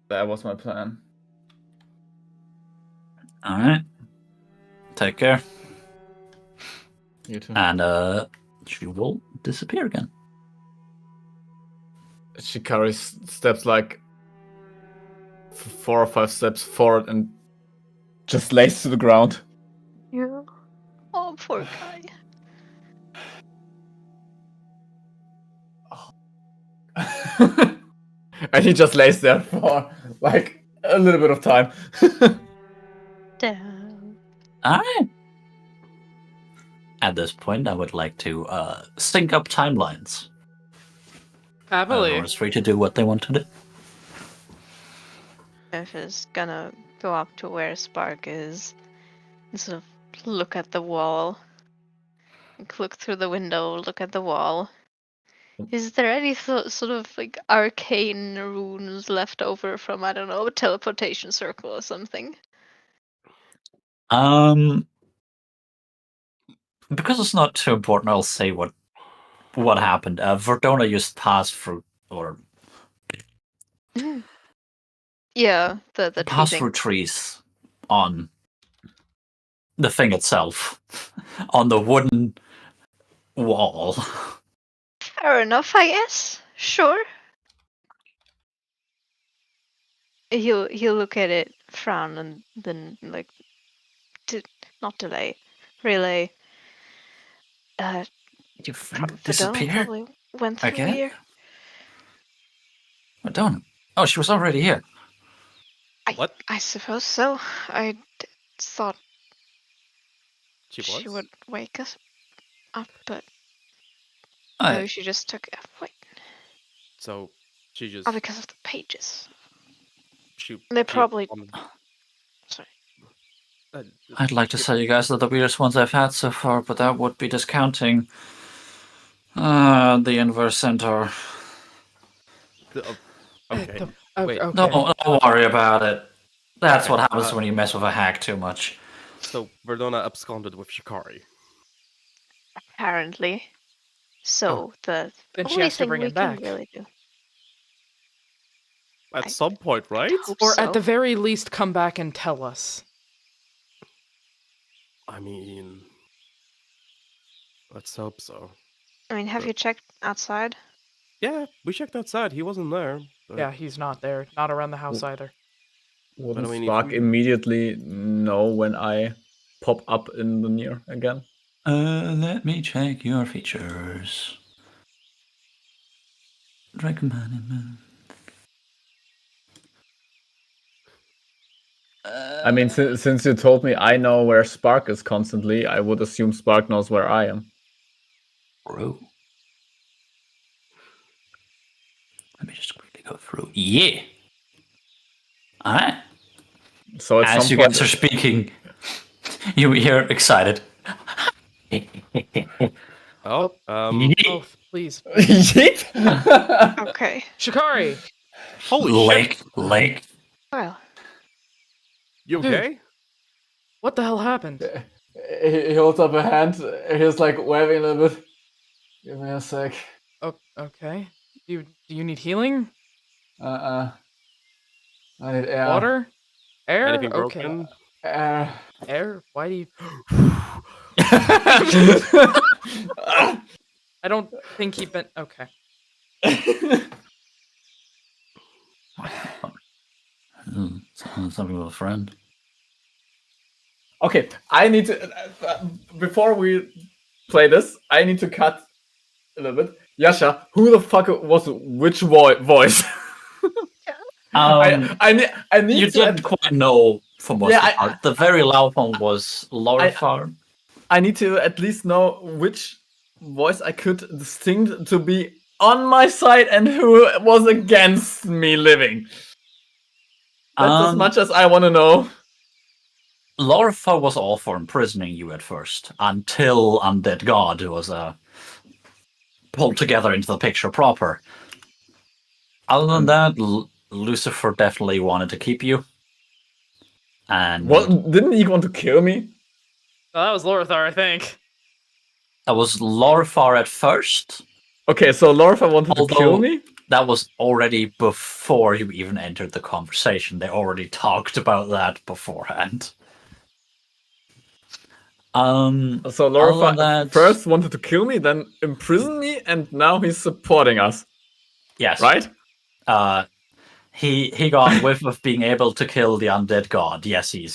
That was my plan. Alright. Take care. You too. And, she will disappear again. Shikari steps like 4 or 5 steps forward and just lays to the ground. Yeah. Oh, poor guy. And he just lays there for like a little bit of time. Damn. Alright. At this point, I would like to sync up timelines. Happily. Everyone's free to do what they want to do. F is gonna go up to where Spark is and sort of look at the wall. Like, look through the window, look at the wall. Is there any sort of like arcane runes left over from, I don't know, a teleportation circle or something? Because it's not too important, I'll say what happened. Verdona used pass through or Yeah, the tree pass thing. through trees on the thing itself, on the wooden wall. Fair enough, I guess. Sure. He'll look at it, frown, and then like, not delay, relay. Your friend Verdona disappeared probably went through again? here. Verdona. Oh, she was already here. What? I suppose so. I thought She she was? would wake us up, but I- maybe she just took. Wait, So she just oh, because of the pages. she They she probably. wanted- Sorry. uh, I'd like to she- say you guys are the weirdest ones I've had so far, but that would be discounting the inverse centaur. Okay. Wait. Okay. Don't worry about it. That's Okay, what happens when you mess with a hack too much. So Verdona absconded with Shikari. Apparently. So the Then she only has to thing bring we him can back. really do. At some point, right? Hope Or so. at the very least, come back and tell us. I mean, let's hope so. I mean, have you checked outside? Yeah, we checked outside. He wasn't there. But, Yeah, he's not there. Not around the house either. Wouldn't I mean, if Spark we- immediately know when I pop up in the near again? Let me check your features. Recommended. I mean, since you told me I know where Spark is constantly, I would assume Spark knows where I am. True. Let me just quickly go through. Yeah. All right. So at As some you point, guys are speaking, you hear excited. Oh, Oh, please. Yeet! Okay. Shikari! holy shit! Lake. Well, You Dude. okay? What the hell happened? He holds up a hand. He's like waving a little bit. Give me a sec. Oh, okay. Do you need healing? I need air. Water? Air? Anything Okay. broken? Air. Air? Why do you... I don't think he been... Okay. Something with a friend. Okay, I need to. Before we play this, I need to cut a little bit. Yasha, who the fuck was which voice? I need You to. didn't quite know for most of the part. The very loud one was Lorifar. I need to at least know which voice I could distinct to be on my side and who was against me living. That's as much as I want to know. Lorifar was all for imprisoning you at first, until Undead God was pulled together into the picture proper. Other than that, Lucifer definitely wanted to keep you. And Well, didn't he want to kill me? Well, that was Lorithar, I think. that was Lorifar at first. Okay, so Lorfa wanted to kill me? That was already before you even entered the conversation. They already talked about that beforehand. So Lorfa first wanted to kill me, then imprison me, and now he's supporting us. Yes. Right? He got whiff of being able to kill the undead god. Yes, he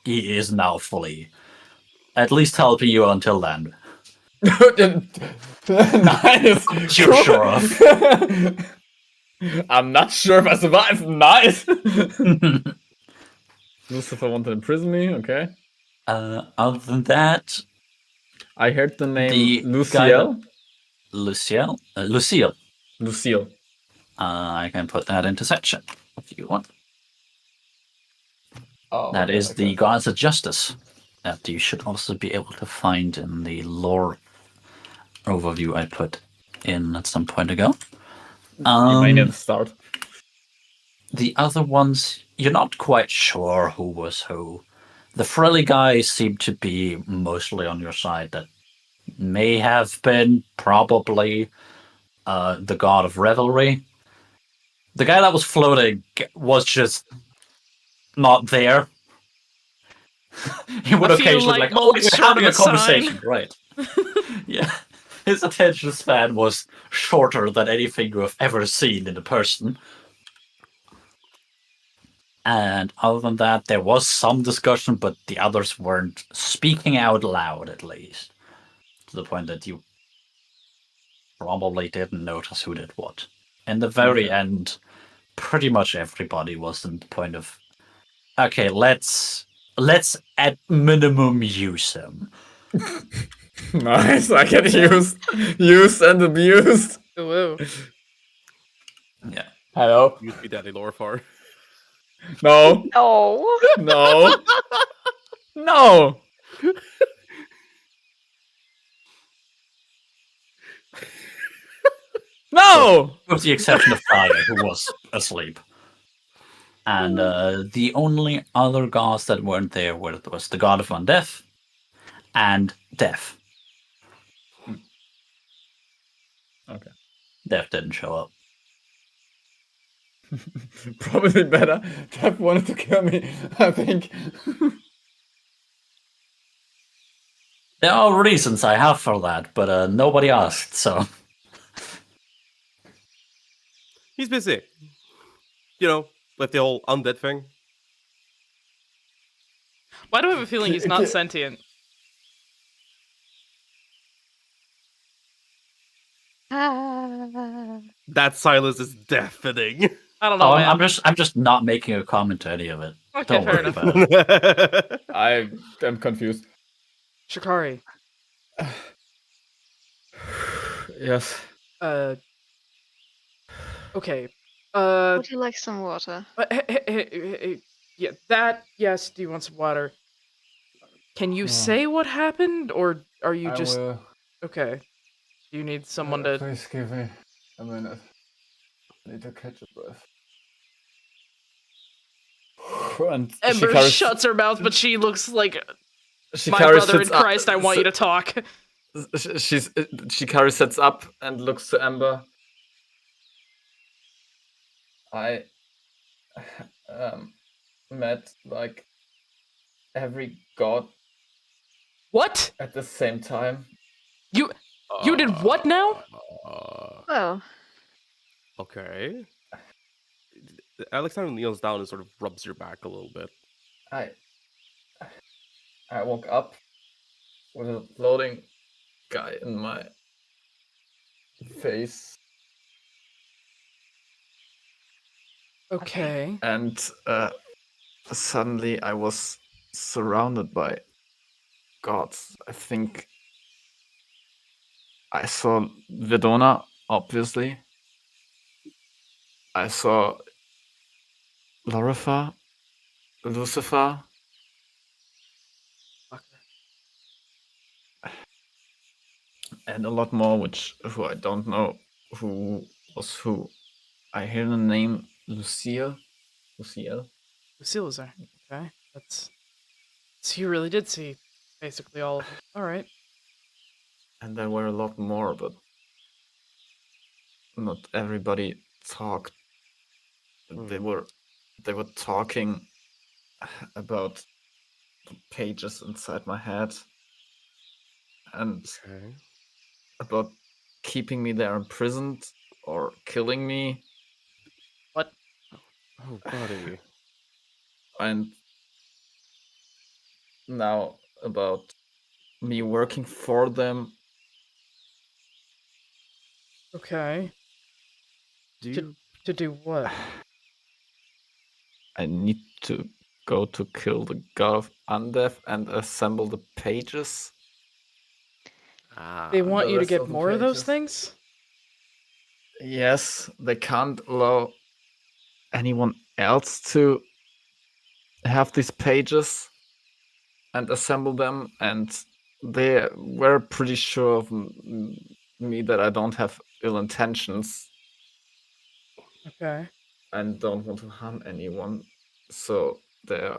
is now fully at least helping you until then. Nice. You're sure of. I'm not sure if I survived. Nice. Lucifer wanted to imprison me. Okay. Other than that, I heard the name Lucille. Lucille. Lucille. I can put that into section if you want. Oh, that okay, is the Gods of Justice that you should also be able to find in the lore overview I put in at some point ago. You might need to start. The other ones, you're not quite sure who was who. The frilly guy seemed to be mostly on your side. That may have been probably the god of revelry. The guy that was floating was just not there. He would occasionally like, "Oh, we're having a conversation," right? Yeah, his attention span was shorter than anything you have ever seen in a person. And other than that, there was some discussion, but the others weren't speaking out loud, at least. To the point that you probably didn't notice who did what. In the very end, pretty much everybody was in the point of, okay, let's at minimum use him. Nice, I get used and abused. Ooh. Yeah. Hello? Used to be Daddy Lorifar. No. No. No. No. No. With the exception of Gaia, who was asleep. And the only other gods that weren't there was the god of undeath and death. Okay. Death didn't show up. Probably better. Death wanted to kill me, I think. There are reasons I have for that, but nobody asked, so... He's busy. You know, with the whole undead thing. Why do I have a feeling he's not sentient? That silence is deafening. I don't know, man. I'm just not making a comment to any of it. Okay, Don't fair worry enough. about it. I am confused. Shikari, Yes. okay. Would you like some water? Yeah, that, yes, do you want some water? Can you say what happened, or are you just... will. Okay. Do you need someone to... Please give me a minute. I need to catch a breath. And Ember shuts her mouth, but she looks like, my Shikari brother in sits up. Christ, I want you to talk. Shikari sits up and looks to Ember. I met like every god What? at the same time. You did what now? Well, Okay. Alexander kneels down and sort of rubs your back a little bit. I woke up with a floating guy in my face, Okay. and suddenly I was surrounded by gods. I think I saw Vedona, obviously. I saw Lorifa, Lucifer, and a lot more, who I don't know who was who. I hear the name Lucille. Lucille. Lucille is there. Okay. So you really did see basically all of them. Alright. And there were a lot more, but not everybody talked. They were talking about the pages inside my head and Okay. about keeping me there imprisoned or killing me. What? Oh, buddy. And now about me working for them. Okay. Do you... To do what? I need to go to kill the god of Undeath and assemble the pages. They want the you to rest get of the more of those pages. things? Yes, they can't allow anyone else to have these pages and assemble them, and they were pretty sure of me that I don't have ill intentions Okay. and don't want to harm anyone. So they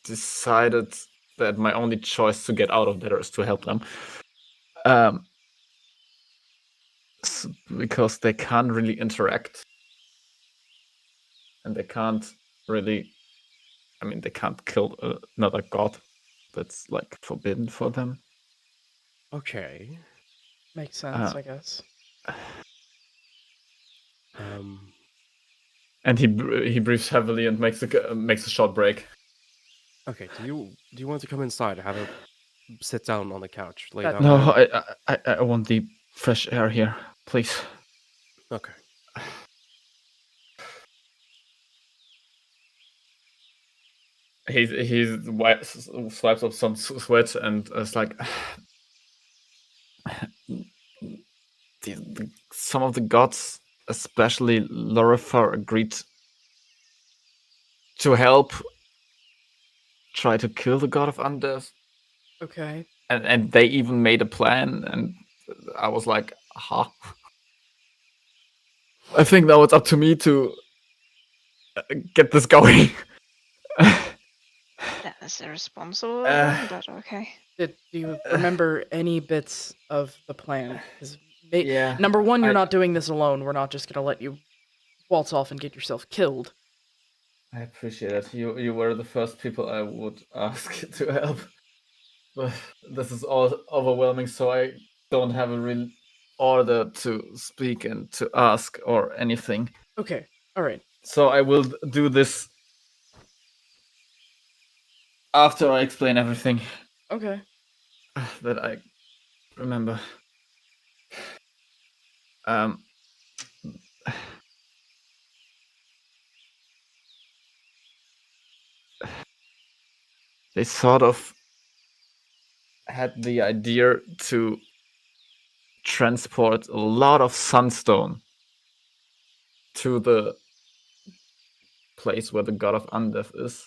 decided that my only choice to get out of there is to help them. Because they can't really interact. And they can't really... I mean, they can't kill another god. That's like forbidden for them. Okay. Makes sense, I guess. And he breathes heavily and makes a short break. Okay. Do you want to come inside? Have a sit down on the couch. Lay That- down. No, there? I want the fresh air here, please. Okay. He swipes up some sweat and is like, some of the gods, especially Lorifer, agreed to help try to kill the god of Undeath. Okay. And they even made a plan, and I was like, aha. I think now it's up to me to get this going. that is irresponsible, but okay. Do you remember any bits of the plan? 'Cause Yeah, number one, you're I- not doing this alone. We're not just gonna let you waltz off and get yourself killed. I appreciate it. You were the first people I would ask to help. But this is all overwhelming, so I don't have a real order to speak and to ask or anything. Okay. Alright. So I will do this after I explain everything Okay. that I remember. Um, they sort of had the idea to transport a lot of sunstone to the place where the god of undeath is,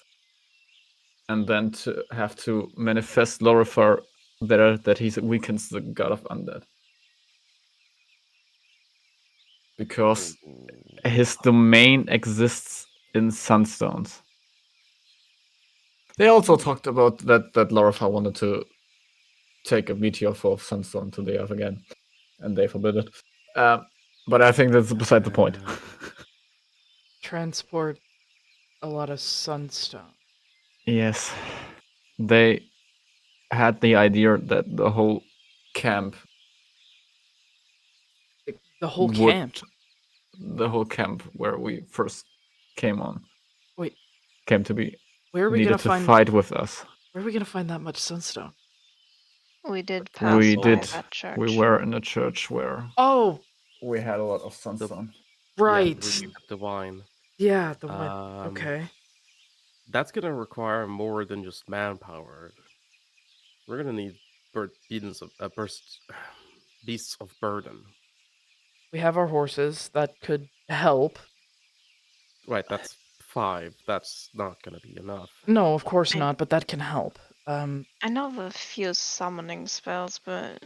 and then to have to manifest Lorifar there that he weakens the god of undead. Because his domain exists in sunstones. They also talked about that Lorifar wanted to take a meteor full of sunstone to the earth again, and they forbid it. But I think that's beside the point. Transport a lot of sunstone. Yes, they had the idea that the whole camp The whole would- camp. the whole camp where we first came on. Wait. Came to be Where are we needed gonna to find? fight with us. Where are we gonna find that much sunstone? We did We pass We by did. that church. We were in a church where Oh, we had a lot of sunstone. right. Yeah, the wine. Yeah, the one. Um, Okay. That's gonna require more than just manpower. We're gonna need beasts of burden. We have our horses that could help. Right, that's 5. That's not gonna be enough. No, of course I- not, but that can help. I know of a few summoning spells, but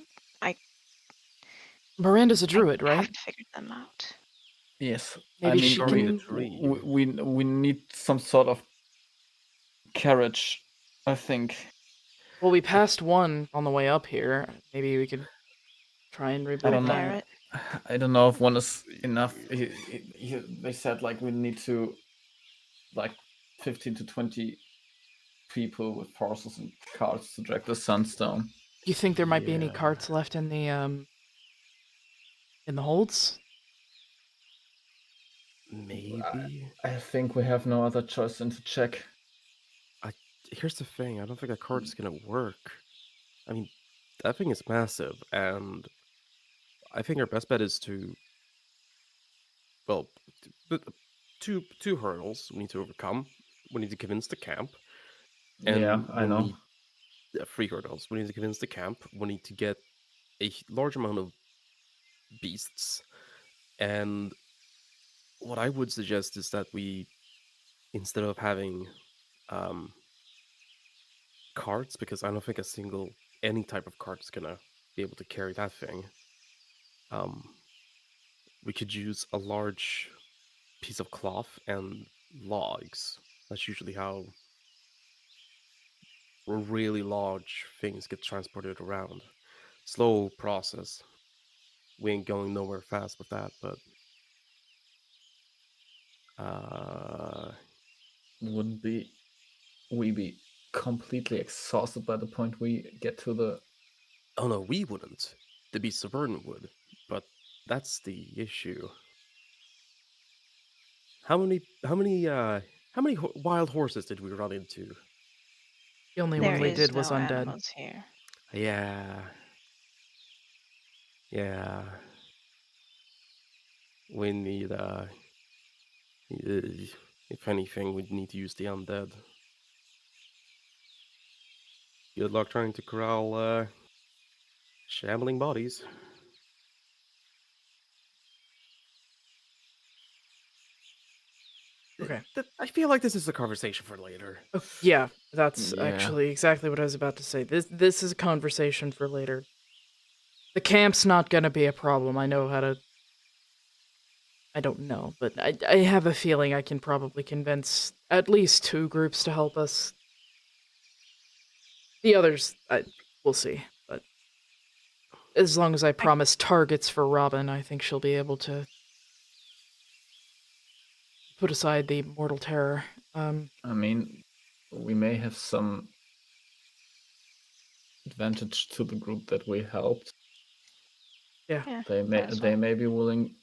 Miranda's a druid, I right? haven't figured them out. Yes, Maybe I mean, she Storming can. the tree. we need some sort of carriage, I think. Well, we passed one on the way up here. Maybe we could try and reboot don't know. that. Repair it. I don't know if one is enough. They said like we need to, like, 15 to 20 people with horses and carts to drag the sunstone. Do you think there might be any Yeah. carts left in the holds? Maybe. I think we have no other choice than to check. Here's the thing. I don't think a cart's gonna work. I mean, that thing is massive, and I think our best bet is to, well, two hurdles we need to overcome. We need to convince the camp. And Yeah, I we know. need 3 hurdles. We need to convince the camp. We need to get a large amount of beasts. And what I would suggest is that we, instead of having carts, because I don't think any type of cart is gonna be able to carry that thing. We could use a large piece of cloth and logs. That's usually how really large things get transported around. Slow process. We ain't going nowhere fast with that, but Wouldn't we be completely exhausted by the point we get to the? oh no, we wouldn't. The beasts of burden would, but that's the issue. How many wild horses did we run into? The only There one we is did was no undead. animals here. Yeah. We need if anything, we'd need to use the undead. Good luck trying to corral shambling bodies. Okay. I feel like this is a conversation for later. Oh, yeah, that's Yeah. actually exactly what I was about to say. This is a conversation for later. The camp's not gonna be a problem. I know how to. I don't know, but I have a feeling I can probably convince at least 2 groups to help us. The others, we'll see. But as long as I promise targets for Robin, I think she'll be able to put aside the mortal terror. I mean, we may have some advantage to the group that we helped. Yeah. They may be willing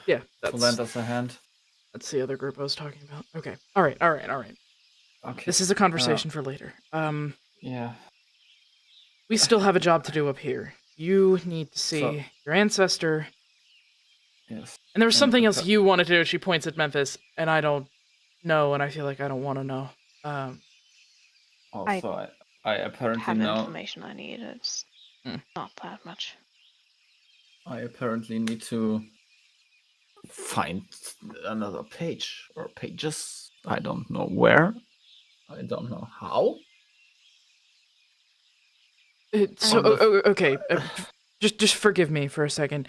Yeah, to lend us a hand. that's the other group I was talking about. Okay. All right. Okay. This is a conversation for later. Yeah. We still have a job to do up here. You need to see So- your ancestor. Yes. And there was and something else okay. you wanted to do. She points at Memphis, and I don't know, and I feel like I don't want to know. Also, I apparently Have the now information I need. It's not that much. I apparently need to find another page or pages. I don't know where. I don't know how. So, On the okay, just forgive me for a second.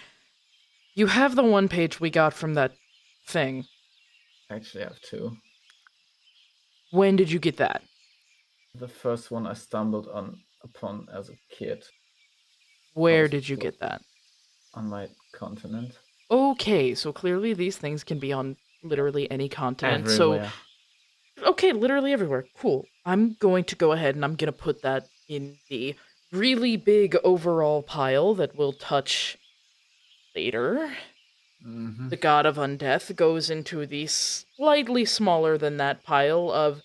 You have the one page we got from that thing. Actually, I have two. When did you get that? The first one I stumbled upon as a kid. Where was did you pl- get that? On my continent. Okay, so clearly these things can be on literally any continent. Everywhere. So, okay, literally everywhere. Cool. I'm going to go ahead and I'm going to put that in the really big overall pile that we'll touch later. Mm-hmm. The god of undeath goes into the slightly smaller than that pile of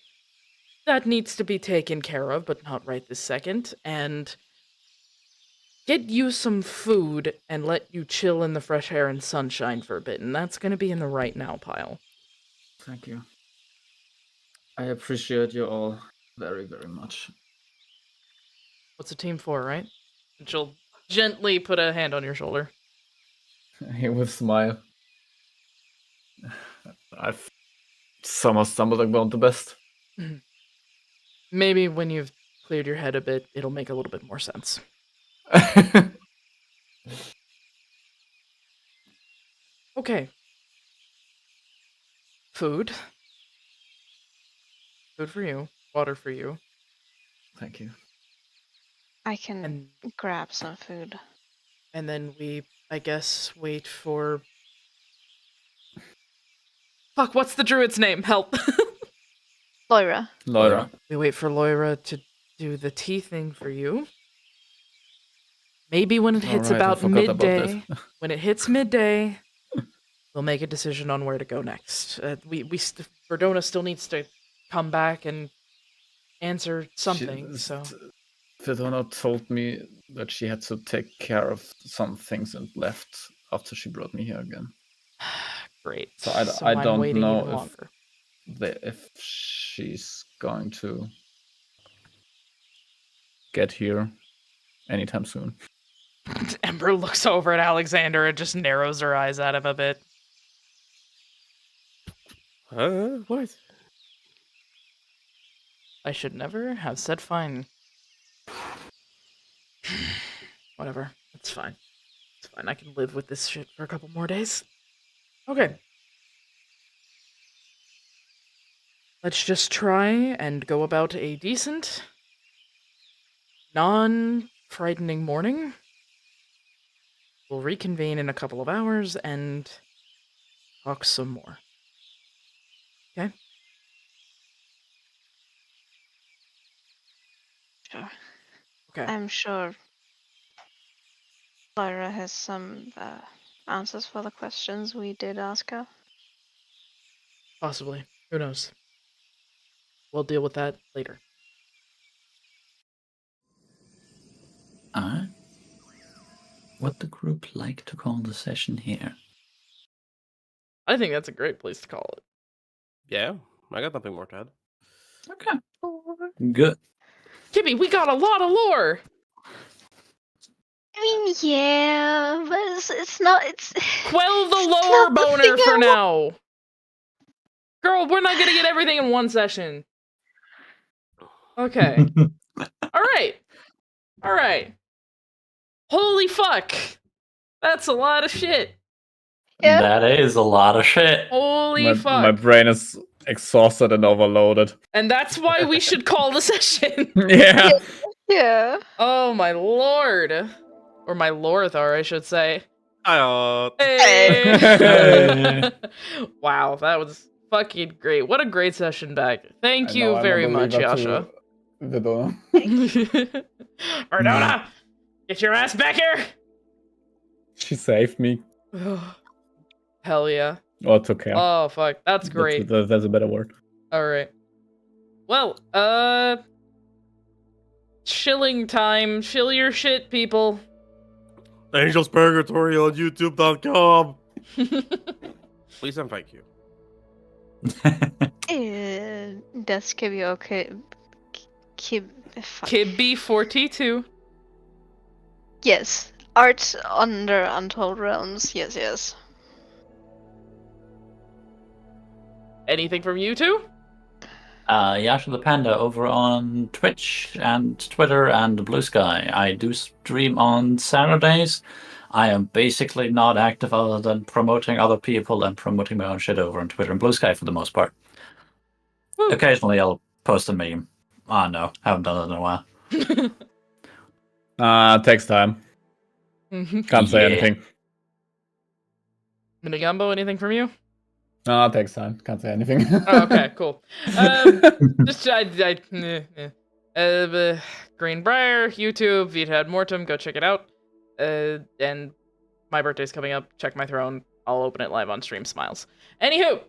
that needs to be taken care of, but not right this second, and get you some food and let you chill in the fresh air and sunshine for a bit, and that's gonna be in the right now pile. Thank you. I appreciate you all very, very much. What's a team for, right? And she'll gently put a hand on your shoulder. He will smile. I've somehow stumbled upon the best. Maybe when you've cleared your head a bit, it'll make a little bit more sense. Okay. Food. Food for you. Water for you. Thank you. I can And grab some food. and then we, I guess, wait for... Fuck, what's the druid's name? Help! Loira. Laura. We wait for Loira to do the tea thing for you. Maybe when it hits Alright, I about forgot about that. midday, when it hits midday, we'll make a decision on where to go next. Verdona still needs to come back and answer something, so... Verdona told me that she had to take care of some things and left after she brought me here again. Great. So I I'm don't waiting know even if longer. if she's going to get here anytime soon. Ember looks over at Alexander and just narrows her eyes at him a bit. What? I should never have said fine. Whatever. It's fine. It's fine. I can live with this shit for a couple more days. Okay. Let's just try and go about a decent, non-frightening morning. We'll reconvene in a couple of hours and talk some more. Okay? Sure. Okay. I'm sure Loira has some answers for the questions we did ask her. Possibly. Who knows? We'll deal with that later. Alright. Would the group like to call the session here? I think that's a great place to call it. Yeah, I got nothing more to add. Okay. Good. Kimmy, we got a lot of lore! I mean, yeah, but it's not. It's Quell the it's lower not the boner thing for I now! Girl, we're not gonna get everything in one session. Okay. Alright. Alright. Holy fuck! That's a lot of shit. Yeah. That is a lot of shit. Holy fuck. My brain is exhausted and overloaded. And that's why we should call the session. Yeah. Yeah. Oh my lord. Or my Lorthar, I should say. Hey. Hey. Wow, that was fucking great. What a great session back. Thank you very much, Yasha. Verdona. Verdona! Get your ass back here! She saved me. Hell yeah. Or took care. Oh fuck, that's great. That's a better word. Alright. Well, chilling time. Chill your shit, people. Angel's Purgatory on YouTube.com. Please and thank you. Does Fuck. Kibby42. Yes. Art under Untold Realms. Yes. Anything from you two? Yasha the Panda over on Twitch and Twitter and Blue Sky. I do stream on Saturdays. I am basically not active other than promoting other people and promoting my own shit over on Twitter and Blue Sky for the most part. Woo. Occasionally I'll post a meme. Oh no, haven't done it in a while. Takes time. Can't say Yeah. anything. Minigumbo, anything from you? Takes time. Can't say anything. Oh, okay, cool. Just Greenbrier, YouTube, Vita ad Mortem, go check it out. And my birthday's coming up. Check my throne. I'll open it live on stream. Smiles. Anywho,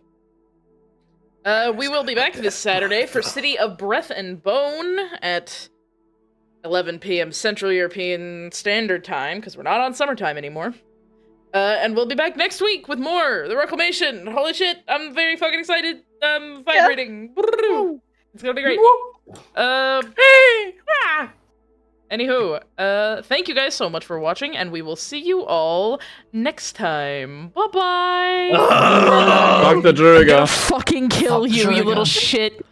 we will be back this Saturday for City of Breath and Bone at 11 p.m. Central European Standard Time, because we're not on summertime anymore. And we'll be back next week with more The Reclamation. Holy shit, I'm very fucking excited. I'm vibrating. Yeah. It's gonna be great. Anywho, thank you guys so much for watching, and we will see you all next time. Bye-bye. Fuck the Druiga. Fucking kill Fuck you, you Druiga. little shit.